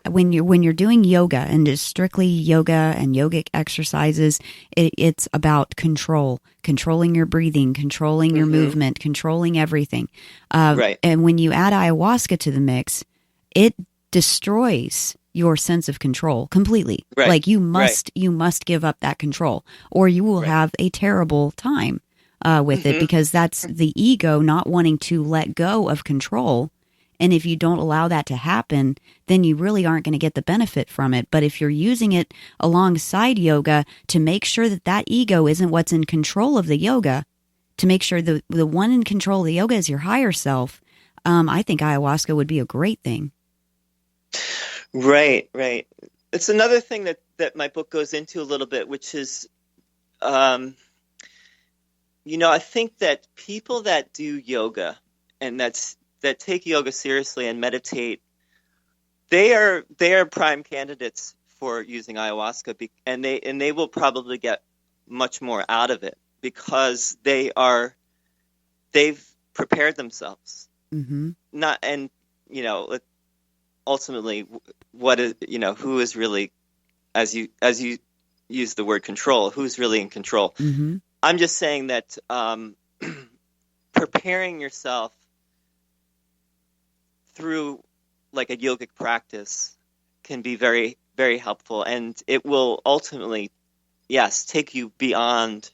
S5: when you're doing yoga and just strictly yoga and yogic exercises, it's about controlling your breathing, controlling your movement, controlling everything.
S7: Right.
S5: And when you add ayahuasca to the mix, it destroys your sense of control completely.
S7: Right.
S5: Like you must give up that control, or you will have a terrible time with it, because that's the ego not wanting to let go of control. And if you don't allow that to happen, then you really aren't going to get the benefit from it. But if you're using it alongside yoga to make sure that ego isn't what's in control of the yoga, to make sure the one in control of the yoga is your higher self, I think ayahuasca would be a great thing.
S7: Right. It's another thing that my book goes into a little bit, which is, I think that people that do yoga and that take yoga seriously and meditate, they are prime candidates for using ayahuasca, and they will probably get much more out of it because they've prepared themselves. Mm-hmm. Ultimately, what is who is really, as you use the word control, who's really in control? Mm-hmm. I'm just saying that preparing yourself through like a yogic practice can be very, very helpful, and it will ultimately, yes, take you beyond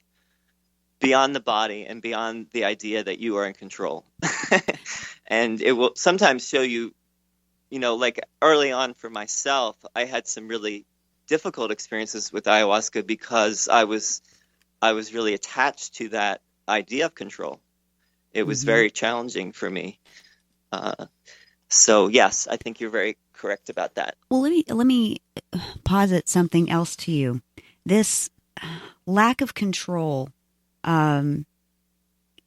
S7: beyond the body and beyond the idea that you are in control. And it will sometimes show you, like early on for myself, I had some really difficult experiences with ayahuasca because I was really attached to that idea of control. It was very challenging for me. So yes, I think you're very correct about that.
S5: Well, let me posit something else to you. This lack of control in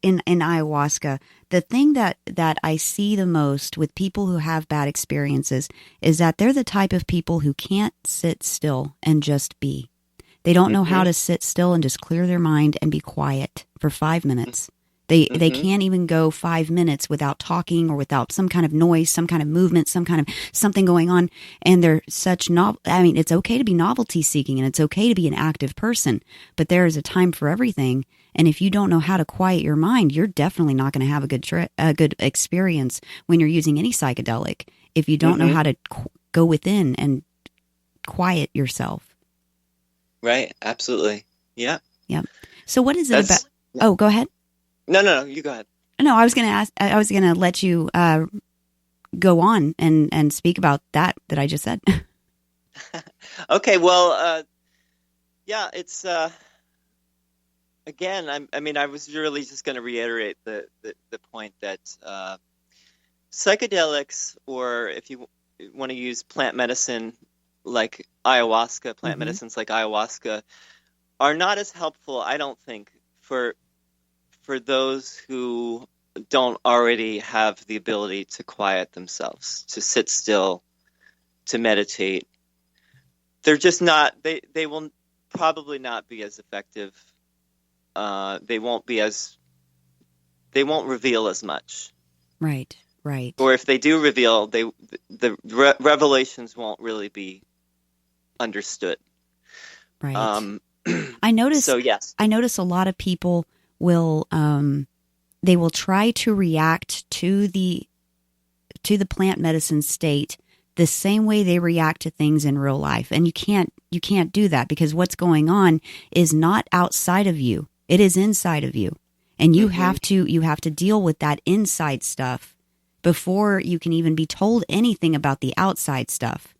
S5: ayahuasca, the thing that I see the most with people who have bad experiences is that they're the type of people who can't sit still and just be. They don't know how to sit still and just clear their mind and be quiet for 5 minutes. They can't even go 5 minutes without talking or without some kind of noise, some kind of movement, some kind of something going on. And they're such it's okay to be novelty seeking and it's okay to be an active person, but there is a time for everything. And if you don't know how to quiet your mind, you're definitely not going to have a good experience when you're using any psychedelic. If you don't know how to go within and quiet yourself.
S7: Right. Absolutely. Yeah.
S5: Yeah. So what is it about? Oh, go ahead.
S7: No, you go ahead.
S5: No, I was going to let you go on and speak about that I just said.
S7: Okay, well, yeah, it's again. I was really just going to reiterate the point that psychedelics, or if you want to use plant medicine like ayahuasca, plant medicines like ayahuasca, are not as helpful, I don't think, for those who don't already have the ability to quiet themselves, to sit still, to meditate. They're just not, they will probably not be as effective. They won't reveal as much. Right. Or if they do reveal, the revelations won't really be understood.
S5: Right. I notice. So yes, I notice a lot of people will they will try to react to the plant medicine state the same way they react to things in real life, and you can't do that, because what's going on is not outside of you, it is inside of you, and you have to deal with that inside stuff before you can even be told anything about the outside stuff.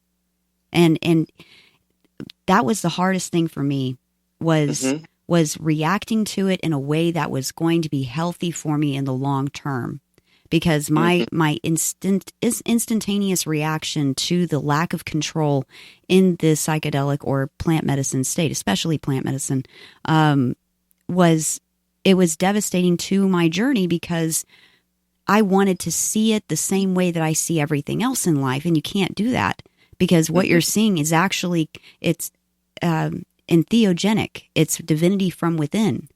S5: And that was the hardest thing for me, was reacting to it in a way that was going to be healthy for me in the long term, because my instantaneous reaction to the lack of control in the psychedelic or plant medicine state, especially plant medicine, was devastating to my journey, because I wanted to see it the same way that I see everything else in life, and you can't do that, because what you're seeing is actually entheogenic. It's divinity from within.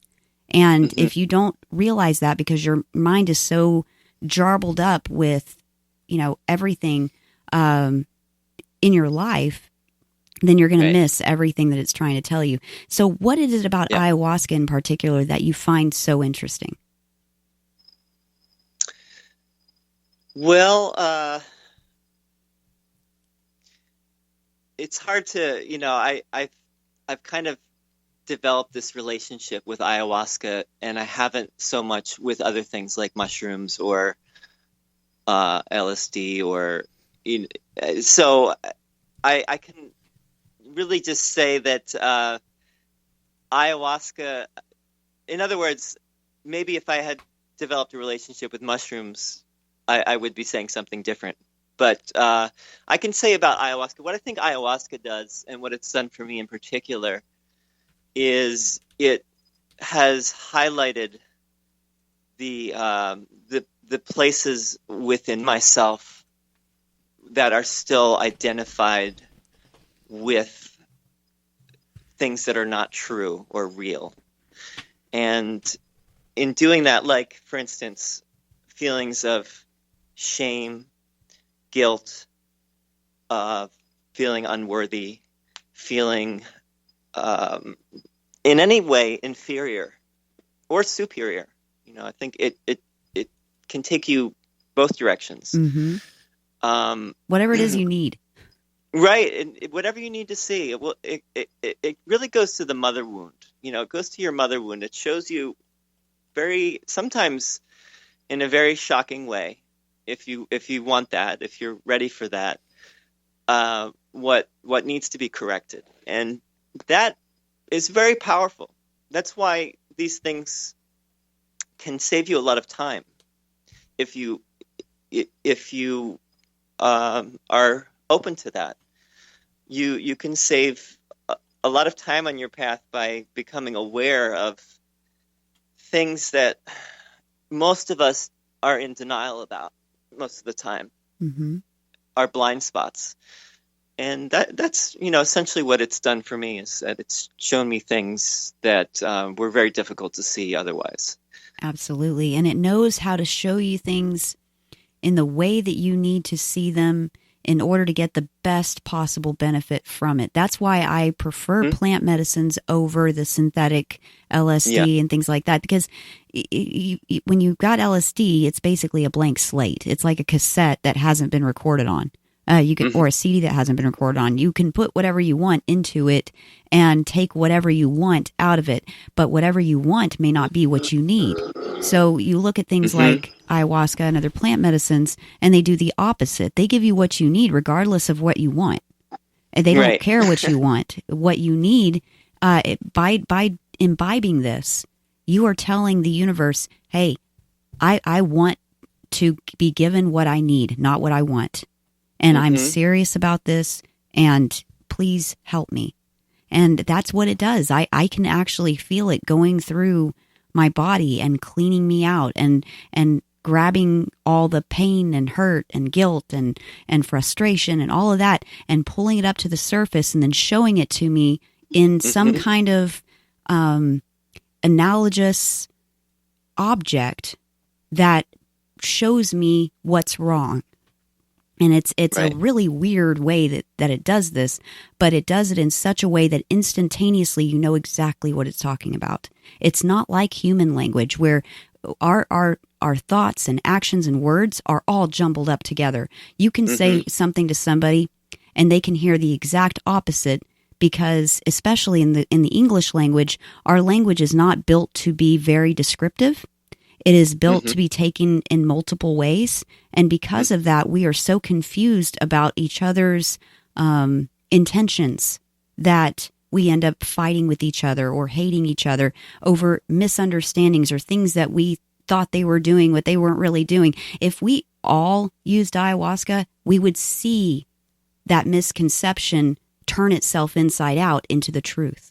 S5: And if you don't realize that, because your mind is so jarbled up with, everything in your life, then you're going to miss everything that it's trying to tell you. So what is it about ayahuasca in particular that you find so interesting?
S7: Well, it's hard to, I've kind of developed this relationship with ayahuasca, and I haven't so much with other things like mushrooms or LSD, or so I can really just say that ayahuasca, in other words, maybe if I had developed a relationship with mushrooms, I would be saying something different. But I can say about ayahuasca, what I think ayahuasca does, and what it's done for me in particular, is it has highlighted the places within myself that are still identified with things that are not true or real. And in doing that, like, for instance, feelings of shame, guilt, feeling unworthy, feeling in any way inferior or superior. I think it can take you both directions.
S5: Whatever it is you need.
S7: Right. And whatever you need to see. It really goes to the mother wound. It goes to your mother wound. It shows you sometimes in a very shocking way, if you want that, if you're ready for that, what needs to be corrected. And that is very powerful. That's why these things can save you a lot of time if you are open to that. You can save a lot of time on your path by becoming aware of things that most of us are in denial about most of the time, our blind spots. And that's essentially what it's done for me, is that it's shown me things that were very difficult to see otherwise.
S5: Absolutely. And it knows how to show you things in the way that you need to see them in order to get the best possible benefit from it. That's why I prefer plant medicines over the synthetic LSD and things like that, because when you've got LSD, it's basically a blank slate. It's like a cassette that hasn't been recorded on. You can, or a CD that hasn't been recorded on. You can put whatever you want into it and take whatever you want out of it, but whatever you want may not be what you need. So you look at things like ayahuasca and other plant medicines, and they do the opposite. They give you what you need regardless of what you want. And they don't care what you want. What you need, by imbibing this, you are telling the universe, hey, I want to be given what I need, not what I want. And I'm serious about this, and please help me. And that's what it does. I can actually feel it going through my body and cleaning me out and grabbing all the pain and hurt and guilt and frustration and all of that and pulling it up to the surface and then showing it to me in some kind of analogous object that shows me what's wrong. And it's a really weird way that it does this, but it does it in such a way that instantaneously you know exactly what it's talking about. It's not like human language where our thoughts and actions and words are all jumbled up together. You can say something to somebody and they can hear the exact opposite, because especially in the English language, our language is not built to be very descriptive. It is built to be taken in multiple ways. And because of that, we are so confused about each other's intentions that we end up fighting with each other or hating each other over misunderstandings or things that we thought they were doing, what they weren't really doing. If we all used ayahuasca, we would see that misconception turn itself inside out into the truth.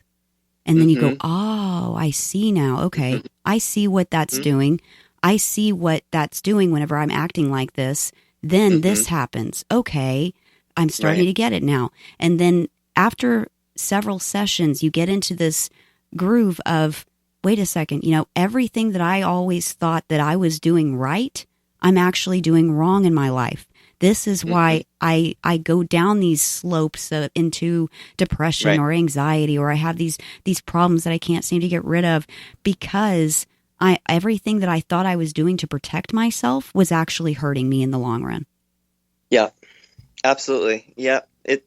S5: And then you go, oh, I see now. Okay, I see what that's doing. I see what that's doing whenever I'm acting like this. Then this happens. Okay, I'm starting to get it now. And then after several sessions, you get into this groove of, wait a second, everything that I always thought that I was doing right, I'm actually doing wrong in my life. This is why I go down these slopes into depression or anxiety, or I have these problems that I can't seem to get rid of, because everything that I thought I was doing to protect myself was actually hurting me in the long run.
S7: Yeah, absolutely. Yeah, it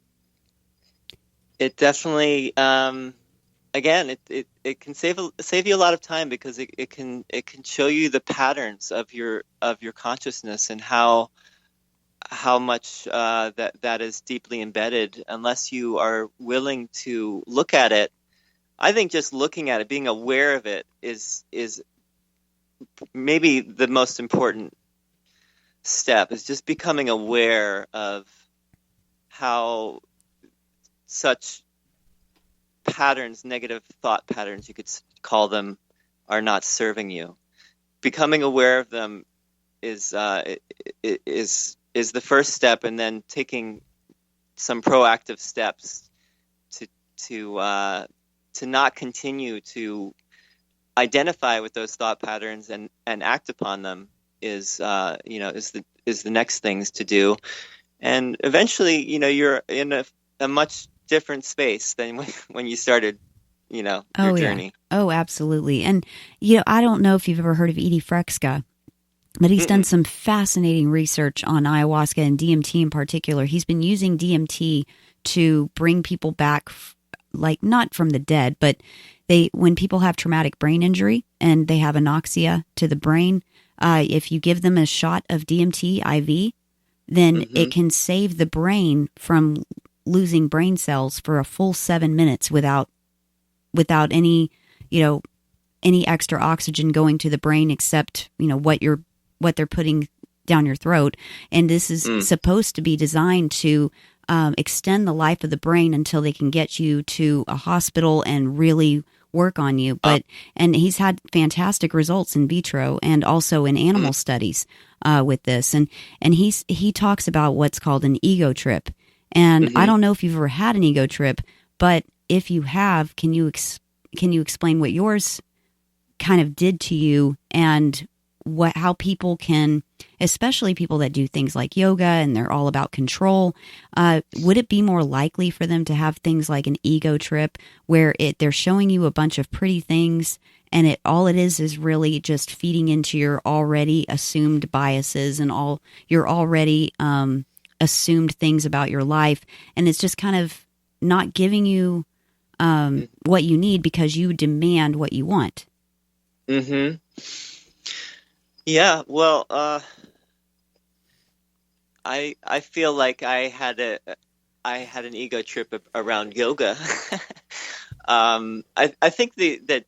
S7: definitely again it can save you a lot of time, because it can show you the patterns of your consciousness and how much that is deeply embedded, unless you are willing to look at it. I think just looking at it, being aware of it, is maybe the most important step, is just becoming aware of how such patterns, negative thought patterns, you could call them, are not serving you. Becoming aware of them is the first step, and then taking some proactive steps to not continue to identify with those thought patterns and act upon them is the next things to do. And eventually, you're in a much different space than when you started, your journey.
S5: Yeah. Oh, absolutely. And I don't know if you've ever heard of Edie Frexka, but he's done some fascinating research on ayahuasca and DMT in particular. He's been using DMT to bring people back, like not from the dead, but when people have traumatic brain injury and they have anoxia to the brain, if you give them a shot of DMT IV, then it can save the brain from losing brain cells for a full 7 minutes without any, any extra oxygen going to the brain except, what they're putting down your throat. And this is supposed to be designed to extend the life of the brain until they can get you to a hospital and really work on you. And he's had fantastic results in vitro and also in animal studies with this. And he talks about what's called an ego trip. And I don't know if you've ever had an ego trip, but if you have, can you explain what yours kind of did to you and how people can, especially people that do things like yoga and they're all about control, would it be more likely for them to have things like an ego trip where they're showing you a bunch of pretty things and all it is really just feeding into your already assumed biases and all your already assumed things about your life, and it's just kind of not giving you what you need because you demand what you want?
S7: Yeah, well, I feel like I had an ego trip around yoga. I think that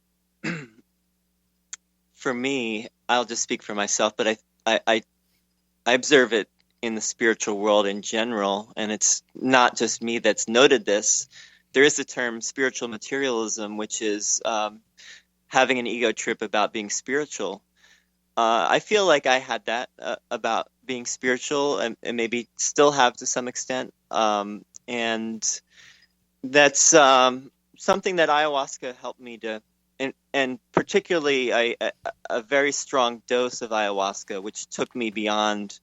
S7: for me, I'll just speak for myself, but I observe it in the spiritual world in general, and it's not just me that's noted this. There is the term spiritual materialism, which is having an ego trip about being spiritual. I feel like I had that about being spiritual and maybe still have to some extent. And that's something that ayahuasca helped me to, and particularly a very strong dose of ayahuasca, which took me beyond,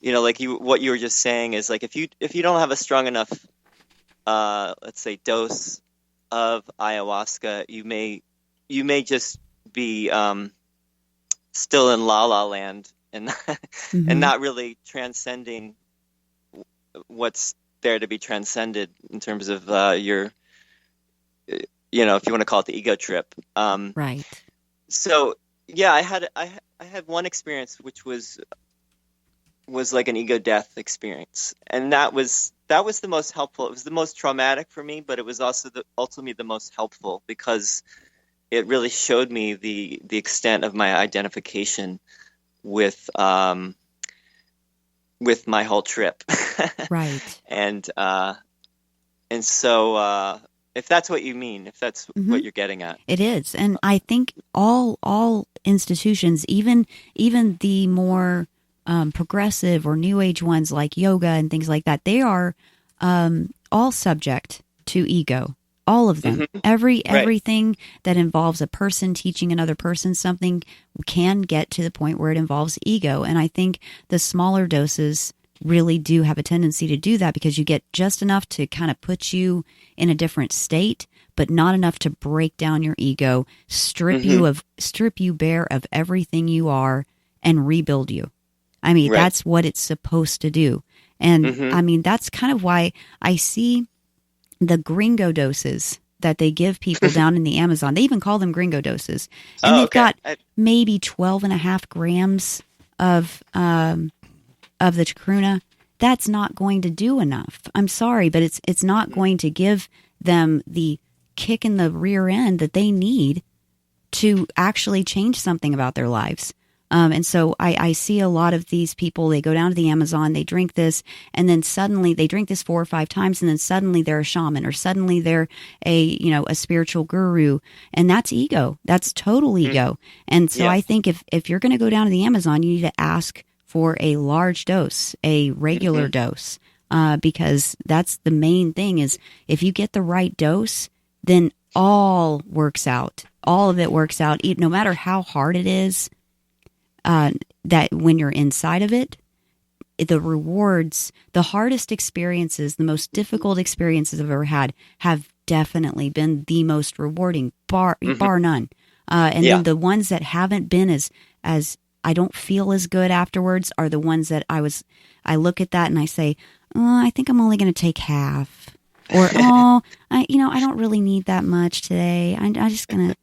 S7: like what you were just saying is like, if you don't have a strong enough, let's say, dose of ayahuasca, you may just be, still in la la land and and not really transcending what's there to be transcended in terms of your, if you want to call it the ego trip.
S5: Right.
S7: So yeah, I had one experience which was like an ego death experience, and that was the most helpful. It was the most traumatic for me, but it was also ultimately the most helpful because it really showed me the extent of my identification with my whole trip.
S5: Right.
S7: And so if that's what you mean, if that's what you're getting at.
S5: It is. And I think all institutions, even the more progressive or new age ones like yoga and things like that, they are all subject to ego. All of them. Everything that involves a person teaching another person something can get to the point where it involves ego. And I think the smaller doses really do have a tendency to do that because you get just enough to kind of put you in a different state, but not enough to break down your ego, strip you bare of everything you are, and rebuild you. I mean, that's what it's supposed to do. And I mean, that's kind of why I see the gringo doses that they give people down in the Amazon. They even call them gringo doses. And they've got maybe 12.5 grams of the chacruna. That's not going to do enough. I'm sorry, but it's not going to give them the kick in the rear end that they need to actually change something about their lives. And so I see a lot of these people, they go down to the Amazon, they drink this, and then suddenly they drink this 4 or 5 times, and then suddenly they're a shaman, or suddenly they're a spiritual guru. And that's ego. That's total ego. And so I think if you're going to go down to the Amazon, you need to ask for a large dose, a regular dose, because that's the main thing is if you get the right dose, then all works out. All of it works out, no matter how hard it is. That when you're inside of it, the rewards, the hardest experiences, the most difficult experiences I've ever had have definitely been the most rewarding, bar none. Then the ones that haven't been as I don't feel as good afterwards are the ones that I look at that and I say, oh, I think I'm only going to take half. or I don't really need that much today. I'm just gonna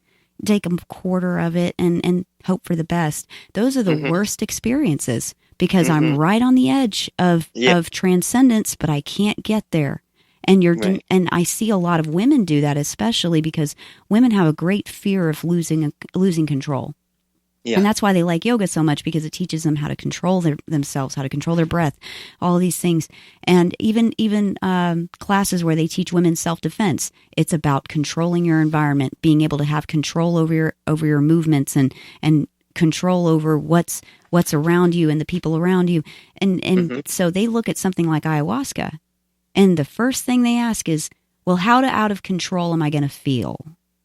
S5: take a quarter of it and hope for the best. Those are the worst experiences because I'm right on the edge of transcendence, but I can't get there. And and I see a lot of women do that, especially because women have a great fear of losing control. Yeah. And that's why they like yoga so much, because it teaches them how to control themselves, how to control their breath, all of these things. And even classes where they teach women self-defense, it's about controlling your environment, being able to have control over your movements and control over what's around you and the people around you. And so they look at something like ayahuasca, and the first thing they ask is, well, how out of control am I going to feel?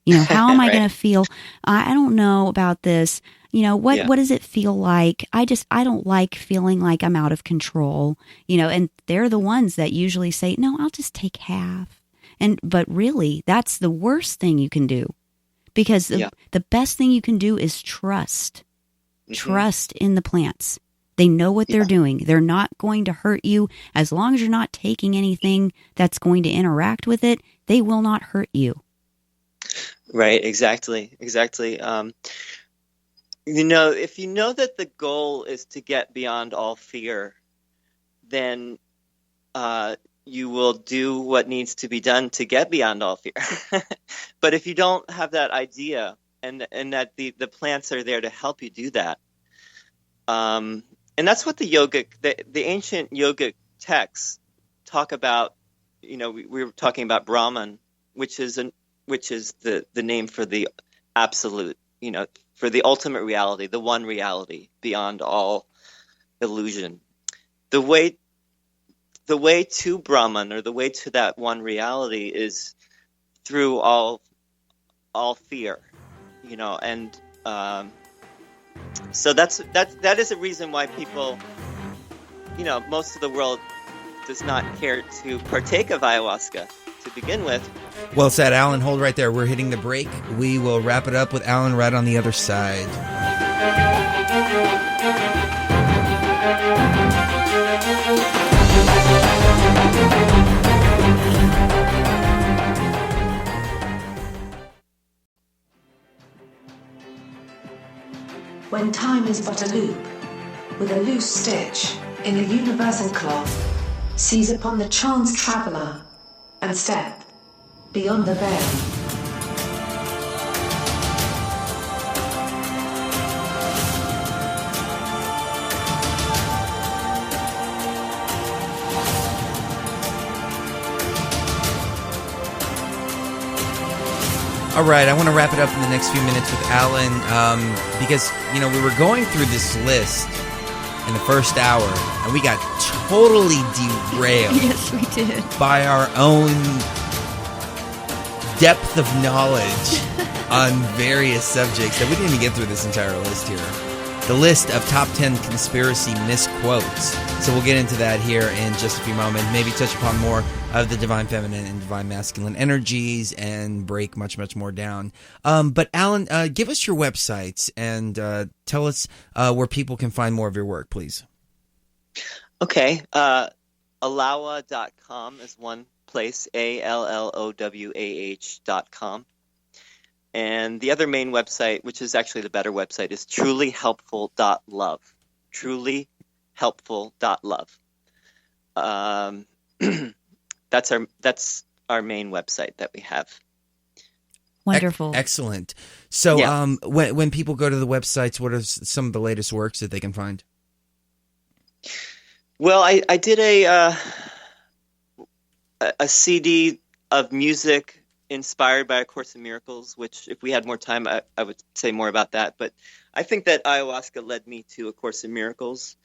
S5: How am I going to feel? I don't know about this. What does it feel like? I don't like feeling like I'm out of control, and they're the ones that usually say, no, I'll just take half. But really, that's the worst thing you can do, because the best thing you can do is trust. Trust in the plants. They know what they're doing. They're not going to hurt you. As long as you're not taking anything that's going to interact with it, they will not hurt you.
S7: Right, exactly. If you know that the goal is to get beyond all fear, then you will do what needs to be done to get beyond all fear. But if you don't have that idea, and that the plants are there to help you do that, and that's what the ancient yogic texts talk about. We were talking about Brahman, which is the name for the absolute, for the ultimate reality, the one reality beyond all illusion. The way to Brahman, or the way to that one reality, is through all fear, and so that is a reason why people, most of the world does not care to partake of ayahuasca to begin with.
S4: Well said, Alan. Hold right there. We're hitting the break. We will wrap it up with Alan right on the other side.
S2: When time is but a loop, with a loose stitch in the universal cloth, seize upon the chance traveler and step beyond the veil.
S4: All right, I want to wrap it up in the next few minutes with Alan, because, we were going through this list in the first hour, and we got totally derailed.
S5: Yes, we did.
S4: By our own depth of knowledge on various subjects that we didn't even get through this entire list here. The list of top 10 conspiracy misquotes. So we'll get into that here in just a few moments. Maybe touch upon more of the divine feminine and divine masculine energies and break much, much more down. But Alan, give us your websites and tell us where people can find more of your work, please.
S7: Okay. Allowah.com is one place, ALLOWAH.com. And the other main website, which is actually the better website, is trulyhelpful.love. Trulyhelpful.love. That's our main website that we have.
S5: Wonderful.
S4: Excellent. So when people go to the websites, what are some of the latest works that they can find?
S7: Well, I did a CD of music inspired by A Course in Miracles, which if we had more time, I would say more about that. But I think that ayahuasca led me to A Course in Miracles.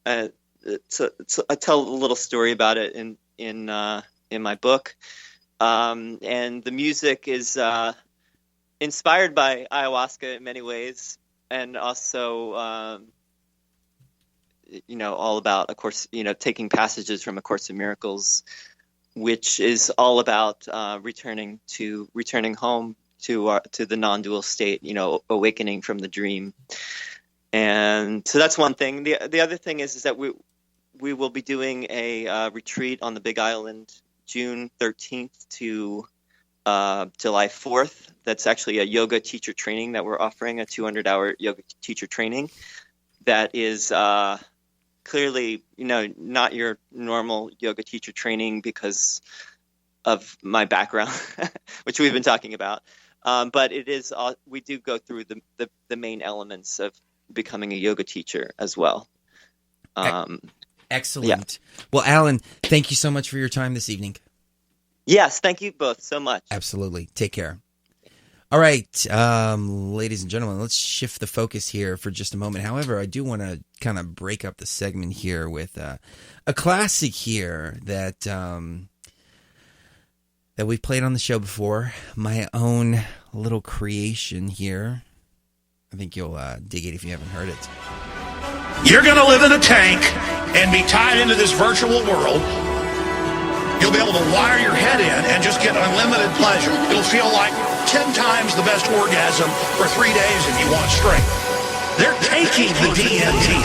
S7: So I tell a little story about it in my book. And the music is inspired by ayahuasca in many ways, and also all about, of course, taking passages from A Course in Miracles, which is all about returning home to the non-dual state, awakening from the dream. And so that's one thing. The other thing is that we will be doing a retreat on the Big Island June 13th to July 4th. That's actually a yoga teacher training that we're offering, a 200-hour yoga teacher training that is clearly, not your normal yoga teacher training because of my background, which we've been talking about. But it is, we do go through the main elements of becoming a yoga teacher as well.
S4: Excellent.
S7: Yeah.
S4: Well, Alan, thank you so much for your time this evening.
S7: Yes, thank you both so much.
S4: Absolutely. Take care. All right, ladies and gentlemen, let's shift the focus here for just a moment. However, I do want to kind of break up the segment here with a classic here that we've played on the show before. My own little creation here. I think you'll dig it if you haven't heard it.
S11: You're going to live in a tank and be tied into this virtual world. You'll be able to wire your head in and just get unlimited pleasure. It'll feel like 10 times the best orgasm for 3 days if you want straight. They're taking the DMT.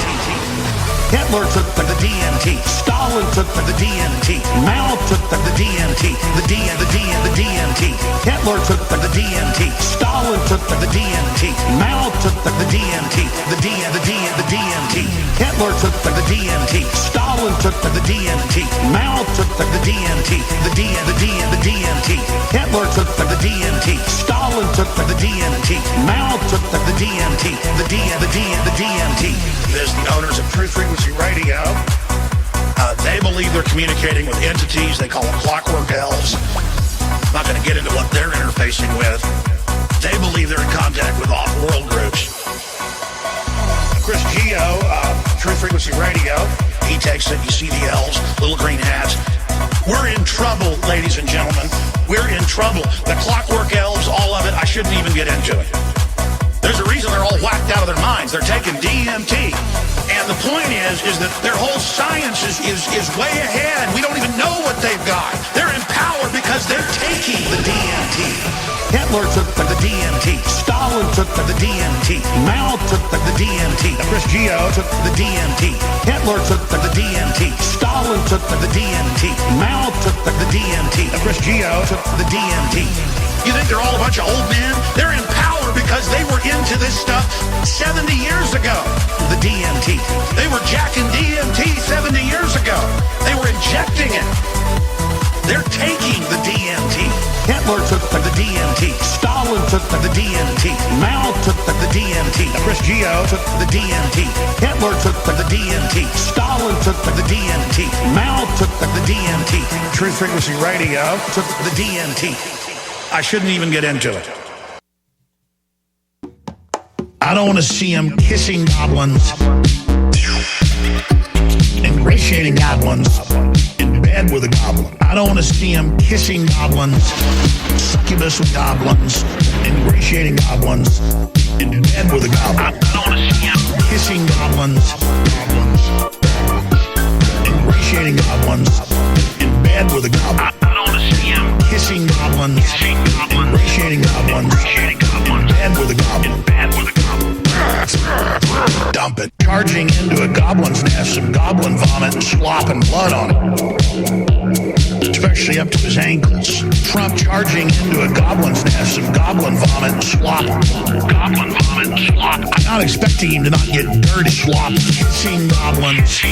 S11: Hitler took the DMT. Stalin took the DMT. Mao took the DMT. The DMT. Hitler took the DMT. Stalin took the DMT. Mao took the DMT. The DMT. Hitler took the DMT. Stalin took the DMT. Mao took the DMT. The DMT. Hitler took the DMT. Stalin took the DMT. Mao took the DMT. The DMT. There's the owners of Truth Frequency Radio. They believe they're communicating with entities. They call them clockwork elves. I'm not going to get into what they're interfacing with. They believe they're in contact with off-world groups. Chris Geo, Truth Frequency Radio, he takes it. You see the elves, little green hats. We're in trouble, ladies and gentlemen. We're in trouble. The clockwork elves, all of it, I shouldn't even get into it. There's a reason they're all whacked out of their minds. They're taking DMT. And the point is that their whole science is way ahead. We don't even know what they've got. They're in power because they're taking the DMT. Hitler took the DMT. Stalin took the DMT. Mao took the DMT. Chris Geo took the DMT. Hitler took the DMT. Stalin took the DMT. Mao took the DMT. Chris Geo took the DMT. You think they're all a bunch of old men? They're in power because they were into this stuff 70 years ago. The DMT. They were jacking DMT 70 years ago. They were injecting it. They're taking the DMT. Hitler took the DMT. Stalin took the DMT. Mao took the DMT. Chris Geo took the DMT. Hitler took the DMT. Stalin took the DMT. Mao took the DMT. Truth Frequency Radio took the DMT. I shouldn't even get into it. I don't want to see him kissing goblins, ingratiating goblins, in bed with a goblin. I don't want to see him kissing goblins, succubus with goblins, ingratiating goblins, in bed with a goblin. I don't want to see him kissing goblins, ingratiating goblins, in bed with a goblin. I don't want to see him kissing goblins, ingratiating goblins, in bed with a goblin. Dump it. Charging into a goblin's nest, some goblin vomit and slop and blood on it, especially up to his ankles. Trump charging into a goblin's nest, some goblin vomit and slop. Goblin vomit and slop. I'm not expecting him to not get dirty slop. Kissing goblins,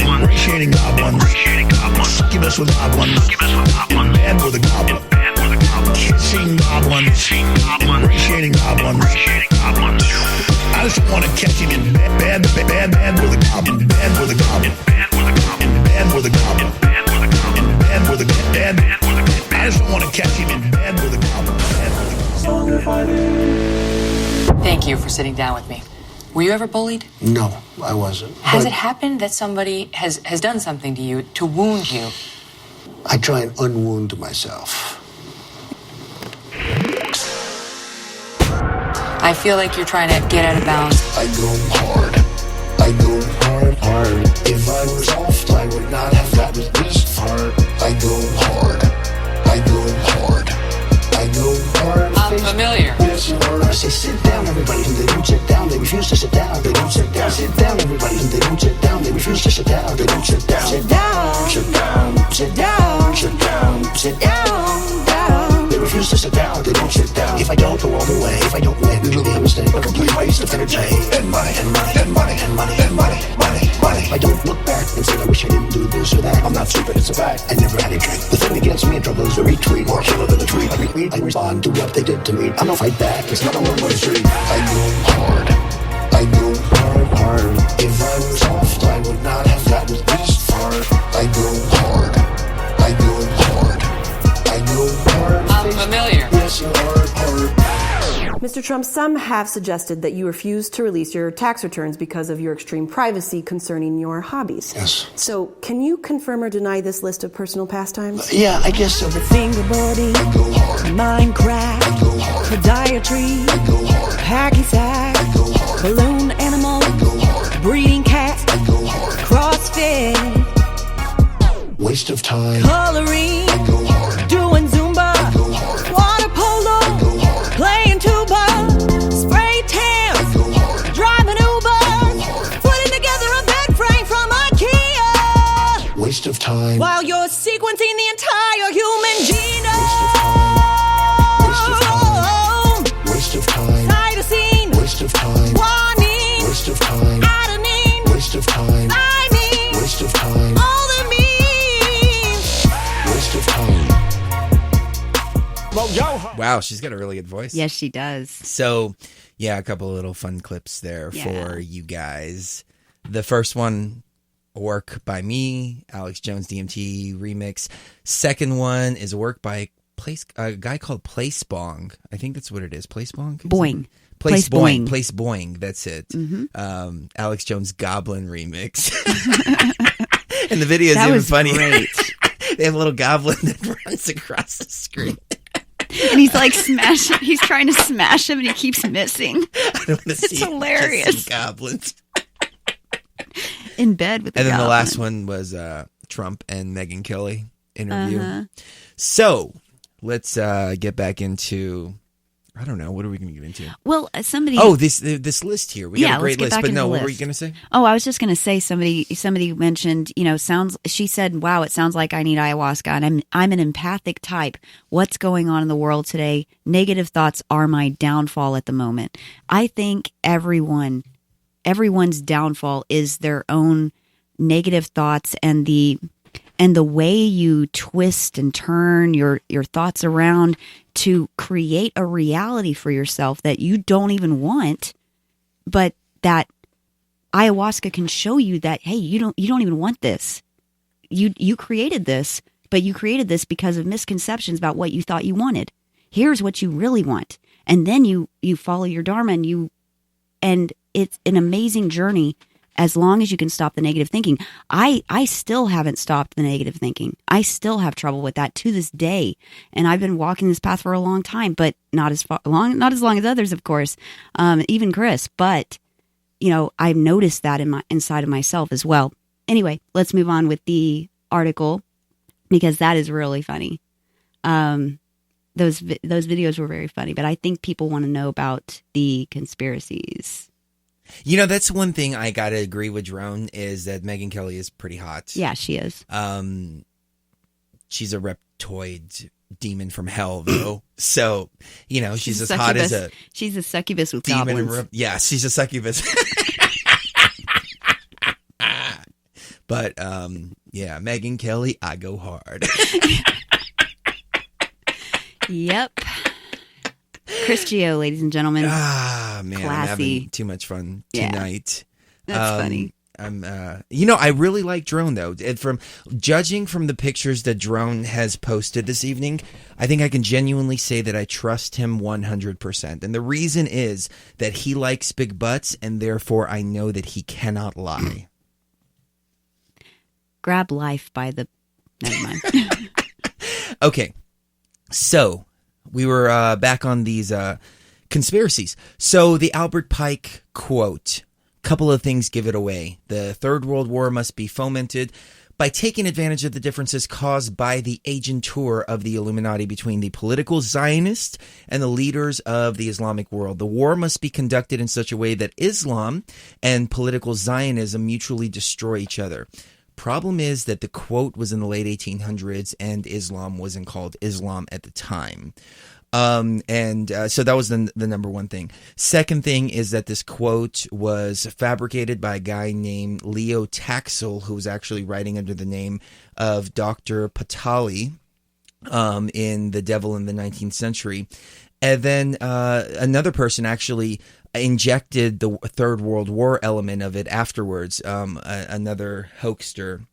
S11: ingratiating goblins, succubus with goblins, in bed with a goblin. Kissing goblins, ingratiating goblins. I just want to catch him in bed with a goblin, in bed with a goblin, in bed with a goblin, in bed with a goblin. I just want to catch him in bed with a goblin.
S12: Thank you for sitting down with me. Were you ever bullied?
S13: No, I wasn't.
S12: Has it happened that somebody has done something to you to wound you?
S13: I try and unwound myself.
S12: I feel like you're trying to get out of bounds.
S13: I go hard. I go hard. If I was soft, I would not have gotten this hard. I go hard. I go hard. I go hard.
S12: I'm familiar.
S13: Yes, you are. I say sit down, everybody. And they don't sit down. They refuse to sit down. They don't sit down. Sit down, everybody. And they don't sit down. They refuse to sit down. They don't sit down. Sit down. Sit down. Sit down. Sit down. mistake, a complete waste of energy. And money, and money, and money, and money, and money, money, money. I don't look back and say I wish I didn't do this or that. I'm not stupid, it's a fact. I never had a drink. The thing that gets me in trouble is the retweet. More killer than a tweet. I retweet, I respond to what they did to me. I'm not fight back, it's not a one-way street. I go hard. I go hard, hard. If I was soft, I would not have gotten this far. I go hard. I go hard. I go hard.
S12: I'm familiar.
S13: Yes, you are hard.
S14: Mr. Trump, some have suggested that you refused to release your tax returns because of your extreme privacy concerning your hobbies.
S13: Yes.
S14: So, can you confirm or deny this list of personal pastimes?
S13: Yeah, I guess so.
S14: Fingerboarding,
S13: I go hard.
S14: Minecraft,
S13: I go hard.
S14: podiatry,
S13: I go hard.
S14: hacky sack,
S13: I go hard.
S14: balloon animal,
S13: I go hard.
S14: breeding cats,
S13: I go hard.
S14: CrossFit,
S13: Waste of time.
S14: coloring,
S13: I go hard.
S14: doing Zumba,
S13: I go hard.
S14: water polo,
S13: I go hard.
S14: playing tuba, spray
S13: I
S14: tan,
S13: go hard.
S14: driving Uber,
S13: hard.
S14: putting together a bed frame from IKEA,
S13: Waste of time.
S14: while you're sequencing the entire human genome.
S13: Waste of time.
S14: Cytosine,
S13: Waste of time.
S14: guanine,
S13: Waste of time.
S14: adenine,
S13: Waste of time.
S14: thymine,
S13: Waste of time.
S14: all the means.
S13: Waste of time.
S4: Wow, she's got a really good voice.
S5: Yes, she does.
S4: So, yeah, a couple of little fun clips there for you guys. The first one, a work by me, Alex Jones DMT remix. Second one is a work by a guy called Place Bong. I think that's what it is. Place Bong?
S5: Boing.
S4: Place
S5: Boing.
S4: Boing. Place Boing. That's it.
S5: Mm-hmm.
S4: Alex Jones Goblin remix. And the video is
S5: That
S4: even
S5: was
S4: funnier.
S5: great.
S4: They have a little goblin that runs across the screen.
S5: And he's like smashing. He's trying to smash him, and he keeps missing.
S4: I don't want to see
S5: It's hilarious.
S4: just some goblins.
S5: In bed with the
S4: And then the
S5: goblin.
S4: last one was Trump and Megyn Kelly interview.
S5: Uh-huh.
S4: So let's get back into, I don't know, what are we going to get into?
S5: Well, somebody.
S4: Oh, this list here. We got a great
S5: let's get
S4: list.
S5: back
S4: But
S5: into
S4: no,
S5: the
S4: what were you
S5: list.
S4: going to say?
S5: Oh, I was just going to say somebody mentioned, she said, wow, it sounds like I need ayahuasca, and I'm an empathic type. What's going on in the world today? Negative thoughts are my downfall at the moment. I think everyone's downfall is their own negative thoughts and the way you twist and turn your thoughts around to create a reality for yourself that you don't even want, but that ayahuasca can show you that, hey, you don't even want this. You created this, but you created this because of misconceptions about what you thought you wanted. Here's what you really want. And then you follow your dharma, and it's an amazing journey as long as you can stop the negative thinking. I still haven't stopped the negative thinking. I still have trouble with that to this day. And I've been walking this path for a long time, but not as long as others, of course, even Chris. But, I've noticed that inside of myself as well. Anyway, let's move on with the article, because that is really funny. Those videos were very funny, but I think people want to know about the conspiracies.
S4: That's one thing I got to agree with Drone is that Megyn Kelly is pretty hot.
S5: Yeah, she is.
S4: She's a reptoid demon from hell, though. So, she's as hot as a...
S5: She's a succubus with
S4: demon.
S5: goblins.
S4: Yeah, she's a succubus. But, yeah, Megyn Kelly, I go hard.
S5: Yep. Chris Gio, ladies and gentlemen.
S4: Ah, man,
S5: Classy.
S4: I'm having too much fun tonight.
S5: That's funny.
S4: I really like Drone though. From judging from the pictures that Drone has posted this evening, I think I can genuinely say that I trust him 100%. And the reason is that he likes big butts, and therefore I know that he cannot lie.
S5: Grab life by the... Never mind.
S4: Okay, so we were back on these conspiracies. So the Albert Pike quote, couple of things give it away. The Third World War must be fomented by taking advantage of the differences caused by the agentur of the Illuminati between the political Zionists and the leaders of the Islamic world. The war must be conducted in such a way that Islam and political Zionism mutually destroy each other. Problem is that the quote was in the late 1800s and Islam wasn't called Islam at the time. So that was the number one thing. Second thing is that this quote was fabricated by a guy named Leo Taxil, who was actually writing under the name of Dr. Patali in The Devil in the 19th Century. And then another person actually injected the Third World War element of it afterwards. Another hoaxer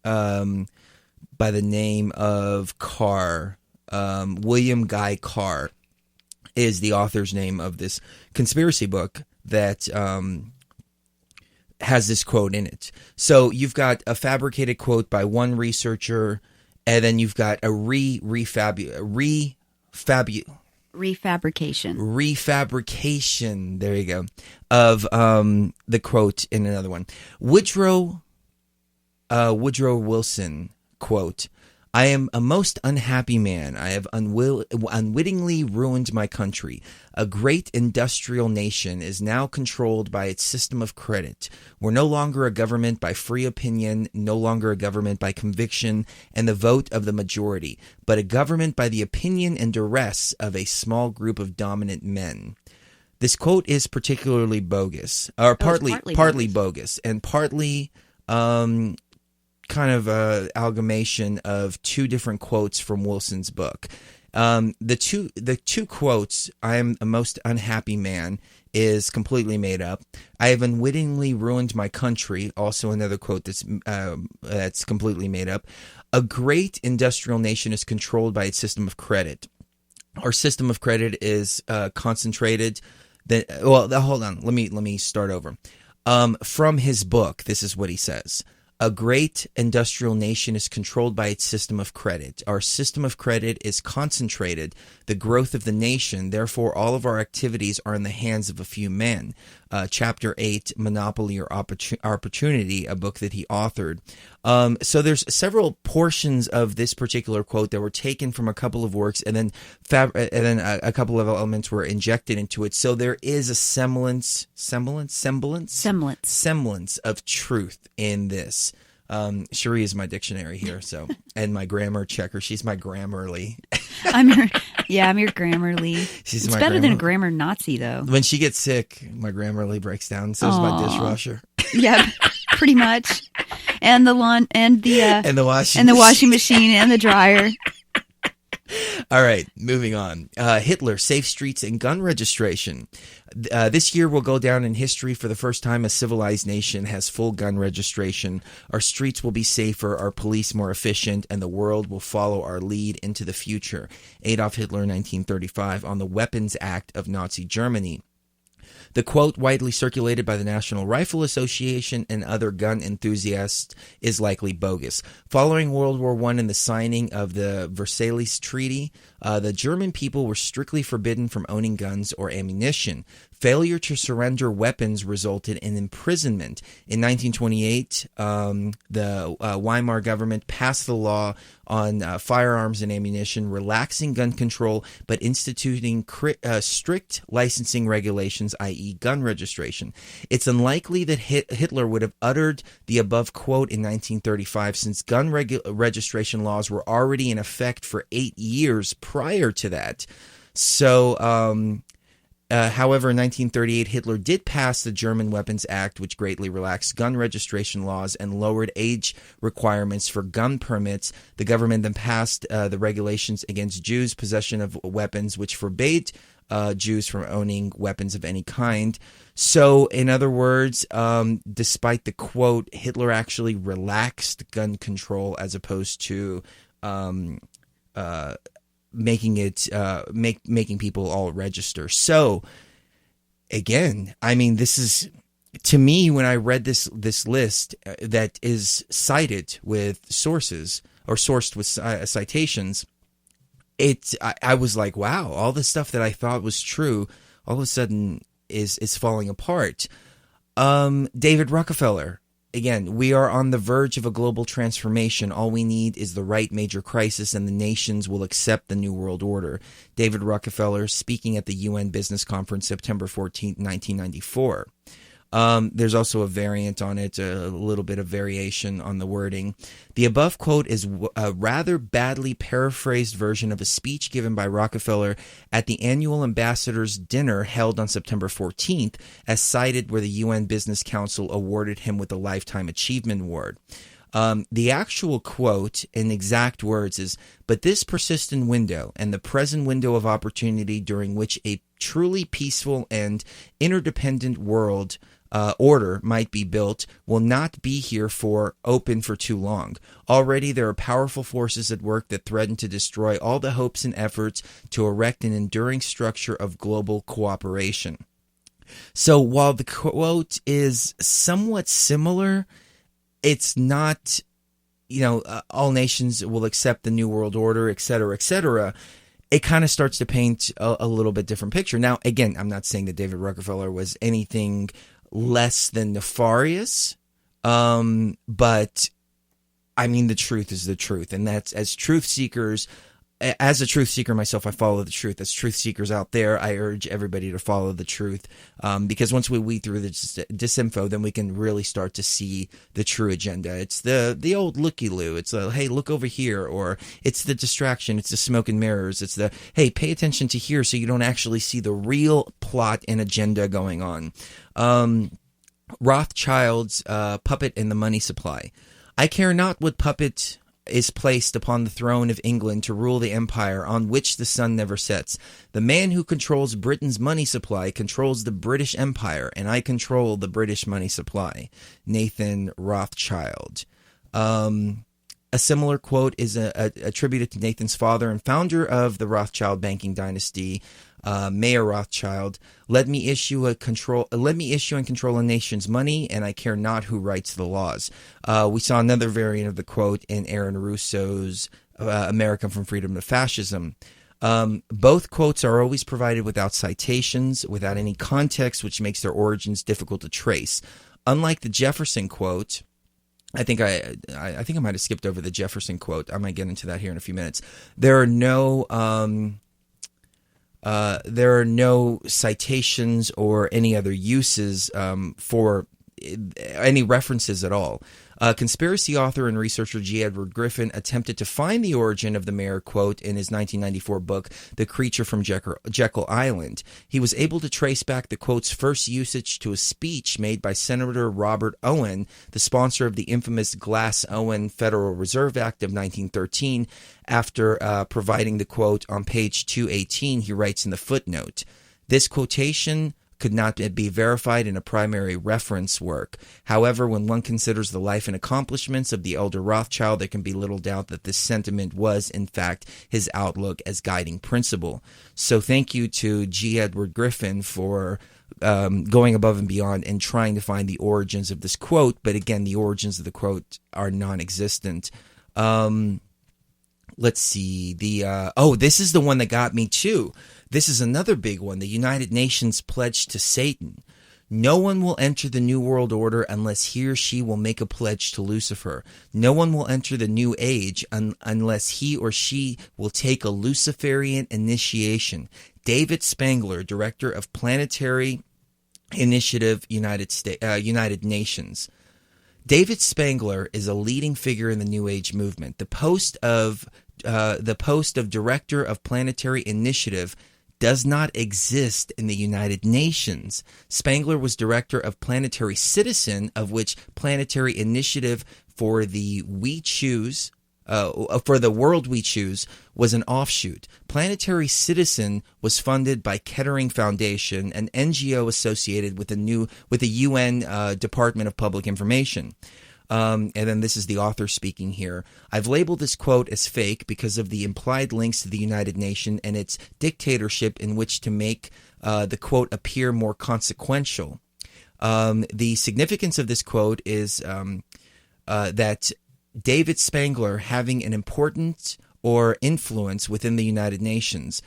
S4: by the name of Carr. William Guy Carr is the author's name of this conspiracy book that has this quote in it. So you've got a fabricated quote by one researcher, and then you've got a refabrication. There you go, of the quote in another one. Woodrow Wilson quote: "I am a most unhappy man. I have unwittingly ruined my country. A great industrial nation is now controlled by its system of credit. We're no longer a government by free opinion, no longer a government by conviction and the vote of the majority, but a government by the opinion and duress of a small group of dominant men." This quote is particularly bogus, or partly bogus, and partly kind of amalgamation of two different quotes from Wilson's book. The two quotes, "I am a most unhappy man," is completely made up. "I have unwittingly ruined my country," also another quote that's completely made up. "A great industrial nation is controlled by its system of credit." Our system of credit is concentrated. Hold on. Let me start over. From his book, this is what he says. "A great industrial nation is controlled by its system of credit. Our system of credit is concentrated, the growth of the nation. Therefore, all of our activities are in the hands of a few men." Chapter 8, Monopoly or Opportunity, a book that he authored. So there's several portions of this particular quote that were taken from a couple of works, and then a couple of elements were injected into it. So there is a semblance of truth in this. Cherie is my dictionary here, and my grammar checker. She's my Grammarly.
S5: I'm your Grammarly. It's better than a grammar Nazi, though.
S4: When she gets sick, my Grammarly breaks down. So is my dishwasher.
S5: Yeah, pretty much. And the washing machine and the dryer.
S4: All right, moving on. Hitler, safe streets, and gun registration. This year will go down in history. For the first time, a civilized nation has full gun registration. Our streets will be safer, our police more efficient, and the world will follow our lead into the future. Adolf Hitler, 1935, on the Weapons Act of Nazi Germany. The quote, widely circulated by the National Rifle Association and other gun enthusiasts, is likely bogus. Following World War I and the signing of the Versailles Treaty, the German people were strictly forbidden from owning guns or ammunition. Failure to surrender weapons resulted in imprisonment. In 1928, the Weimar government passed the law on firearms and ammunition, relaxing gun control, but instituting strict licensing regulations, i.e. gun registration. It's unlikely that Hitler would have uttered the above quote in 1935, since gun registration laws were already in effect for 8 years prior to that. So, however, in 1938, Hitler did pass the German Weapons Act, which greatly relaxed gun registration laws and lowered age requirements for gun permits. The government then passed the regulations against Jews' possession of weapons, which forbade Jews from owning weapons of any kind. So, in other words, despite the quote, Hitler actually relaxed gun control as opposed to making people all register. So again, I mean, this is, to me, when I read this list that is cited with sources or sourced with citations, I was like, wow, all the stuff that I thought was true all of a sudden is falling apart. David Rockefeller. Again, we are on the verge of a global transformation. All we need is the right major crisis, and the nations will accept the New World Order. David Rockefeller, speaking at the UN Business Conference, September 14, 1994. There's also a variant on it, a little bit of variation on the wording. The above quote is a rather badly paraphrased version of a speech given by Rockefeller at the annual ambassadors' dinner held on September 14th, as cited where the UN Business Council awarded him with a Lifetime Achievement Award. The actual quote in exact words is, "But this persistent window and the present window of opportunity during which a truly peaceful and interdependent world order might be built will not be open for too long. Already there are powerful forces at work that threaten to destroy all the hopes and efforts to erect an enduring structure of global cooperation." So while the quote is somewhat similar, it's not, all nations will accept the New World Order, et cetera, et cetera. It kind of starts to paint a little bit different picture. Now, again, I'm not saying that David Rockefeller was anything less than nefarious, but I mean, the truth is the truth. And that's, as truth seekers, as a truth seeker myself, I follow the truth. As truth seekers out there, I urge everybody to follow the truth, because once we weed through the disinfo, then we can really start to see the true agenda. It's the old looky-loo. It's hey, look over here, or it's the distraction. It's the smoke and mirrors. It's the, hey, pay attention to here so you don't actually see the real plot and agenda going on. Rothschild's Puppet and the Money Supply. I care not what puppet is placed upon the throne of England to rule the empire on which the sun never sets. The man who controls Britain's money supply controls the British Empire, and I control the British money supply. Nathan Rothschild. A similar quote is attributed to Nathan's father and founder of the Rothschild banking dynasty, Mayer Rothschild. Let me issue and control a nation's money, and I care not who writes the laws. We saw another variant of the quote in Aaron Russo's America from Freedom to Fascism. Both quotes are always provided without citations, without any context, which makes their origins difficult to trace. Unlike the Jefferson quote, I think I might have skipped over the Jefferson quote. I might get into that here in a few minutes. There are no citations or any other uses for any references at all. Conspiracy author and researcher G. Edward Griffin attempted to find the origin of the Mayer quote in his 1994 book, The Creature from Jekyll Island. He was able to trace back the quote's first usage to a speech made by Senator Robert Owen, the sponsor of the infamous Glass-Owen Federal Reserve Act of 1913. After providing the quote on page 218, he writes in the footnote, "This quotation could not be verified in a primary reference work. However, when one considers the life and accomplishments of the elder Rothschild, there can be little doubt that this sentiment was, in fact, his outlook as guiding principle." So thank you to G. Edward Griffin for going above and beyond and trying to find the origins of this quote. But again, the origins of the quote are non-existent. Let's see. This is the one that got me too. This is another big one. The United Nations pledge to Satan. No one will enter the New World Order unless he or she will make a pledge to Lucifer. No one will enter the New Age unless he or she will take a Luciferian initiation. David Spangler, Director of Planetary Initiative, United Nations. David Spangler is a leading figure in the New Age movement. The post of Director of Planetary Initiative does not exist in the United Nations. Spangler was Director of Planetary Citizen, of which Planetary Initiative for the World We Choose was an offshoot. Planetary Citizen was funded by Kettering Foundation, an NGO associated with the UN Department of Public Information. And then this is the author speaking here. "I've labeled this quote as fake because of the implied links to the United Nations and its dictatorship in which to make the quote appear more consequential. The significance of this quote is that David Spangler, having an important or influence within the United Nations,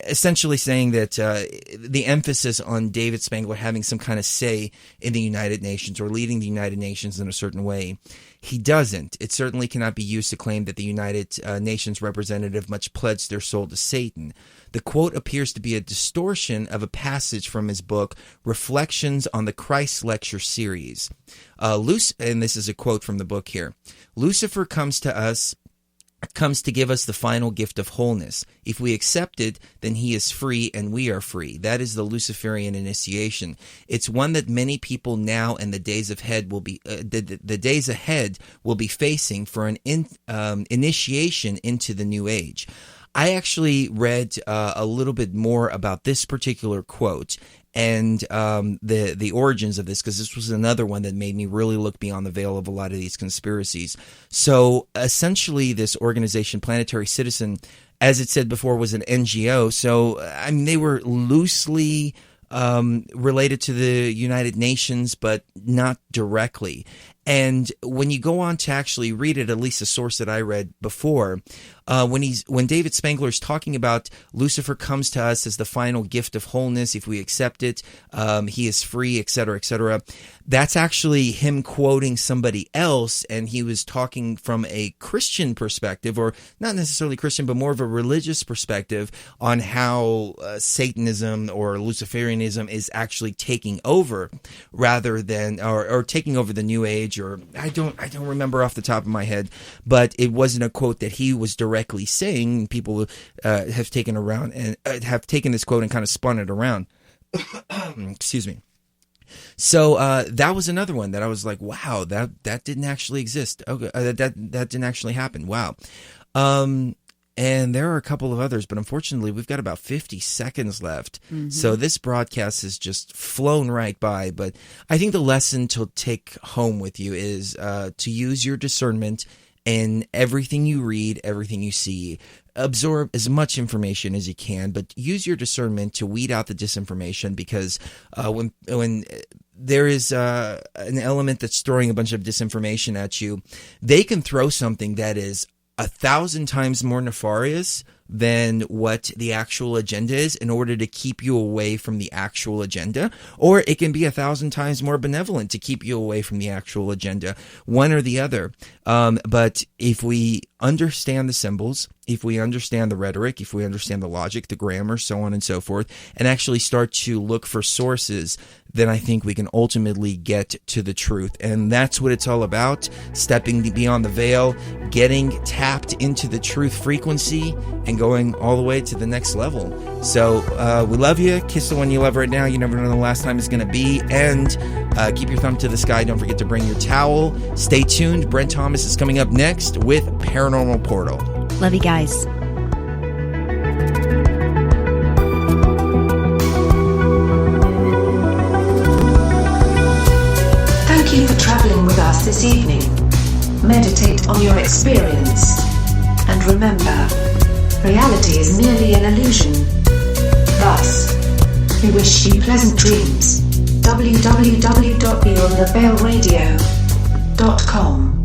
S4: essentially saying that the emphasis on David Spangler having some kind of say in the United Nations or leading the United Nations in a certain way. He doesn't. It certainly cannot be used to claim that the United Nations representative much pledged their soul to Satan. The quote appears to be a distortion of a passage from his book, Reflections on the Christ Lecture Series. And this is a quote from the book here. Lucifer comes to give us the final gift of wholeness. If we accept it, then he is free and we are free. That is the Luciferian initiation. It's one that many people now and the days ahead will be facing for an initiation into the new age. I actually read a little bit more about this particular quote and the origins of this, because this was another one that made me really look beyond the veil of a lot of these conspiracies. So essentially, this organization, Planetary Citizen, as it said before, was an NGO. So I mean, they were loosely related to the United Nations, but not directly. And when you go on to actually read it, at least a source that I read before, when David Spangler is talking about Lucifer comes to us as the final gift of wholeness, if we accept it, he is free, etc., etc. That's actually him quoting somebody else, and he was talking from a Christian perspective, or not necessarily Christian, but more of a religious perspective on how Satanism or Luciferianism is actually taking over, rather than or taking over the New Age. Or I don't remember off the top of my head, but it wasn't a quote that he was directly saying. People have taken around and have taken this quote and kind of spun it around. Excuse me. So that was another one that I was like, wow, that didn't actually exist. Okay, that didn't actually happen. Wow. And there are a couple of others, but unfortunately, we've got about 50 seconds left. Mm-hmm. So this broadcast has just flown right by. But I think the lesson to take home with you is to use your discernment in everything you read, everything you see. Absorb as much information as you can, but use your discernment to weed out the disinformation, because when there is an element that's throwing a bunch of disinformation at you, they can throw something that is 1,000 times more nefarious than what the actual agenda is in order to keep you away from the actual agenda, or it can be 1,000 times more benevolent to keep you away from the actual agenda, one or the other. But if we understand the symbols, if we understand the rhetoric, if we understand the logic, the grammar, so on and so forth, and actually start to look for sources, then I think we can ultimately get to the truth. And that's what it's all about, stepping beyond the veil, getting tapped into the truth frequency, and going all the way to the next level. So we love you. Kiss the one you love right now. You never know when the last time is going to be. And keep your thumb to the sky. Don't forget to bring your towel. Stay tuned. Brent Thomas is coming up next with Paranormal Portal.
S5: Love you guys.
S2: Thank you for traveling with us this evening. Meditate on your experience. And remember, reality is merely an illusion. Thus, we wish you pleasant dreams. www.beyondtheveilradio.com